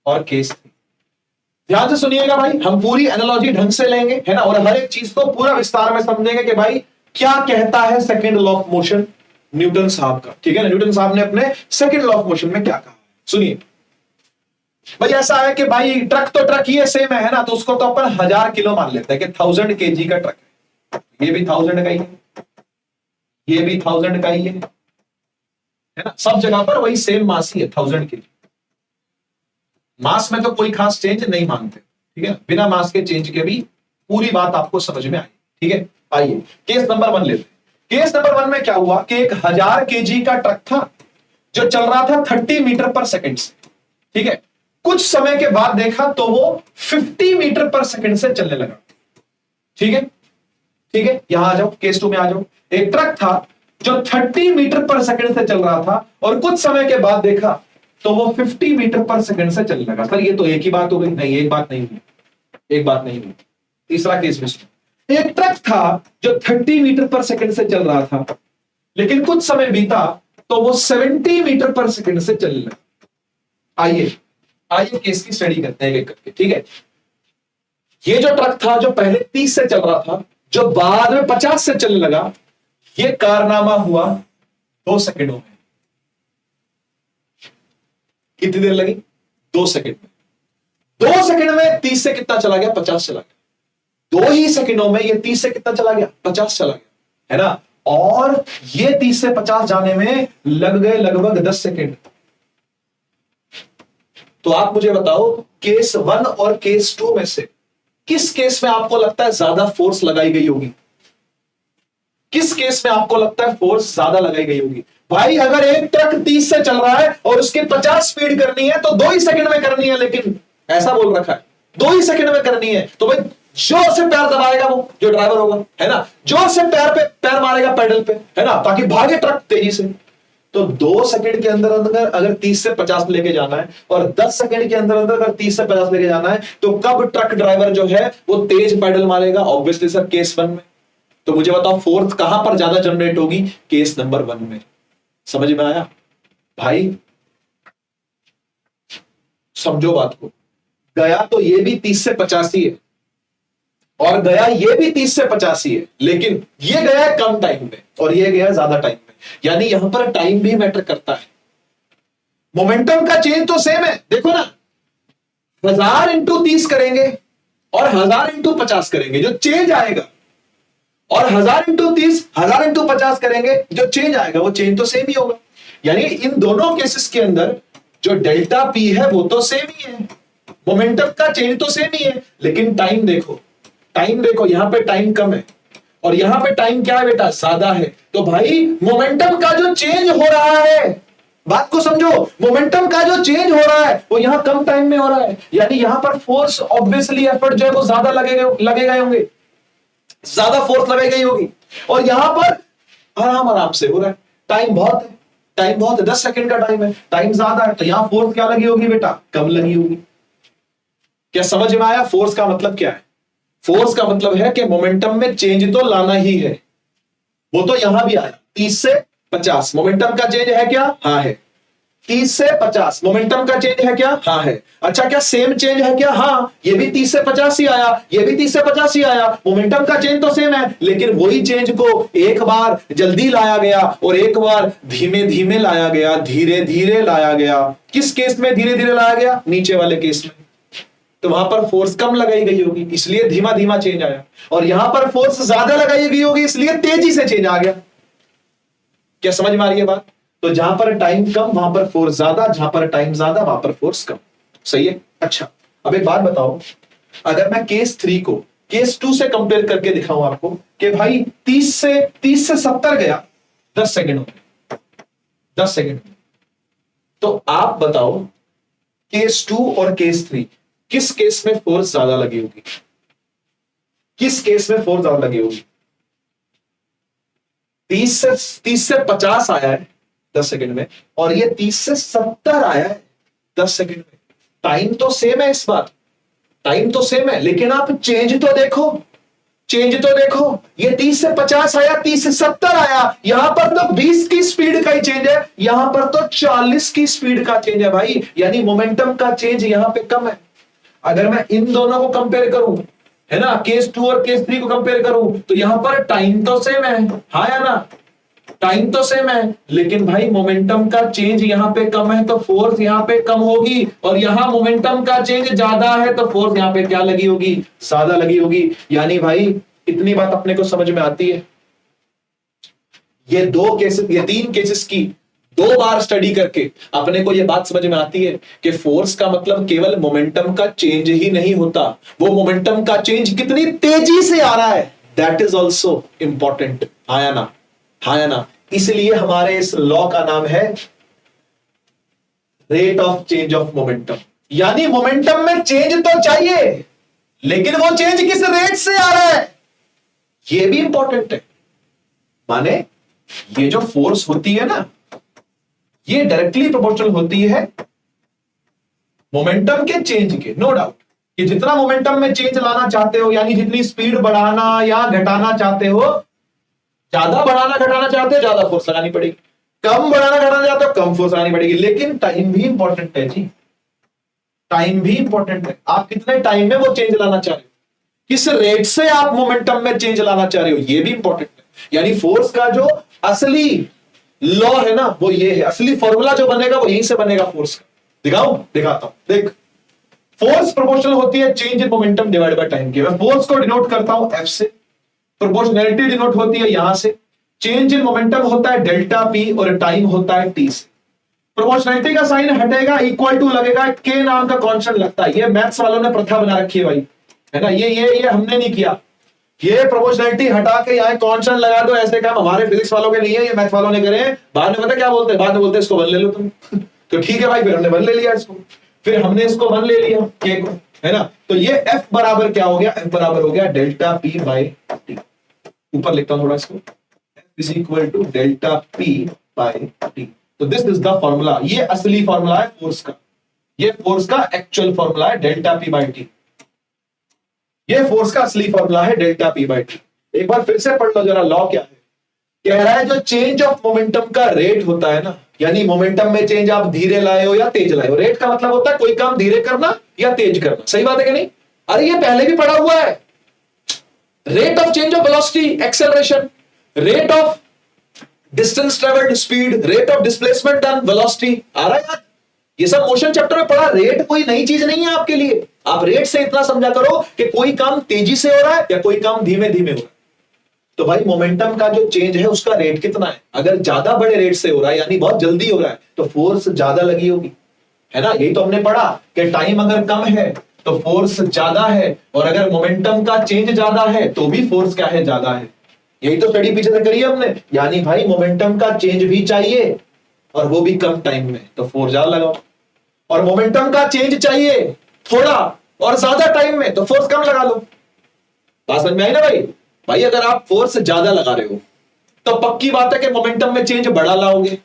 और केस 3। ध्यान से सुनिएगा भाई, हम पूरी एनालॉजी ढंग से लेंगे, है ना, और हर एक चीज को पूरा विस्तार में समझेंगे कि भाई क्या कहता है second law of motion Newton साहब का, ठीक है ना, न्यूटन साहब ने अपने सेकंड लॉ ऑफ मोशन में क्या कहा, सुनिए भाई। ऐसा है कि भाई ट्रक तो ट्रक ही है, सेम है ना, तो उसको तो अपन 1000 किलो मान लेते हैं कि 1000 kg का ट्रक है, ये भी 1000 का ही है, ये भी 1000 का ही है ना, सब जगह पर वही सेम मास ही है 1000 kg, मास में तो कोई खास चेंज नहीं मानते, ठीक है, बिना मास के चेंज के भी पूरी बात आपको समझ में आई। ठीक है, आइए केस नंबर 1 लेते हैं। केस नंबर 1 में क्या हुआ कि एक 1000 kg का ट्रक था जो चल रहा था 30 मीटर पर सेकंड से। ठीक है, कुछ समय के बाद देखा तो वो 50 मीटर पर सेकंड से चलने लगा। ठीक है, ठीक है, यहां आ जाओ, केस 2 में आ जाओ। एक ट्रक था जो 30 मीटर पर सेकंड से चल रहा था और कुछ समय के बाद देखा तो वो 50 मीटर पर सेकंड से चलने लगा। सर ये तो एक ही बात हो गई। नहीं, एक बात नहीं हुई, एक बात नहीं हुई। तीसरा केस में सुनो। एक ट्रक था जो 30 मीटर पर सेकंड से चल रहा था, लेकिन कुछ समय बीता तो वो 70 मीटर पर सेकंड से चलने लगा। आइए आइए केस की स्टडी करते हैं एक करके। ठीक है, ये जो ट्रक था जो पहले 30 से चल रहा था, जो बाद में 50 से चलने लगा, ये कारनामा हुआ 2 सेकंडों में। कितनी देर लगी? 2 सेकंड में। 2 सेकंड में 30 से कितना चला गया? 50 चला गया। 2 ही सेकंडों में ये 30 से कितना चला गया? 50 चला गया, है ना। और ये 30 से 50 जाने में लग गए लगभग 10 सेकंड। तो आप मुझे बताओ केस 1 और केस 2 में से किस केस में आपको लगता है ज्यादा फोर्स लगाई गई होगी? किस केस में आपको लगता है फोर्स ज्यादा लगाई गई होगी? भाई अगर एक ट्रक 30 से चल रहा है और उसके 50 स्पीड करनी है तो 2 ही सेकंड में करनी है, लेकिन ऐसा बोल रखा है 2 ही सेकंड में करनी है। तो भाई जोर से पैर दबाएगा वो जो ड्राइवर होगा, है ना, जोर से पैर मारेगा पेडल पे, है ना, ताकि भागे ट्रक तेजी से। तो 2 सेकंड के अंदर अंदर अगर 30 से 50 लेके जाना है और 10 सेकंड के अंदर अंदर अगर 30 से 50 लेके जाना है, तो कब ट्रक ड्राइवर जो है वो तेज पैडल मारेगा? ऑब्वियसली सर केस 1 में। तो मुझे बताओ फोर्स कहां पर ज्यादा जनरेट होगी? केस नंबर 1 में। समझ में आया भाई? समझो बात को। गया तो ये भी 30 से 50 ही है और गया ये भी 30 से 50 ही है, लेकिन ये गया है कम टाइम में और ये गया ज्यादा टाइम में। यानी यहां पर टाइम भी मैटर करता है। मोमेंटम का चेंज तो सेम है। देखो ना, 1000 इंटू 30 करेंगे और 1000 इंटू 50 करेंगे, जो चेंज आएगा, और 1000 इंटू 30, 1000 इंटू 50 करेंगे, जो चेंज आएगा वो चेंज तो सेम ही होगा। यानी इन दोनों केसेस के अंदर जो डेल्टा पी है वो तो सेम ही है, मोमेंटम का चेंज तो सेम ही है, लेकिन टाइम देखो, टाइम देखो, यहां पे टाइम कम है और यहां पे टाइम क्या है बेटा? ज्यादा है। तो भाई मोमेंटम का जो चेंज हो रहा है, बात को समझो, मोमेंटम का जो चेंज हो रहा है वो यहां कम टाइम में हो रहा है। यानी यहां पर फोर्स ऑब्वियसली एफर्ट जो है वो ज्यादा लगेगा होंगे, ज्यादा फोर्स लगाई गई होगी, और यहां पर आराम से हो रहा है। टाइम बहुत है, टाइम बहुत है, 10 सेकंड का टाइम है, टाइम ज्यादा है, तो यहां फोर्स क्या लगी होगी बेटा? कम लगी होगी। क्या समझ में आया? फोर्स का मतलब क्या है? फोर्स का मतलब है कि मोमेंटम में चेंज तो लाना ही है। वो तो यहां भी आया 30 से 50, मोमेंटम का चेंज है क्या? हाँ है। 30 से 50 मोमेंटम का चेंज है क्या? हाँ है। अच्छा, क्या सेम चेंज है क्या? हाँ, ये भी 30 से 50 ही आया, ये भी 30 से 50 ही आया, मोमेंटम का चेंज तो सेम है, लेकिन वही चेंज को एक बार जल्दी लाया गया और एक बार धीमे धीमे लाया गया, धीरे धीरे लाया गया। किस केस में धीरे धीरे लाया गया? नीचे वाले केस में। तो वहां पर फोर्स कम लगाई गई होगी, इसलिए धीमा धीमा चेंज आया, और यहां पर फोर्स ज्यादा लगाई गई होगी, इसलिए तेजी से चेंज आ गया। क्या समझ में आ रही है बात? तो जहां पर टाइम कम वहां पर फोर्स ज्यादा, जहां पर टाइम ज्यादा वहां पर फोर्स कम। सही है। अच्छा, अब एक बात बताओ, अगर मैं केस 3 को केस 2 से कंपेयर करके दिखाऊं आपको कि भाई 30 से 70 गया 10 सेकंड में, 10 सेकंड में, तो आप बताओ केस 2 और केस 3 किस केस में फोर्स ज्यादा लगी होगी? किस केस में फोर्स ज्यादा लगी होगी? 30 से 50 आया है 10 सेकंड में, और ये 30 से 70 आया है 10 सेकंड में। टाइम तो सेम है, इस बार टाइम तो सेम है, लेकिन आप चेंज तो देखो, चेंज तो देखो, ये 30 से 50 आया, 30 से 70 आया, यहां पर तो 20 की स्पीड का ही चेंज है, यहां पर तो 40 की स्पीड का चेंज है भाई। यानी मोमेंटम का चेंज यहां पे कम है। अगर मैं इन दोनों को कंपेयर करूं, है ना, केस 2 और केस 3 को कंपेयर करूं, तो यहां पर टाइम तो सेम है, हाँ या ना, टाइम तो सेम है, लेकिन भाई मोमेंटम का चेंज यहां पे कम है तो फोर्स यहां पे कम होगी, और यहां मोमेंटम का चेंज ज्यादा है तो फोर्स यहां पे क्या लगी होगी? ज्यादा लगी होगी। यानी भाई इतनी बात अपने को समझ में आती है, ये 2 केसेस, ये 3 केसेस की 2 बार स्टडी करके अपने को यह बात समझ में आती है कि फोर्स का मतलब केवल मोमेंटम का चेंज ही नहीं होता, वो मोमेंटम का चेंज कितनी तेजी से आ रहा है, दैट इज ऑल्सो इंपॉर्टेंट। हाँ या ना? इसलिए हमारे इस लॉ का नाम है rate of change of momentum. यानी मोमेंटम में चेंज तो चाहिए, लेकिन वो चेंज किस रेट से आ रहा है, ये भी इंपॉर्टेंट है। माने ये जो फोर्स होती है ना, ये डायरेक्टली प्रोपोर्शनल होती है मोमेंटम के चेंज के। नो डाउट कि जितना मोमेंटम में चेंज लाना चाहते हो, यानी जितनी स्पीड बढ़ाना या घटाना चाहते हो, ज्यादा बढ़ाना घटाना चाहते हो ज्यादा फोर्स लगानी पड़ेगी, कम बढ़ाना घटाना चाहते हो कम फोर्स लगानी पड़ेगी। लेकिन टाइम भी इंपॉर्टेंट है जी, टाइम भी इंपॉर्टेंट है। आप कितने टाइम में वो चेंज लाना चाह रहे हो, किस रेट से आप मोमेंटम में चेंज लाना चाह रहे हो, ये भी इंपॉर्टेंट है। यानी फोर्स का जो असली लॉ है ना, वो ये है, असली फॉर्मूला जो बनेगा वो यहीं से बनेगा फोर्स का। दिखाता हूं, देख। फोर्स प्रोपोर्शनल होती है change in momentum divide by time की। मैं फोर्स को डिनोट करता हूं एफ से, प्रोपोर्शनैलिटी डिनोट होती है यहां से, चेंज इन मोमेंटम होता है डेल्टा पी और टाइम होता है टी से। प्रोपोर्शनैलिटी का साइन हटेगा, इक्वल टू लगेगा, के नाम का कांस्टेंट लगता है। ये मैथ्स वालों ने प्रथा बना रखी है भाई, है ना, ये हमने नहीं किया। ये प्रोपोर्शनैलिटी हटा के यहाँ कांस्टेंट लगा दो, ऐसे काम हमारे फिजिक्स वालों के नहीं है, ये मैथ वालों ने करे। बाद में पता क्या बोलते हैं, बाद में बोलते हैं इसको 1 ले लो तुम तो ठीक है भाई, फिर हमने 1 ले लिया इसको, फिर हमने इसको 1 ले लिया के को, है ना। तो ये एफ बराबर क्या हो गया, एफ बराबर हो गया डेल्टा पी बाई टी। ऊपर लिखता हूं थोड़ा इसको, F is equal to delta P by T. तो दिस इज द फॉर्मूला, ये असली फॉर्मूला है फोर्स का, ये फोर्स का एक्चुअल फॉर्मूला है डेल्टा पी बाई टी। ये फोर्स का असली फॉर्मूला है डेल्टा पी बाई टी। एक बार फिर से पढ़ लो जरा, लॉ क्या है। कह रहा है जो चेंज ऑफ मोमेंटम का रेट होता है ना, यानी मोमेंटम में चेंज आप धीरे लाए हो या तेज लाए हो, रेट का मतलब होता है कोई काम धीरे करना या तेज करना। सही बात है कि नहीं? अरे ये पहले भी पढ़ा हुआ है, rate of change of velocity, acceleration, rate of distance travelled, speed, rate of displacement done, velocity आ रहा है यार। ये सब मोशन चैप्टर में पढ़ा। रेट कोई नई चीज नहीं है आपके लिए। आप रेट से इतना समझा करो कि कोई काम तेजी से हो रहा है या कोई काम धीमे धीमे हो रहा है। तो भाई मोमेंटम का जो चेंज है उसका रेट कितना है, अगर ज्यादा बड़े रेट से हो रहा है यानी बहुत जल्दी हो रहा है तो फोर्स ज्यादा लगी होगी, है ना। यही तो हमने पढ़ा कि टाइम अगर कम है तो फोर्स ज्यादा है, और अगर मोमेंटम का चेंज ज्यादा है तो भी फोर्स क्या है, ज्यादा है। यही तो स्टडी पीछे से करी है हमने। यानी भाई मोमेंटम का चेंज भी चाहिए और वो भी कम टाइम में, तो फोर्स ज्यादा लगाओ। और मोमेंटम का चेंज चाहिए थोड़ा और ज्यादा टाइम में, तो फोर्स कम लगा लो। बात समझ में आई ना भाई? भाई अगर आप फोर्स ज्यादा लगा रहे हो तो पक्की बात है कि मोमेंटम में चेंज बड़ा लाओगे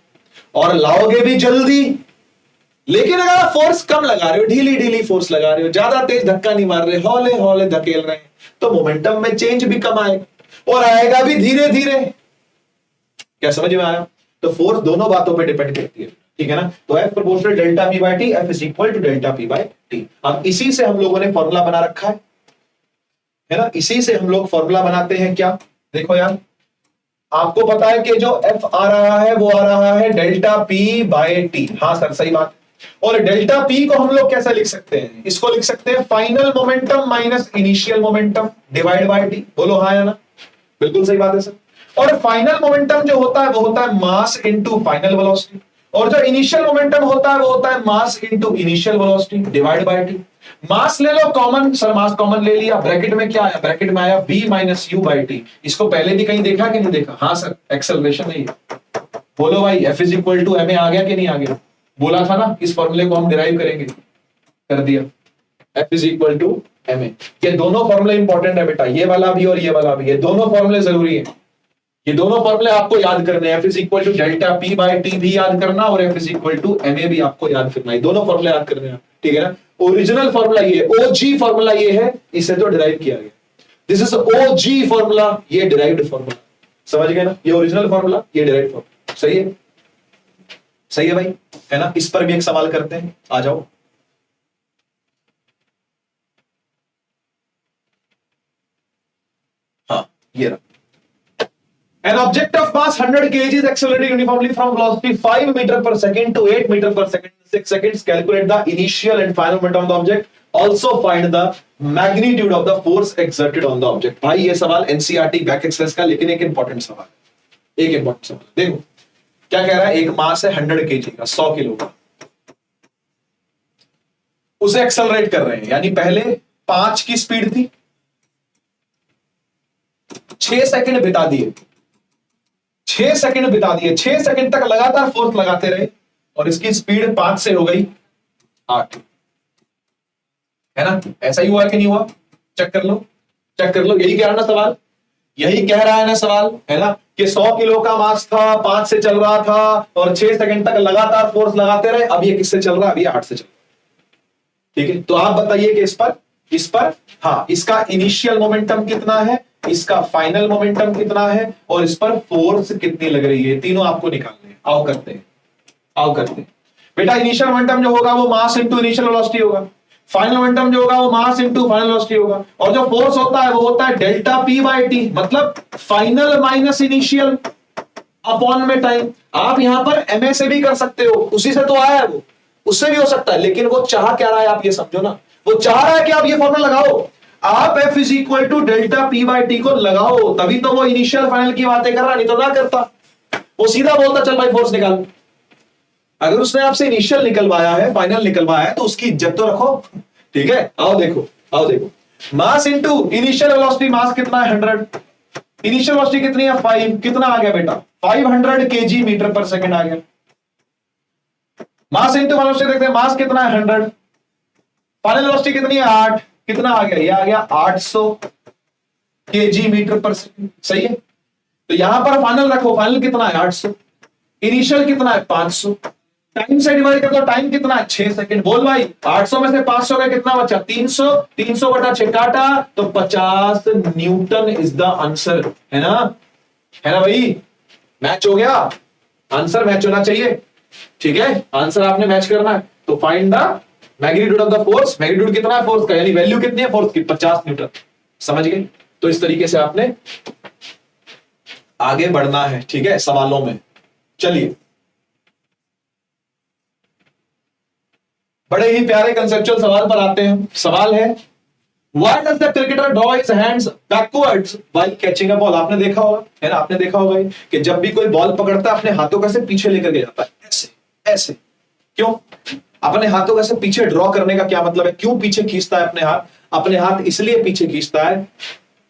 और लाओगे भी जल्दी। लेकिन अगर आप फोर्स कम लगा रहे हो, ढीली ढीली फोर्स लगा रहे हो, ज्यादा तेज धक्का नहीं मार रहे, हौले हौले धकेल रहे हैं, तो मोमेंटम में चेंज भी कम आएगा और आएगा भी धीरे धीरे। क्या समझ में आया? तो फोर्स दोनों बातों पर डिपेंड करती है, ठीक है ना। तो F proportional delta P by T, F is equal to delta P by T. अब इसी से हम लोगों ने फॉर्मूला बना रखा है ना। इसी से हम लोग फॉर्मूला बनाते हैं क्या, देखो यार, आपको पता है कि जो एफ आ रहा है वो आ रहा है डेल्टा पी बाई टी। हाँ सर सही बात। और डेल्टा पी को हम लोग कैसे लिख सकते हैं, इसको लिख सकते हैं final momentum minus initial momentum divide by T. बोलो हाँ या ना? बिल्कुल सही बात है सर। और फाइनल मोमेंटम जो होता है वो होता है मास इनटू फाइनल वेलोसिटी, और जो इनिशियल मोमेंटम होता है वो होता है mass into initial velocity divide by T. Mass ले लो कॉमन, सर मास कॉमन ले लिया, ब्रैकेट में क्या आया, ब्रैकेट में आया v minus U by T. इसको पहले भी कहीं देखा कि नहीं देखा? हाँ सर, एक्सेलरेशन है ये। बोलो भाई F is equal to M A आ गया कि नहीं आ गया? बोला था ना इस फॉर्मूले को हम डिराइव करेंगे, कर दिया। F is equal to M A. ये दोनों फॉर्मूले इंपॉर्टेंट है बेटा, ये वाला भी और ये वाला भी, ये दोनों फॉर्मूले जरूरी है। ये दोनों फॉर्मूले आपको याद करने हैं। F is equal to delta P by T भी याद करना और F is equal to M A भी आपको याद करना है। दोनों फॉर्मूले याद करने हैं, ठीक है ना। ओरिजिनल फॉर्मूला ये, ओजी फॉर्मूला ये है, इसे तो डिराइव किया गया। दिस इज ओजी फॉर्मूला, ये डिराइव्ड फॉर्मूला। समझ गए ना? ये ओरिजिनल फॉर्मूला, ये डिराइव्ड फॉर्मूला। सही है, सही है भाई, है ना। इस पर भी एक सवाल करते हैं, आ जाओ। हाँ ये रहा। An object of mass 100 kg is accelerating uniformly from velocity 5 meter per second to 8 meter per second in 6 seconds. Calculate the initial and final momentum of the object. Also find the magnitude of the force exerted on the object. भाई ये सवाल NCERT back exercise का, लेकिन एक important सवाल, एक important सवाल देखो। क्या कह रहा है, एक मास है 100 kg का, 100 किलो का, उसे एक्सेलरेट कर रहे हैं, यानी पहले 5 की स्पीड थी, 6 सेकंड बिता दिए, 6 सेकंड बिता दिए, 6 सेकंड तक लगातार फोर्स लगाते रहे और इसकी स्पीड 5 से हो गई 8, है ना? ऐसा ही हुआ कि नहीं हुआ? चेक कर लो, चेक कर लो। यही कह रहा है ना सवाल, यही कह रहा है ना सवाल, है ना, कि 100 किलो का मास था, 5 से चल रहा था और 6 सेकंड तक लगातार फोर्स लगाते रहे। अब ये किससे चल रहा है? अब ये 8 से चल रहा है। ठीक है, तो आप बताइए कि इस पर हाँ, इसका इनिशियल मोमेंटम कितना है, इसका फाइनल मोमेंटम कितना है और इस पर फोर्स कितनी लग रही है, तीनों आपको निकालने हैं। आओ करते हैं, आओ करते हैं। बेटा इनिशियल मोमेंटम जो होगा वो मास इंटू इनिशियल वेलोसिटी होगा, फाइनल मोमेंटम जो होगा वो मास इंटू फाइनल वेलोसिटी होगा, और जो फोर्स होता है वो होता है डेल्टा पी बाई टी, मतलब फाइनल माइनस इनिशियल अपॉन में टाइम। आप यहां पर एमए से भी कर सकते हो, उसी से तो आया है वो, उससे भी हो सकता है, लेकिन वो चाह क्या रहा है आप ये समझो ना, वो चाह रहा है कि आप ये फॉर्मूला लगाओ, आप F is equal to delta P by T को लगाओ, तभी तो वो इनिशियल फाइनल की बातें कर रहा है, नहीं तो ना करता, वो सीधा बोलता चल भाई फोर्स निकाल। अगर उसने आपसे इनिशियल निकलवाया है, फाइनल निकलवाया है, तो उसकी इज्जत तो रखो। ठीक है, आओ देखो, आओ देखो, मास इंटू इनिशियल वेलोसिटी, मास कितना है 100, इनिशियल वेलोसिटी कितनी है 5, कितना आ गया बेटा 500 kg मीटर पर सेकंड आ गया। मास इंटू वेलोसिटी देखते हैं, मास कितना है 100, फाइनल वेलोसिटी कितनी है 8, कितना आ गया, ये आ गया 800 kg मीटर पर सेकंड। सही है, तो यहां पर फाइनल रखो, फाइनल कितना है 800, इनिशियल कितना है 500, टाइम से डिवाइड कर दो, टाइम कितना है 6 सेकंड। बोल भाई 800 में से 500 का कितना बचा 300, 300 बटा 6 काटा तो 50 न्यूटन इज द आंसर, है ना? है ना भाई? मैच हो गया, आंसर मैच होना चाहिए। ठीक है, आंसर आपने मैच करना है, तो find the magnitude of the force. Magnitude कितना है फोर्स का, यानी वैल्यू कितनी है फोर्स की 50 न्यूटन। समझ गए? तो इस तरीके से आपने आगे बढ़ना है, ठीक है, सवालों में। चलिए, बड़े ही प्यारे कंसेप्चुअल सवाल पर आते हैं। सवाल है, Why does the cricketer draw his hands backwards while catching a ball? आपने देखा होगा, है ना, आपने देखा होगा कि जब भी कोई बॉल पकड़ता है अपने हाथों को ऐसे पीछे लेकर के जाता है, ऐसे ऐसे। क्यों? अपने हाथों को ऐसे पीछे ड्रॉ करने का क्या मतलब है? क्यों पीछे खींचता है अपने हाथ? अपने हाथ इसलिए पीछे खींचता है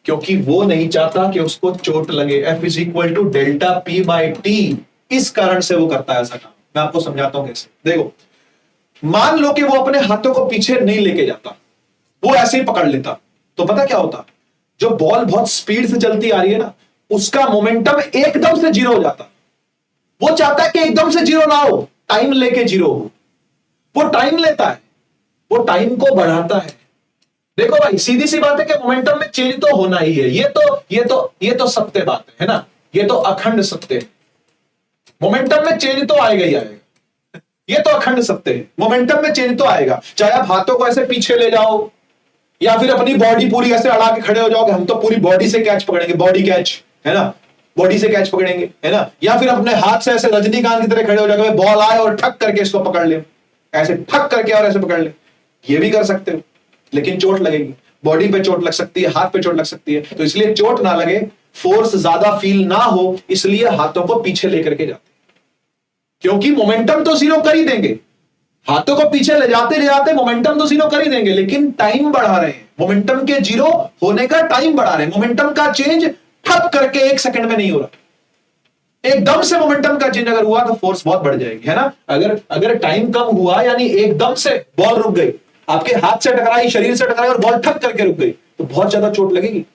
क्योंकि वो नहीं चाहता कि उसको चोट लगे। F is equal to delta P by T, इस कारण से वो करता है ऐसा काम। मैं आपको समझाता हूं कैसे। देखो, मान लो कि वो अपने हाथों को पीछे नहीं लेके जाता, वो ऐसे ही पकड़ लेता, तो पता क्या होता? जो बॉल बहुत स्पीड से चलती आ रही है ना, उसका मोमेंटम एकदम से जीरो हो जाता। वो चाहता है कि एकदम से जीरो ना हो, टाइम लेके जीरो हो। वो टाइम लेता है, वो टाइम को बढ़ाता है। देखो भाई, सीधी सी बात है कि मोमेंटम में चेंज तो होना ही है, ये तो सत्य बात है ना, ये तो अखंड सत्य है। मोमेंटम में चेंज तो आएगा ही आएगा, ये तो अखंड सत्य है। मोमेंटम में चेंज तो आएगा, चाहे आप हाथों को ऐसे पीछे ले जाओ या फिर अपनी बॉडी पूरी ऐसे अड़ा के खड़े हो जाओगे। हम तो पूरी बॉडी से कैच पकड़ेंगे, बॉडी कैच, है ना, बॉडी से कैच पकड़ेंगे, है ना, या फिर अपने हाथ से ऐसे रजनीकांत की तरह खड़े हो जाओगे, बॉल आए और ठक करके इसको पकड़ ले, ऐसे ठक करके और ऐसे पकड़ ले, ये भी कर सकते हो, लेकिन चोट लगेगी, बॉडी पे चोट लग सकती है, हाथ पे चोट लग सकती है। तो इसलिए चोट ना लगे, फोर्स ज्यादा फील ना हो, इसलिए हाथों को पीछे लेकर के जाते, क्योंकि मोमेंटम तो जीरो कर ही देंगे। हाथों को पीछे ले जाते मोमेंटम तो जीरो कर ही देंगे, लेकिन टाइम बढ़ा रहे हैं। मोमेंटम के जीरो होने का टाइम बढ़ा रहे हैं। मोमेंटम का चेंज ठप करके 1 सेकंड में नहीं हो रहा। एकदम से मोमेंटम का चेंज अगर हुआ तो फोर्स बहुत बढ़ जाएगी, है ना। अगर टाइम कम हुआ, यानी एकदम से बॉल रुक गई, आपके हाथ से टकराई, शरीर से टकराई और बॉल ठक करके रुक गई, तो बहुत ज्यादा चोट लगेगी,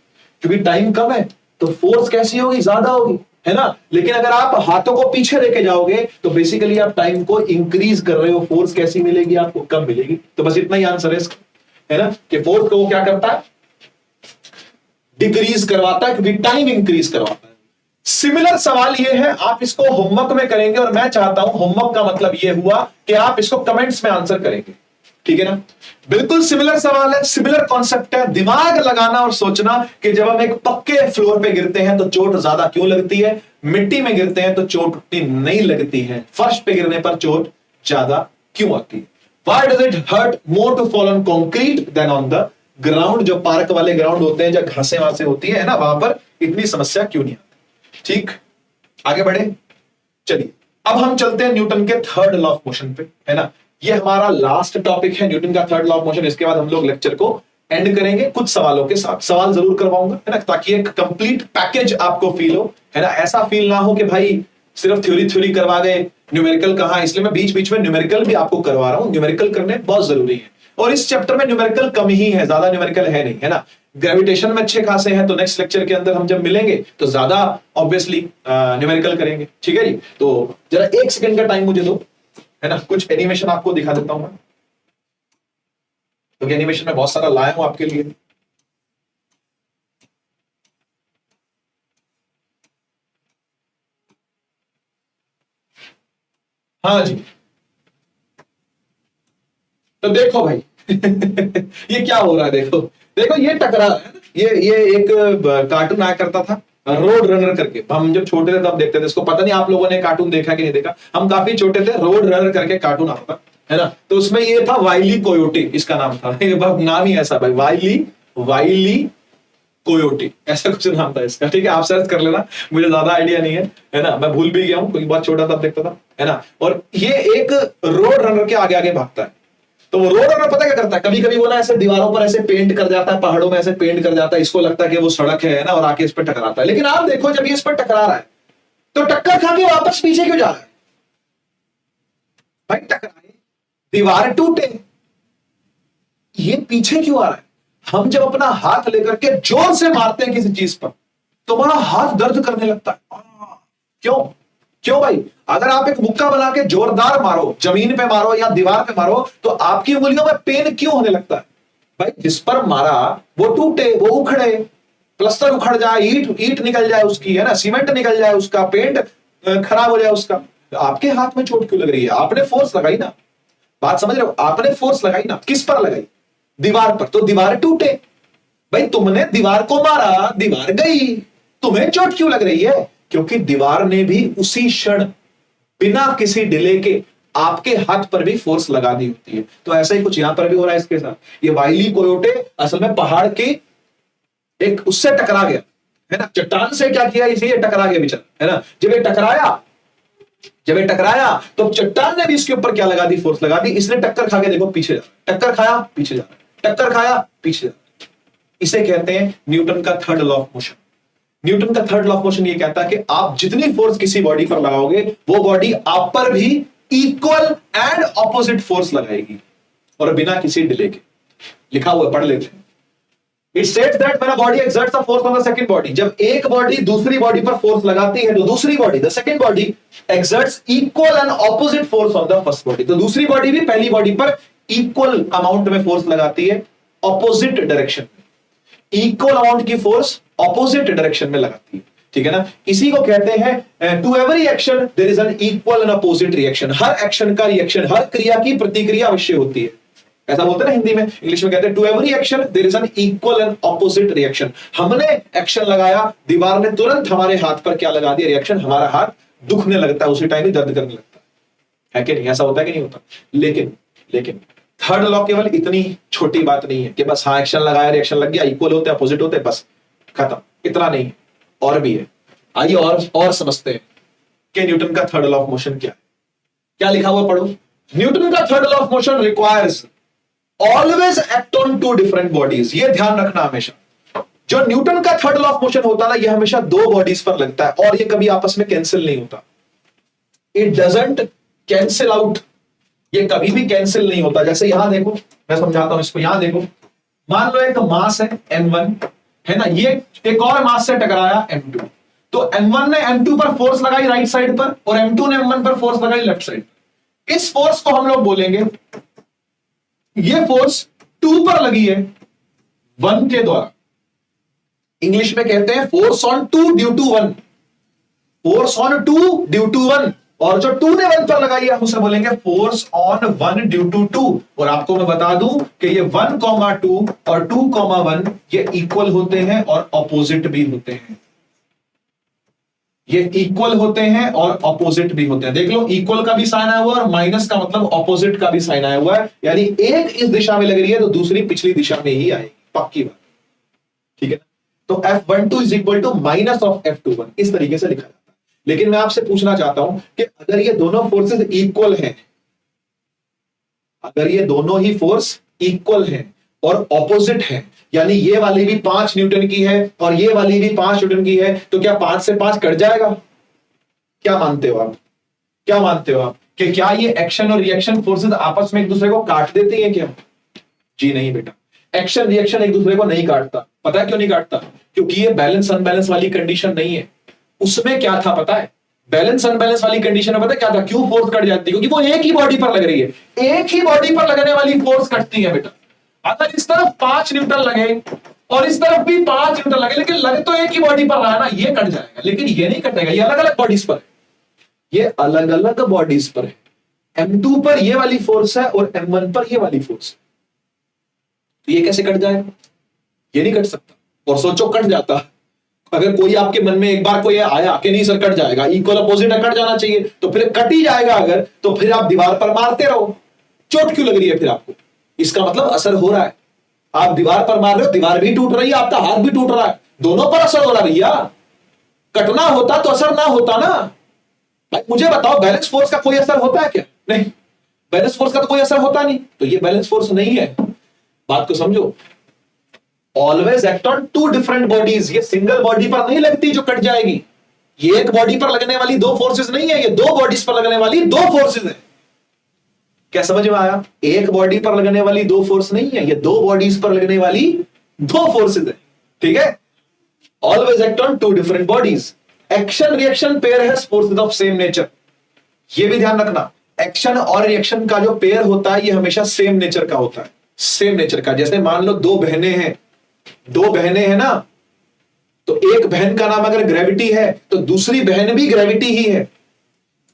क्योंकि टाइम कम है, तो फोर्स कैसी होगी, ज्यादा होगी, है ना। लेकिन अगर आप हाथों को पीछे लेके जाओगे तो बेसिकली आप टाइम को इंक्रीज कर रहे हो, फोर्स कैसी मिलेगी आपको, कम मिलेगी। तो बस इतना ही आंसर है इसका, है ना, कि फोर्स को वो क्या करता है, डिक्रीज करवाता है, क्योंकि टाइम इंक्रीज करवाता है। सिमिलर सवाल ये है, आप इसको होमवर्क में करेंगे, और मैं चाहता हूं, होमवर्क का मतलब ये हुआ कि आप इसको कमेंट्स में आंसर करेंगे, ठीक है ना। बिल्कुल सिमिलर सवाल है, सिमिलर कॉन्सेप्ट है। दिमाग लगाना और सोचना कि जब हम एक पक्के फ्लोर पे गिरते हैं तो चोट ज्यादा क्यों लगती है, मिट्टी में गिरते हैं तो चोट उतनी नहीं लगती है, फर्श पे गिरने पर चोट ज्यादा क्यों आती है। Why does it hurt more to fall on concrete than on the ground? जो पार्क वाले ग्राउंड होते हैं, जब घासें वासें होती है ना, वहां पर इतनी समस्या क्यों नहीं आती। ठीक, आगे बढ़े, चलिए अब हम चलते हैं न्यूटन के थर्ड लॉ ऑफ मोशन पे, है ना। ये हमारा लास्ट टॉपिक है न्यूटन का थर्ड लॉ ऑफ मोशन। इसके बाद हम लोग लेक्चर को एंड करेंगे कुछ सवालों के साथ। सवाल जरूर करवाऊंगा, है ना, ताकि एक कंप्लीट पैकेज आपको फील हो, है ना। ऐसा फील ना हो कि भाई सिर्फ थ्योरी थ्योरी करवा गए, न्यूमेरिकल कहां। इसलिए मैं बीच बीच में न्यूमेरिकल भी आपको करवा रहा हूं। न्यूमेरिकल करने बहुत जरूरी है, और इस चैप्टर में न्यूमेरिकल कम ही है, ज्यादा न्यूमेरिकल है नहीं, है ना। ग्रेविटेशन में अच्छे खासे हैं, तो नेक्स्ट लेक्चर के अंदर हम जब मिलेंगे तो ज्यादा ऑब्वियसली न्यूमेरिकल करेंगे, ठीक है जी। तो जरा 1 सेकंड का टाइम मुझे दो, है ना। कुछ एनिमेशन आपको दिखा देता हूं मैं, क्योंकि एनिमेशन में बहुत सारा लाया हूं आपके लिए। हाँ जी, तो देखो भाई ये क्या हो रहा है, देखो देखो ये टकरा रहा है। ये एक कार्टून आया करता था रोड रनर करके, हम जब छोटे थे तब देखते थे इसको। पता नहीं आप लोगों ने कार्टून देखा कि नहीं देखा, हम काफी छोटे थे। रोड रनर करके कार्टून आता था, है ना। तो उसमें ये था वाइली कोयोटी, इसका नाम था। नाम ही ऐसा भाई, वाइली वाइली कोयोटी, ऐसा कुछ नाम था इसका, ठीक है। आप सर्च कर लेना, मुझे ज्यादा आइडिया नहीं है ना। मैं भूल भी गया हूं क्योंकि बहुत छोटा तब देखता था, है ना। और ये एक रोड रनर के आगे आगे भागता है। तो वो रोड रनर पता क्या करता है, कभी कभी वो ना ऐसे दीवारों पर ऐसे पेंट कर जाता है, पहाड़ों में ऐसे पेंट कर जाता है, इसको लगता है कि वो सड़क है ना, और आके इस पर टकराता है। लेकिन आप देखो जब ये इस पर टकरा रहा है तो टक्कर खा के वापस पीछे क्यों जा रहा है भाई। टकराए, दीवार टूटे, ये पीछे क्यों आ रहा है। हम जब अपना हाथ लेकर के जोर से मारते हैं किसी चीज पर तो हमारा हाथ दर्द करने लगता है। क्यों क्यों भाई। अगर आप एक मुक्का बना के जोरदार मारो, जमीन पे मारो या दीवार पे मारो, तो आपकी उंगलियों में पेन क्यों होने लगता है भाई। जिस पर मारा वो टूटे, वो उखड़े, प्लास्टर उखड़ जाए, ईट निकल जाए उसकी, है ना, सीमेंट निकल जाए उसका, पेंट खराब हो जाए उसका। आपके हाथ में चोट क्यों लग रही है। आपने फोर्स लगाई ना, बात समझ रहे हो, आपने फोर्स लगाई ना। किस पर लगाई, दीवार पर, तो दीवार टूटे। भाई तुमने दीवार को मारा, दीवार गई, तुम्हें चोट क्यों लग रही है, क्योंकि दीवार ने भी उसी क्षण बिना किसी डिले के आपके हाथ पर भी फोर्स लगा दी होती है। तो ऐसा ही कुछ यहां पर भी हो रहा है इसके साथ। ये वाइली कोयोटे असल में पहाड़ के एक उससे टकरा गया, है ना, चट्टान से क्या किया इसे, ये टकरा गया बेचारा, है ना। जब ये टकराया तो चट्टान ने भी इसके ऊपर क्या लगा दी, फोर्स लगा दी। इसने टक्कर खा के देखो पीछे जा रहा है, टक्कर खाया पीछे जा रहा है, टक्कर खाया पीछे जा रहा है। इसे कहते हैं न्यूटन का third law of motion. Newton का थर्ड लॉ ऑफ मोशन ये कहता है कि आप जितनी फोर्स किसी बॉडी पर लगाओगे वो बॉडी आप पर भी इक्वल एंड ऑपोजिट फोर्स लगाएगी, और बिना किसी डिले के। लिखा हुआ पढ़ लेते हैं। It states that when a body exerts a force on the second body, जब एक बॉडी दूसरी बॉडी पर फोर्स लगाती है तो दूसरी body, the second body, exerts equal and opposite force on the first body। तो दूसरी बॉडी भी पहली बॉडी पर इक्वल अमाउंट में फोर्स लगाती है, ऑपोजिट डायरेक्शन में। इक्वल अमाउंट की फोर्स ऑपोजिट डायरेक्शन में लगाती है, ठीक है ना। इसी को कहते हैं to every action there is an equal and opposite reaction. हर एक्शन का रिएक्शन, हर क्रिया की प्रतिक्रिया अवश्य होती है, ऐसा बोलते हैं ना हिंदी में। इंग्लिश में कहते हैं to every action there is an equal and opposite reaction. हमने एक्शन लगाया, दीवार ने तुरंत हमारे हाथ पर क्या लगा दिया, रिएक्शन। हमारा हाथ दुखने लगता है, उसी टाइम ही दर्द करने लगता है कि नहीं, ऐसा होता है कि नहीं होता। लेकिन थर्ड लॉ केवल इतनी छोटी बात नहीं है कि बस हाँ एक्शन लगाया, रिएक्शन लग गया, इक्वल होते अपोजिट होते, बस खत्म, इतना नहीं है, और भी है। आइए और समझते हैं कि न्यूटन का थर्ड लॉ ऑफ मोशन क्या है। क्या लिखा हुआ पढ़ो। न्यूटन का third law of motion requires always act on two different bodies. ये ध्यान रखना हमेशा, जो न्यूटन का थर्ड लॉ ऑफ मोशन होता है ना, ये हमेशा दो बॉडीज पर लगता है, और ये कभी आपस में कैंसिल नहीं होता। इट डजंट कैंसिल आउट, ये कभी भी कैंसिल नहीं होता। जैसे यहां देखो, मैं समझाता हूं इसको। यहां देखो, मान लो एक मास है m1, है ना, ये एक और मास से टकराया m2। तो m1 ने m2 पर फोर्स लगाई राइट साइड पर, और m2 ने m1 पर फोर्स लगाई लेफ्ट साइड। इस फोर्स को हम लोग बोलेंगे, ये फोर्स 2 पर लगी है 1 के द्वारा। इंग्लिश में कहते हैं force on 2 due to 1, force on 2 due to 1। और जो 2 ने 1 पर लगाई है हम उसे बोलेंगे फोर्स ऑन 1 ड्यू टू 2। और आपको मैं बता दूं कि ये 1,2 और 2,1 ये इक्वल होते हैं और ऑपोजिट भी होते हैं। ये इक्वल होते हैं और ऑपोजिट भी होते हैं। देख लो, इक्वल का भी साइन आया हुआ है और माइनस का मतलब ऑपोजिट का भी साइन आया हुआ है। यानी एक इस दिशा में लग रही है तो दूसरी पिछली दिशा में ही आएगी, पक्की बात, ठीक है। तो F12 is equal to minus of F21, इस तरीके से लिखा जाता है। लेकिन मैं आपसे पूछना चाहता हूं कि अगर ये दोनों फोर्सेस इक्वल हैं, अगर ये दोनों ही फोर्स इक्वल हैं और ऑपोजिट है, यानी ये वाली भी 5 न्यूटन की है और ये वाली भी 5 न्यूटन की है, तो क्या 5 से 5 कट जाएगा? क्या मानते हो आप? क्या मानते हो आप कि क्या ये एक्शन और रिएक्शन फोर्सेस आपस में एक दूसरे को काट देती हैं क्या? जी नहीं बेटा, एक्शन रिएक्शन एक दूसरे को नहीं काटता। पता है क्यों नहीं काटता? क्योंकि ये बैलेंस अनबैलेंस वाली कंडीशन नहीं है। उसमें क्या था पता है? बैलेंस अनबैलेंस वाली कंडीशन में पता है क्या था? क्यों फोर्स कट जाती है? क्योंकि वो एक ही बॉडी पर लग रही है। एक ही बॉडी पर लगने वाली फोर्स कटती है बेटा। अगर इस तरफ 5 न्यूटन लगे और इस तरफ भी 5 न्यूटन लगे, लेकिन लगे तो एक ही बॉडी पर रहा है ना, ये कट जाएगा। लेकिन ये नहीं कटेगा, ये अलग अलग बॉडीज पर है, ये अलग अलग बॉडीज पर है। M2 पर ये वाली फोर्स है और M1 पर ये वाली फोर्स है, तो ये कैसे कट जाएगा? ये नहीं कट सकता। और सोचो कट जाता, अगर कोई आपके मन में एक बार कोई आया कि नहीं सर कट जाएगा, इक्वल अपोजिट है, कट जाना चाहिए, तो फिर कट ही जाएगा अगर, तो फिर आप दीवार पर मारते रहो। चोट क्यों लग रही है फिर आपको? इसका मतलब असर हो रहा है। आप दीवार पर मार रहे हो, दीवार भी टूट रही है, आपका हाथ भी टूट रहा है, दोनों पर असर हो रहा है भैया। कटना होता तो असर ना होता ना भाई। मुझे बताओ, बैलेंस फोर्स का कोई असर होता है क्या? नहीं, बैलेंस फोर्स का तो कोई असर होता नहीं, तो ये बैलेंस फोर्स नहीं है। बात को समझो। Always act on 2 different bodies. ये सिंगल बॉडी पर नहीं लगती जो कट जाएगी। ये एक बॉडी पर लगने वाली 2 फोर्सेस नहीं है, ये 2 बॉडीज पर लगने वाली 2 फोर्सेस है। क्या समझ में आया? एक बॉडी पर लगने वाली 2 फोर्स नहीं है, ये 2 बॉडीज पर लगने वाली 2 फोर्सेस है। ठीक है? Always act on 2 different bodies. Action reaction pair has forces of same nature. ये भी ध्यान रखना, एक्शन और रिएक्शन का जो पेयर होता है ये हमेशा सेम नेचर का होता है। सेम नेचर का। जैसे मान लो 2 बहनें हैं, 2 बहनें हैं ना, तो एक बहन का नाम अगर ग्रेविटी है तो दूसरी बहन भी ग्रेविटी ही है।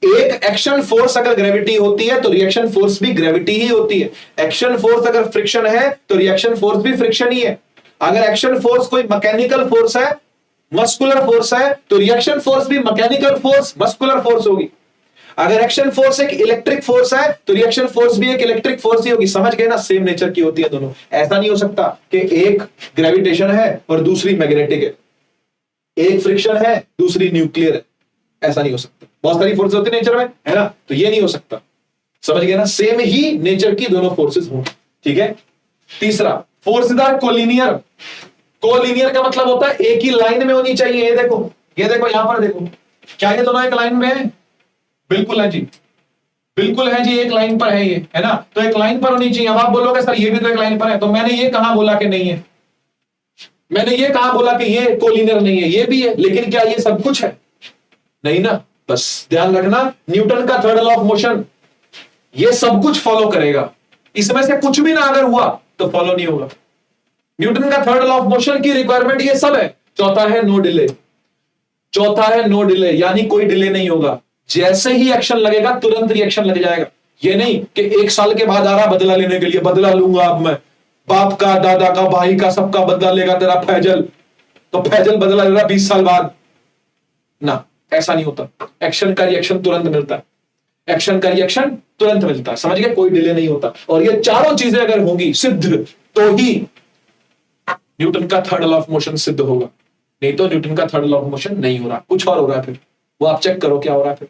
एक एक्शन फोर्स अगर ग्रेविटी होती है तो रिएक्शन फोर्स भी ग्रेविटी ही होती है। एक्शन फोर्स अगर फ्रिक्शन है तो रिएक्शन फोर्स भी फ्रिक्शन ही है। अगर एक्शन फोर्स कोई मैकेनिकल फोर्स है, मस्कुलर फोर्स है, तो रिएक्शन फोर्स भी मैकेनिकल फोर्स, मस्कुलर फोर्स होगी। अगर एक्शन फोर्स एक इलेक्ट्रिक फोर्स है तो रिएक्शन फोर्स भी एक इलेक्ट्रिक फोर्स ही होगी। समझ गए ना? सेम नेचर की होती है दोनों। ऐसा नहीं हो सकता कि एक ग्रेविटेशन है और दूसरी मैग्नेटिक है, एक फ्रिक्शन है दूसरी न्यूक्लियर है। ऐसा नहीं हो सकता। बहुत सारी फोर्सेस होती है नेचर में, है ना, तो ये नहीं हो सकता। समझ गए ना? सेम ही नेचर की दोनों फोर्सेस हो। ठीक है? तीसरा, फोर्सेस आर कोलिनियर। कोलिनियर का मतलब होता है एक ही लाइन में होनी चाहिए। ये देखो, ये देखो, यहां पर देखो, क्या ये दोनों एक लाइन में है? बिल्कुल है जी, बिल्कुल है जी, एक लाइन पर है ये, है ना, तो एक लाइन पर होनी चाहिए। अब आप बोलोगे सर ये भी तो एक लाइन पर है, तो मैंने ये कहां बोला कि नहीं है? मैंने ये कहां बोला कि ये कोलिनियर नहीं है? ये भी है, लेकिन क्या ये सब कुछ है? नहीं ना। बस ध्यान रखना, न्यूटन का थर्ड लॉ ऑफ मोशन ये सब कुछ फॉलो करेगा। इसमें से कुछ भी ना अगर हुआ तो फॉलो नहीं होगा। न्यूटन का थर्ड लॉ ऑफ मोशन की रिक्वायरमेंट ये सब है। चौथा है नो डिले। चौथा है नो डिले, यानी कोई डिले नहीं होगा। जैसे ही एक्शन लगेगा तुरंत रिएक्शन लग जाएगा। ये नहीं कि 1 साल के बाद आ रहा बदला लेने के लिए, बदला लूंगा अब मैं, बाप का, दादा का, भाई का, सबका बदला लेगा तेरा फैजल, तो फैजल बदला ले रहा 20 साल बाद ना। ऐसा नहीं होता। एक्शन का रिएक्शन तुरंत मिलता है। एक्शन का रिएक्शन तुरंत मिलता है। समझ गए? कोई डिले नहीं होता। और ये चारों चीजें अगर होंगी सिद्ध, तो ही न्यूटन का थर्ड लॉ ऑफ मोशन सिद्ध होगा। नहीं तो न्यूटन का थर्ड लॉ ऑफ मोशन नहीं हो रहा, कुछ और हो रहा है। फिर वो आप चेक करो क्या हो रहा है फिर।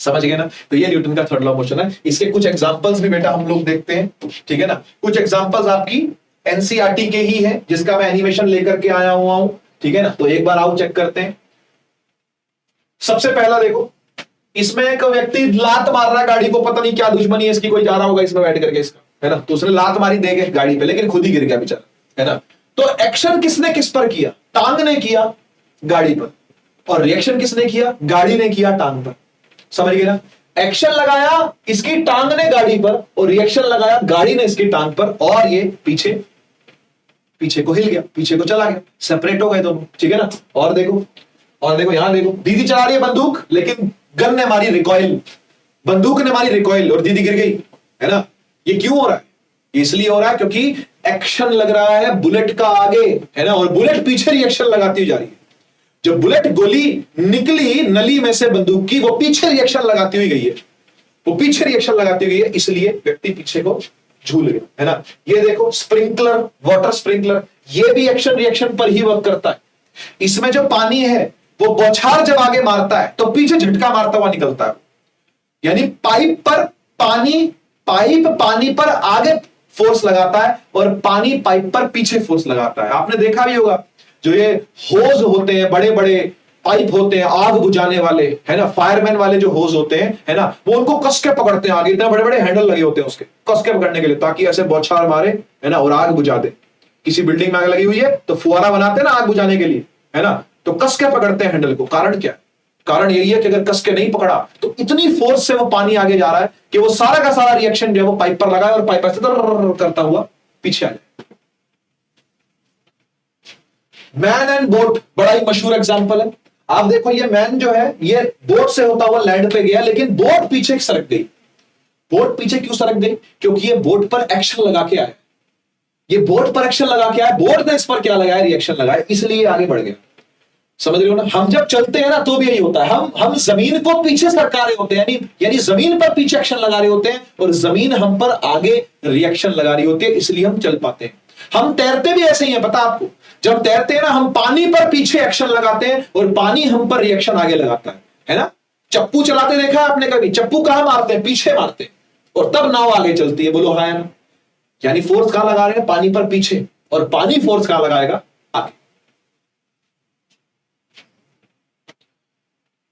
समझ गए ना? तो ये न्यूटन का थर्ड लॉ ऑफ मोशन है। इसके कुछ एग्जांपल्स भी बेटा हम लोग देखते हैं। ठीक है ना? कुछ एग्जांपल्स आपकी एनसीईआरटी के ही है, जिसका मैं एनिमेशन लेकर के आया हुआ हूं। ठीक है ना? तो एक बार आओ चेक करते हैं। सबसे पहला देखो, इसमें एक व्यक्ति लात मार रहा है गाड़ी को, पता नहीं क्या दुश्मनी है इसकी, कोई जा रहा होगा इसमें बैठ करके इसका, है ना, तो उसने लात मारी दे के गाड़ी पे, लेकिन खुद ही गिर गया बेचारा, है ना। तो एक्शन किसने किस पर किया? टांग ने किया गाड़ी पर, और रिएक्शन किसने किया? गाड़ी ने किया टांग पर। समझ गए ना? एक्शन लगाया इसकी टांग ने गाड़ी पर, और रिएक्शन लगाया गाड़ी ने इसकी टांग पर, और ये पीछे को हिल गया, पीछे को चला गया, सेपरेट हो गए दोनों। ठीक है ना? और देखो यहां देखो, दीदी चला रही है बंदूक, लेकिन गन ने मारी रिकॉइल, बंदूक ने मारी रिकॉइल, और दीदी गिर गई, है ना। ये क्यों हो रहा है? इसलिए हो रहा है क्योंकि एक्शन लग रहा है बुलेट का आगे, है ना, और बुलेट पीछे रिएक्शन लगाती हुई जा रही है। जब बुलेट गोली निकली नली में से बंदूक की, वो पीछे रिएक्शन लगाती हुई गई है, वो पीछे रिएक्शन लगाती हुई गई है, इसलिए व्यक्ति पीछे को झूल गया, है ना। ये देखो स्प्रिंकलर, वाटर स्प्रिंकलर, ये भी एक्शन रिएक्शन पर ही वर्क करता है। इसमें जो पानी है वो बौछार जब आगे मारता है तो पीछे झटका मारता हुआ निकलता है। यानी पाइप पानी पर आगे फोर्स लगाता है और पानी पाइप पर पीछे फोर्स लगाता है। आपने देखा भी होगा जो ये होज होते हैं, बड़े बड़े पाइप होते हैं आग बुझाने वाले, है ना, फायरमैन वाले जो होज होते हैं, है ना, वो उनको कस के पकड़ते हैं आगे, इतने बड़े बड़े हैंडल लगे होते हैं उसके कस के पकड़ने के लिए, ताकि ऐसे बौछार मारे, है ना, और आग बुझा दे। किसी बिल्डिंग में आग लगी हुई है तो फुहारा बनाते हैं ना आग बुझाने के लिए, है ना, तो कस के पकड़ते हैं हैंडल को। कारण क्या है? कारण यही है कि अगर कस के नहीं पकड़ा तो इतनी फोर्स से वो पानी आगे जा रहा है कि वो सारा का सारा रिएक्शन जो है वो पाइप पर लगा है और पाइप से करता हुआ पीछे आ जाए। मैन एंड बोट बड़ा ही मशहूर एग्जांपल है। आप देखो ये मैन जो है ये बोट से होता हुआ लैंड पे गया, लेकिन बोट पीछे सरक गई। बोट पीछे क्यों सरक गई? क्योंकि ये बोट पर एक्शन लगा के आया। ये बोट पर एक्शन लगा के आया, बोट ने इस पर क्या लगाया? रिएक्शन लगाया, इसलिए आगे बढ़ गया। समझ रहे हो ना? हम जब चलते हैं ना तो भी यही होता है, हम जमीन को पीछे सरका रहे होते हैं, यानी जमीन पर पीछे एक्शन लगा रहे होते हैं और जमीन हम पर आगे रिएक्शन लगा रही होती है, इसलिए हम चल पाते हैं। हम तैरते भी ऐसे ही है, पता आपको? जब तैरते हैं ना हम पानी पर पीछे एक्शन लगाते हैं और पानी हम पर रिएक्शन आगे लगाता है ना। चप्पू चलाते देखा है आपने कभी? चप्पू कहां मारते हैं? पीछे मारते हैं और तब नाव आगे चलती है। बोलो हाँ या ना? यानी फोर्स कहां लगा रहे हैं? पानी पर पीछे, और पानी फोर्स कहां लगाएगा? आगे।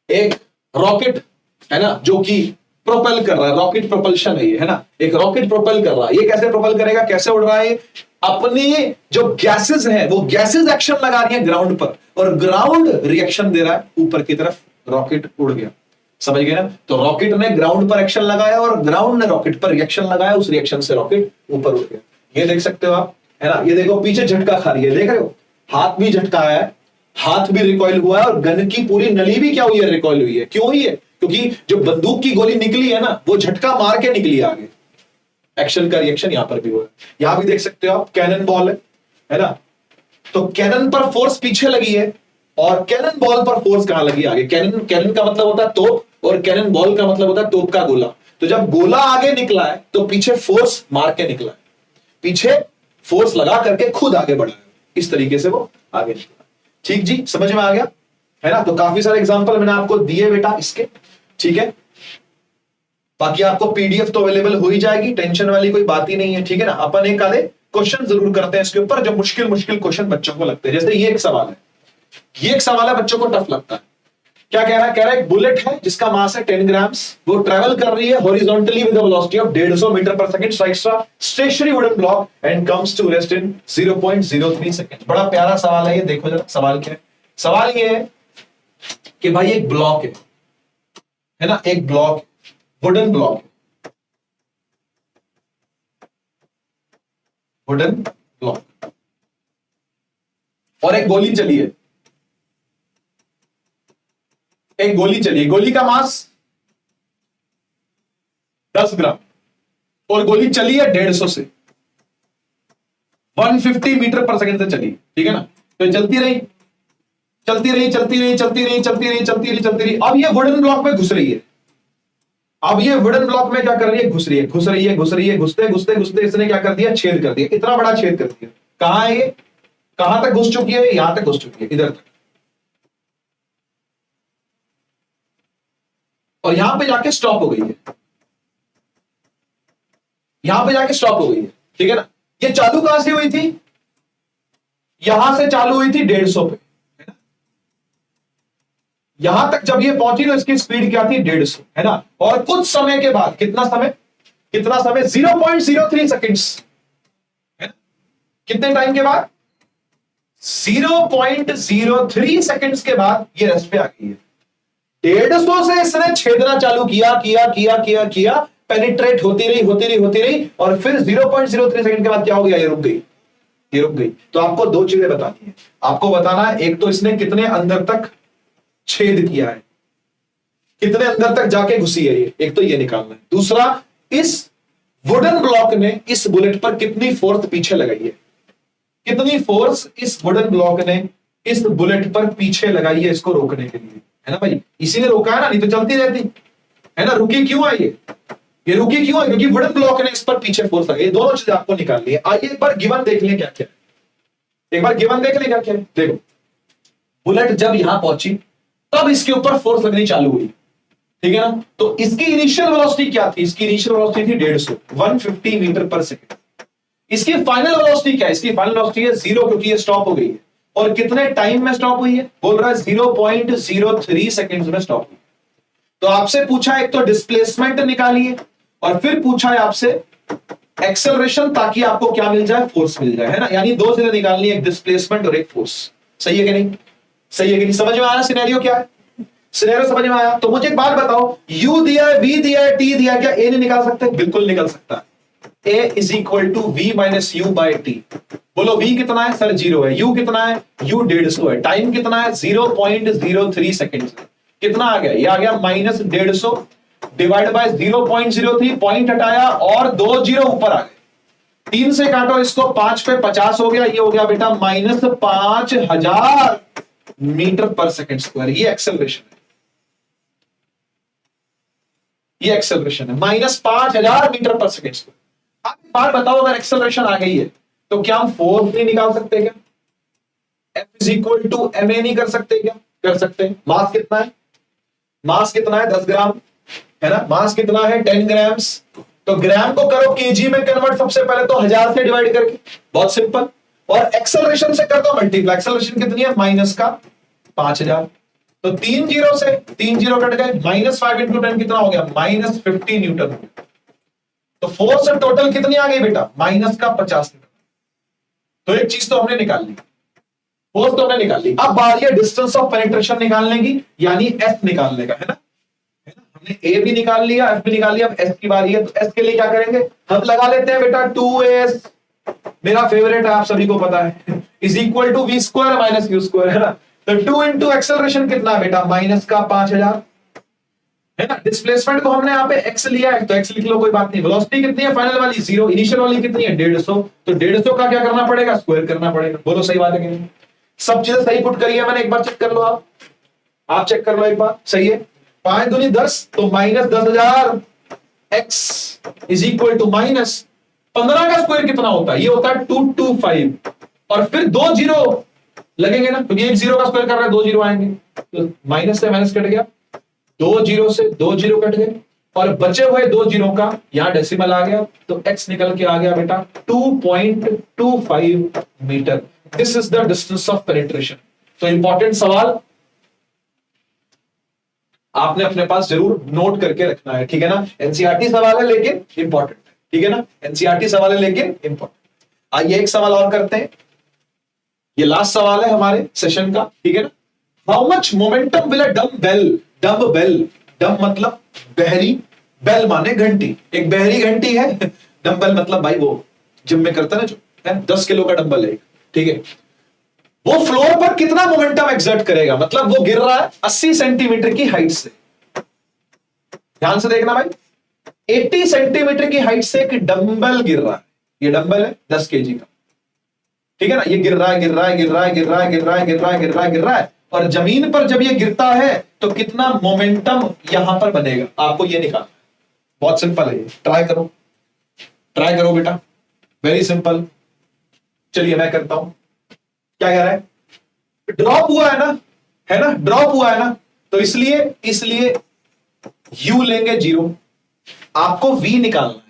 एक रॉकेट है ना जो कि प्रोपेल कर रहा है, रॉकेट प्रोपल्शन है ये, है ना, एक रॉकेट प्रोपेल कर रहा है। ये कैसे प्रोपेल करेगा? कैसे उड़ रहा है? अपनी जो गैसेस हैं वो गैसेस एक्शन लगा रही हैं ग्राउंड पर और ग्राउंड रिएक्शन दे रहा है ऊपर की तरफ, रॉकेट उड़ गया। समझ गए ना? तो रॉकेट ने ग्राउंड पर एक्शन लगाया और ग्राउंड ने रॉकेट पर रिएक्शन लगाया, उस रिएक्शन से रॉकेट ऊपर उड़ गया। ये देख सकते हो आप, है ना। ये देखो पीछे झटका खा रही है, देख रहे हो? हाथ भी झटका आया है, हाथ भी रिकॉइल हुआ है और गन की पूरी नली भी क्या हुई है? रिकॉइल हुई है। क्यों हुई है? क्योंकि जो बंदूक की गोली निकली है ना वो झटका मार के निकली है आगे। एक्शन का रिएक्शन यहां पर भी हुआ है। यहां भी देख सकते हो आप, कैनन बॉल है ना, तो कैनन पर फोर्स पीछे लगी है और कैनन बॉल पर फोर्स कहां लगी? आगे। कैनन का मतलब होता है तोप और कैनन बॉल का मतलब होता है तोप का गोला। तो जब गोला आगे निकला है तो पीछे फोर्स मार के निकला है, पीछे फोर्स लगा करके खुद आगे बढ़ा है, इस तरीके से वो आगे निकला। ठीक जी, समझ में आ गया है ना? तो काफी सारे एग्जांपल मैंने आपको दिए बेटा इसके, ठीक है। बाकी आपको पीडीएफ तो अवेलेबल हो ही जाएगी, टेंशन वाली कोई बात ही नहीं है, ठीक है ना। अपन एक आधे क्वेश्चन जरूर करते हैं इसके ऊपर जो मुश्किल क्वेश्चन बच्चों को लगते हैं। जैसे ये एक सवाल है, ये एक सवाल है बच्चों को टफ लगता है। क्या कह रहा है? कह रहा है एक बुलेट है जिसका मास है 10 ग्राम्स, वो ट्रेवल कर रही है horizontally with the velocity of 150 metre per second, strikes a stationary wooden block and comes to rest in 0.03 second. बड़ा प्यारा सवाल है ये, देखो जरा सवाल क्या है। सवाल ये है कि भाई एक ब्लॉक है ना, एक block, wooden block, wooden block, और एक गोली चली है, एक गोली चली, गोली का मास 10 ग्राम और गोली चली है 150 से 150 मीटर पर सेकंड से चली, ठीक है ना। तो चलती रही चलती रही चलती रही चलती रही चलती रही चलती रही चलती रही। अब ये वुडन ब्लॉक में घुस रही है, अब ये वुडन ब्लॉक में क्या कर रही है? घुस रही है, घुस रही है, घुस रही है, घुसते घुसते घुसते इसने क्या कर दिया? छेद कर दिया, इतना बड़ा छेद कर दिया। कहां है ये? कहां तक घुस चुकी है? यहां तक घुस चुकी है, इधर तक, और यहां पे जाके स्टॉप हो गई है, यहां पे जाके स्टॉप हो गई है, ठीक है ना। ये चालू कहां से हुई थी? यहां से चालू हुई थी 150 पे, है ना। यहां तक जब ये पहुंची तो इसकी स्पीड क्या थी? 150, है ना। और कुछ समय के बाद, कितना समय? 0.03 सेकेंड्स, है ना। कितने टाइम के बाद? 0.03 सेकेंड्स के बाद ये रेस्ट पे आ गई है। 150 से इसने छेदना चालू किया किया किया किया किया, पेनिट्रेट होती रही होती रही होती रही, और फिर 0.03 सेकंड के बाद क्या हो गया? ये रुक गई, ये रुक गई। तो आपको दो चीजें बतानी है, आपको बताना है एक तो इसने कितने अंदर तक छेद किया है, कितने अंदर तक जाके घुसी है ये, एक तो ये निकालना है। दूसरा, इस वुडन ब्लॉक ने इस बुलेट पर कितनी फोर्स पीछे लगाई है, कितनी फोर्स इस वुडन ब्लॉक ने इस बुलेट पर पीछे लगाई है इसको रोकने के लिए, है ना भाई। इसीलिए रोका है ना, नहीं तो चलती रहती, है ना। रुकी क्यों है ये रुकी क्यों है? क्योंकि वुडन ब्लॉक ने इस पर पीछे फोर्स लगाई। दोनों चीजें आपको निकालनी है। आइए एक बार गिवन देख लें क्या क्या है, एक बार गिवन देख लें क्या क्या है। देखो, बुलेट जब यहां पहुंची तब इसके ऊपर फोर्स लगनी चालू हुई, ठीक है ना। तो इसकी इनिशियल वेलोसिटी क्या थी? इसकी इनिशियल वेलोसिटी थी 150 मीटर पर सेकेंड। इसकी फाइनल वेलोसिटी क्या है? इसकी फाइनल वेलोसिटी है 0, क्योंकि ये स्टॉप हो गई है। और कितने टाइम में स्टॉप हुई है? बोल रहा है 0.03 सेकेंड्स में स्टॉप हुई। तो आपसे पूछा एक तो डिस्प्लेसमेंट निकालिए, और फिर पूछा है आपसे एक्सेलरेशन, ताकि आपको क्या मिल जाए? फोर्स मिल जाए, है ना। यानी दो चीजें निकालनी है, एक डिस्प्लेसमेंट और एक फोर्स। सही है कि नहीं? सही है कि नहीं? समझ में आया सिनेरियो क्या है? सिनेरियो समझ में आया? तो मुझे एक बात बताओ, u दिया है, v दिया है, t दिया है, क्या a नहीं निकाल सकते? बिल्कुल निकल सकता है। a is equal to v minus U by T. बोलो v कितना है? सर 0 है। u कितना है? u 150 है। टाइम कितना है? 0.03 सेकेंड। कितना आ गया? ये आ गया -150 डिवाइड बाय 0.03, पॉइंट हटाया और 2 जीरो ऊपर आ गए। 3 से काटो इसको, 5 पे 50 हो गया। ये हो गया बेटा -5000 मीटर पर सेकेंड स्क्वायर। ये एक्सेलरेशन है, ये एक्सेलरेशन है, -5000 मीटर पर सेकेंड स्क्वायर। आप एक बात बताओ, अगर एक्सेलरेशन आ गई है तो क्या हम फोर्स नहीं निकाल सकते? क्या F is equal to ma नहीं कर सकते? क्या कर सकते हैं? मास कितना है? मास कितना है? 10 ग्राम, है ना। मास कितना है? 10 ग्राम्स। तो ग्राम को करो केजी में कन्वर्ट, सबसे पहले तो 1000 से डिवाइड करके, बहुत सिंपल। और एक्सेलरेशन से कर दो मल्टीप्लाई। एक्सेलरेशन कितनी है? -5000। तो 3 जीरो से 3 जीरो कट गए, -5 इंटू 10 कितना हो गया? -50 न्यूटन। तो फोर्स टोटल कितनी आ गई बेटा? -50 न्यूटन। तो एक चीज तो हमने निकाल ली, फोर्स तो हमने निकाल ली। अब बारी है डिस्टेंस ऑफ पेनिट्रेशन निकालने की, यानी एफ निकालने का, है ना। हमने ए भी निकाल लिया, एफ भी निकाल लिया। अब एस की बारी है, तो एस के लिए क्या करेंगे? हम लगा लेते हैं बेटा 2s, मेरा फेवरेट है, आप सभी को पता है, is equal to V square minus U square, है ना। तो 2 इंटू एक्सेलरेशन कितना बेटा? -5000, है ना। डिस्प्लेसमेंट को हमने यहाँ पे x लिया है, तो x लिख लो, कोई बात नहीं। वेलोसिटी कितनी है? फाइनल वाली 0, इनिशियल वाली कितनी है? 150। तो 150 का क्या करना पड़ेगा? स्क्वायर करना पड़ेगा। बोलो सही बात है कि नहीं? सब चीजें सही पुट करी है मैंने, एक बार चेक कर लो। आप चेक कर लो एक बार, सही है। 5 दूनी 10, तो -10000 x इज इक्वल टू -15 का स्क्वायर कितना होता है? ये होता है 225, और फिर 2 जीरो लगेंगे ना, क्योंकि एक जीरो का स्क्वायर कर रहा है, 2 जीरो आएंगे, तो माइनस से माइनस कट गया, 2 जीरो से 2 जीरो कट गए, और बचे हुए 2 जीरो का यहां डेसिमल आ गया, तो x निकल के आ गया बेटा 2.25 metre. This is the distance of penetration. तो इंपॉर्टेंट सवाल आपने अपने पास जरूर नोट करके रखना है, ठीक है ना। एनसीईआरटी सवाल है लेकिन इंपॉर्टेंट है, ठीक है ना। एनसीईआरटी सवाल है लेकिन इंपॉर्टेंट। आइए एक सवाल और करते हैं, ये लास्ट सवाल है हमारे सेशन का, ठीक है ना। How much momentum will a dumbbell, डम मतलब बहरी, बेल माने घंटी, एक बहरी घंटी है, डम्बल मतलब भाई वो जिम में करता ना जो है, 10 किलो का डंबल है, ठीक है। वो फ्लोर पर कितना मोमेंटम एक्सर्ट करेगा? मतलब वो गिर रहा है 80 सेंटीमीटर की हाइट से, ध्यान से देखना भाई, 80 सेंटीमीटर की हाइट से एक डंबल गिर रहा है। ये डंबल है 10 केजी का, ठीक है ना। ये गिर रहा है, गिर रहा है, गिर रहा है, गिर रहा है, गिर रहा है, गिर रहा है, गिर रहा है, गिर रहा है, और जमीन पर जब ये गिरता है तो कितना मोमेंटम यहां पर बनेगा, आपको ये निकालना है। बहुत सिंपल है, ये ट्राई करो, ट्राई करो बेटा, वेरी सिंपल। चलिए मैं करता हूं। क्या कह रहा है? ड्रॉप हुआ है ना, है ना, ड्रॉप हुआ है ना, तो इसलिए u लेंगे 0, आपको v निकालना है,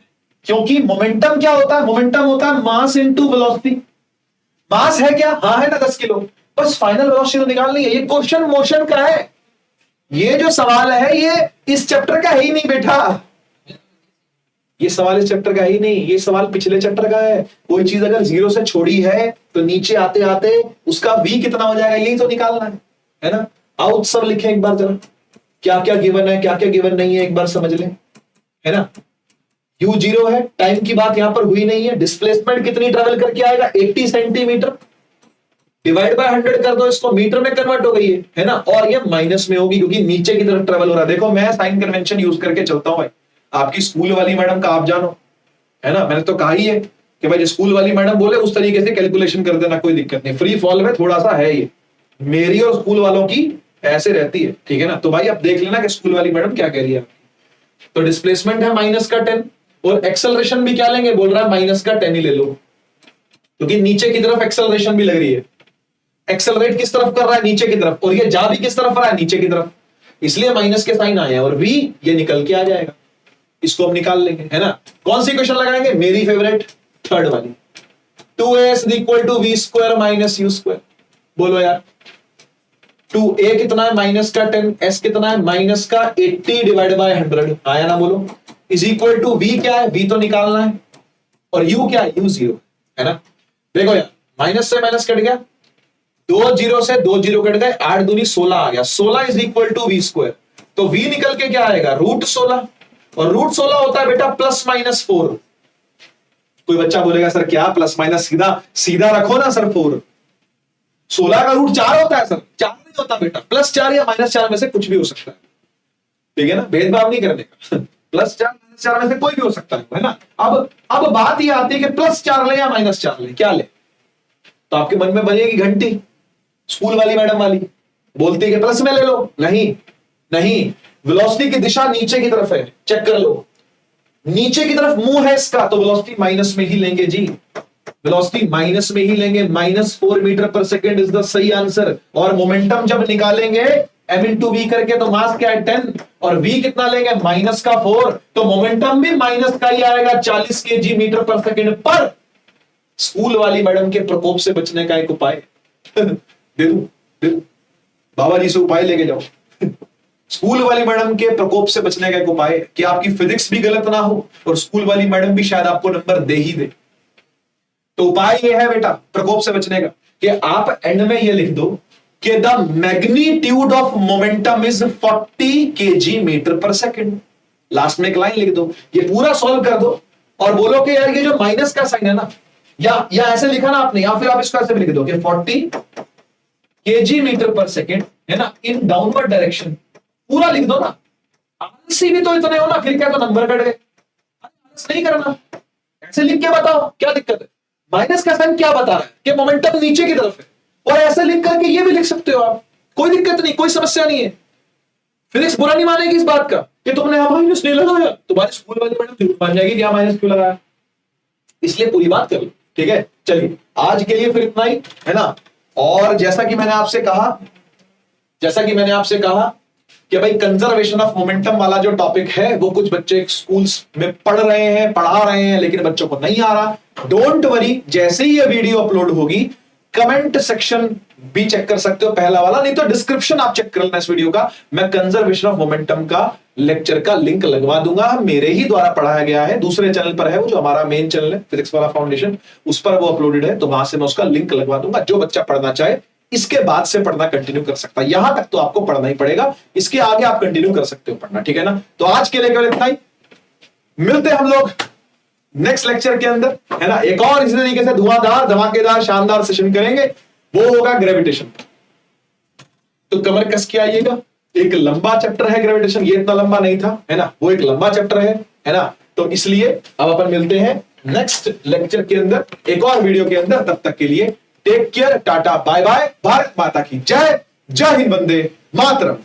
क्योंकि मोमेंटम क्या होता है? मोमेंटम होता है मास इनटू वेलोसिटी। मास है क्या? हाँ है ना, 10 किलो, बस फाइनल वेलोसिटी तो निकालनी है। ये क्वेश्चन मोशन का है, ये जो सवाल है ये इस चैप्टर का है ही नहीं बेटा, ये सवाल इस चैप्टर का ही नहीं, ये सवाल पिछले चैप्टर का है। कोई चीज अगर 0 से छोड़ी है तो नीचे आते आते उसका v कितना हो जाएगा, यही तो निकालना है ना। आओ सब लिखें एक बार जरा, क्या क्या गिवन है, क्या क्या गिवन नहीं है, एक बार समझ लें, है ना। u 0 है, टाइम की बात यहां पर हुई नहीं है। डिस्प्लेसमेंट कितनी ट्रेवल करके आएगा? 80 सेंटीमीटर, डिवाइड बाय 100 कर दो, इसको मीटर में कन्वर्ट हो गई है ना। और ये माइनस में होगी क्योंकि नीचे की तरफ ट्रेवल हो रहा है। देखो मैं साइन कन्वेंशन यूज करके चलता हूं भाई, आपकी स्कूल वाली मैडम का आप जानो, है ना। मैंने तो कहा ही है कि भाई स्कूल वाली मैडम बोले उस तरीके से कैलकुलेशन कर देना, कोई दिक्कत नहीं। फ्री फॉल में थोड़ा सा है ये, मेरी और स्कूल वालों की ऐसे रहती है, ठीक है ना। तो भाई आप देख लेना कि स्कूल वाली मैडम क्या कह रही है। तो डिस्प्लेसमेंट है -10, और एक्सेलरेशन भी क्या लेंगे? बोल रहा है -10 ही ले लो, क्योंकि नीचे की तरफ एक्सेलरेशन भी लग रही है। एक्सेलरेट किस तरफ कर रहा है, नीचे की तरफ, और ये जा भी किस तरफ रहा है, नीचे की तरफ, इसलिए माइनस के साइन आए हैं, और v ये निकल के आ जाएगा, इसको हम निकाल लेंगे, है ना। कौन सी इक्वेशन लगाएंगे, मेरी फेवरेट थर्ड वाली, 2s equal to V square minus U square. बोलो यार, 2a कितना है, माइनस का 10, s कितना है, माइनस का 80 डिवाइड बाय 100, आया ना, बोलो, इज इक्वल टू v क्या है, v तो निकालना है, और u क्या है, u 0 है ना। देखो यार, माइनस से माइनस कट गया, 2 जीरो से 2 जीरो कट गए, 8 दूनी 16 आ गया, 16 is equal to V square, तो v निकल के क्या आएगा, √16, और √16 होता है बेटा +-4। कोई बच्चा बोलेगा सर क्या प्लस माइनस, सीधा सीधा रखो ना सर, 4, 16 का √4 होता है सर, 4 नहीं होता बेटा, +4 या -4 में से कुछ भी हो सकता है, ठीक है ना, भेदभाव नहीं करने का, +4 -4 में से कोई भी हो सकता है ना। अब बात ये आती है कि +4 ले या -4 ले, क्या ले, तो आपके मन में बनेगी घंटी, स्कूल वाली मैडम वाली बोलती है कि प्लस में ले लो, नहीं नहीं, वेलोसिटी की दिशा नीचे की तरफ है, चेक कर लो, नीचे की तरफ मुंह है इसका, तो वेलोसिटी माइनस में ही लेंगे जी, वेलोसिटी माइनस में ही लेंगे, -4 metre per second is the सही आंसर। और मोमेंटम जब निकालेंगे m इंटू वी करके, तो मास क्या है 10, और v कितना लेंगे, -4, तो मोमेंटम भी माइनस का ही आएगा, 40 kg मीटर पर सेकेंड। पर स्कूल वाली मैडम के प्रकोप से बचने का एक उपाय दे दूं, बाबा जी से उपाय लेके जाओ। स्कूल वाली मैडम के प्रकोप से बचने का एक उपाय कि आपकी फिजिक्स भी गलत ना हो और स्कूल वाली मैडम भी शायद आपको नंबर दे ही दे। तो उपाय यह है बेटा प्रकोप से बचने का कि आप एंड में यह लिख दो कि the magnitude of momentum is 40 kg metre per second. Last में एक लाइन लिख दो, ये पूरा सॉल्व कर दो और बोलो कि यार ये जो माइनस का साइन है ना, या ऐसे लिखा ना आपने, या फिर आप इसको ऐसे भी लिख दो कि 40 kg मीटर पर सेकेंड है ना, इन डाउनवर्ड डायरेक्शन, पूरा लिख दो ना। आलसी भी तो इतने हो ना, फिर क्या तो नंबर कट गए, नहीं करना, ऐसे लिख के बताओ क्या दिक्कत है। माइनस का साइन क्या बता रहा है कि मोमेंटम नीचे की तरफ है, और ऐसे लिख करके ये भी लिख सकते हो आप, कोई दिक्कत नहीं, कोई समस्या नहीं है। फिजिक्स बुरा नहीं मानेगी इस बात का कि तुमने यहां माइनस नहीं लगाया, तुम्हारी स्कूल वाली मैडम जरूर मान जाएगी कि यहां माइनस क्यों लगाया, इसलिए पूरी बात कर लो, ठीक है। चलिए आज के लिए फिर इतना ही है ना। और जैसा कि मैंने आपसे कहा कि भाई कंजर्वेशन ऑफ मोमेंटम वाला जो टॉपिक है वो कुछ बच्चे स्कूल्स में पढ़ा रहे हैं लेकिन बच्चों को नहीं आ रहा। डोंट वरी, जैसे ही ये वीडियो अपलोड होगी कमेंट सेक्शन भी चेक कर सकते हो, पहला वाला, नहीं तो डिस्क्रिप्शन आप चेक कर लेना इस वीडियो का, मैं कंजर्वेशन ऑफ मोमेंटम का लेक्चर का लिंक लगवा दूंगा। मेरे ही द्वारा पढ़ाया गया है, दूसरे चैनल पर है वो, जो हमारा मेन चैनल है फिजिक्स वाला फाउंडेशन, उस पर वो अपलोडेड है, तो वहां से मैं उसका लिंक लगवा दूंगा। जो बच्चा पढ़ना चाहे इसके बाद से पढ़ना कंटिन्यू कर सकता है, यहां तक तो आपको पढ़ना ही पड़ेगा, इसके आगे आप कंटिन्यू कर सकते हो पढ़ना, ठीक है ना। तो आज के लिए केवल इतना ही, मिलते हैं हम लोग नेक्स्ट लेक्चर के अंदर, है ना। एक और इसी तरीके से धुआंधार धमाकेदार शानदार सेशन करेंगे, वो होगा ग्रेविटेशन। तो कमर कस के आइएगा, एक लंबा चैप्टर है ग्रेविटेशन, ये इतना लंबा नहीं था, है ना, वो एक लंबा चैप्टर है ना। तो इसलिए अब अपन मिलते हैं नेक्स्ट लेक्चर के अंदर, एक और वीडियो के अंदर। तब तक के लिए take care, tata bye bye, Bharat Mata की जय, जय हिंद, वंदे मातरम।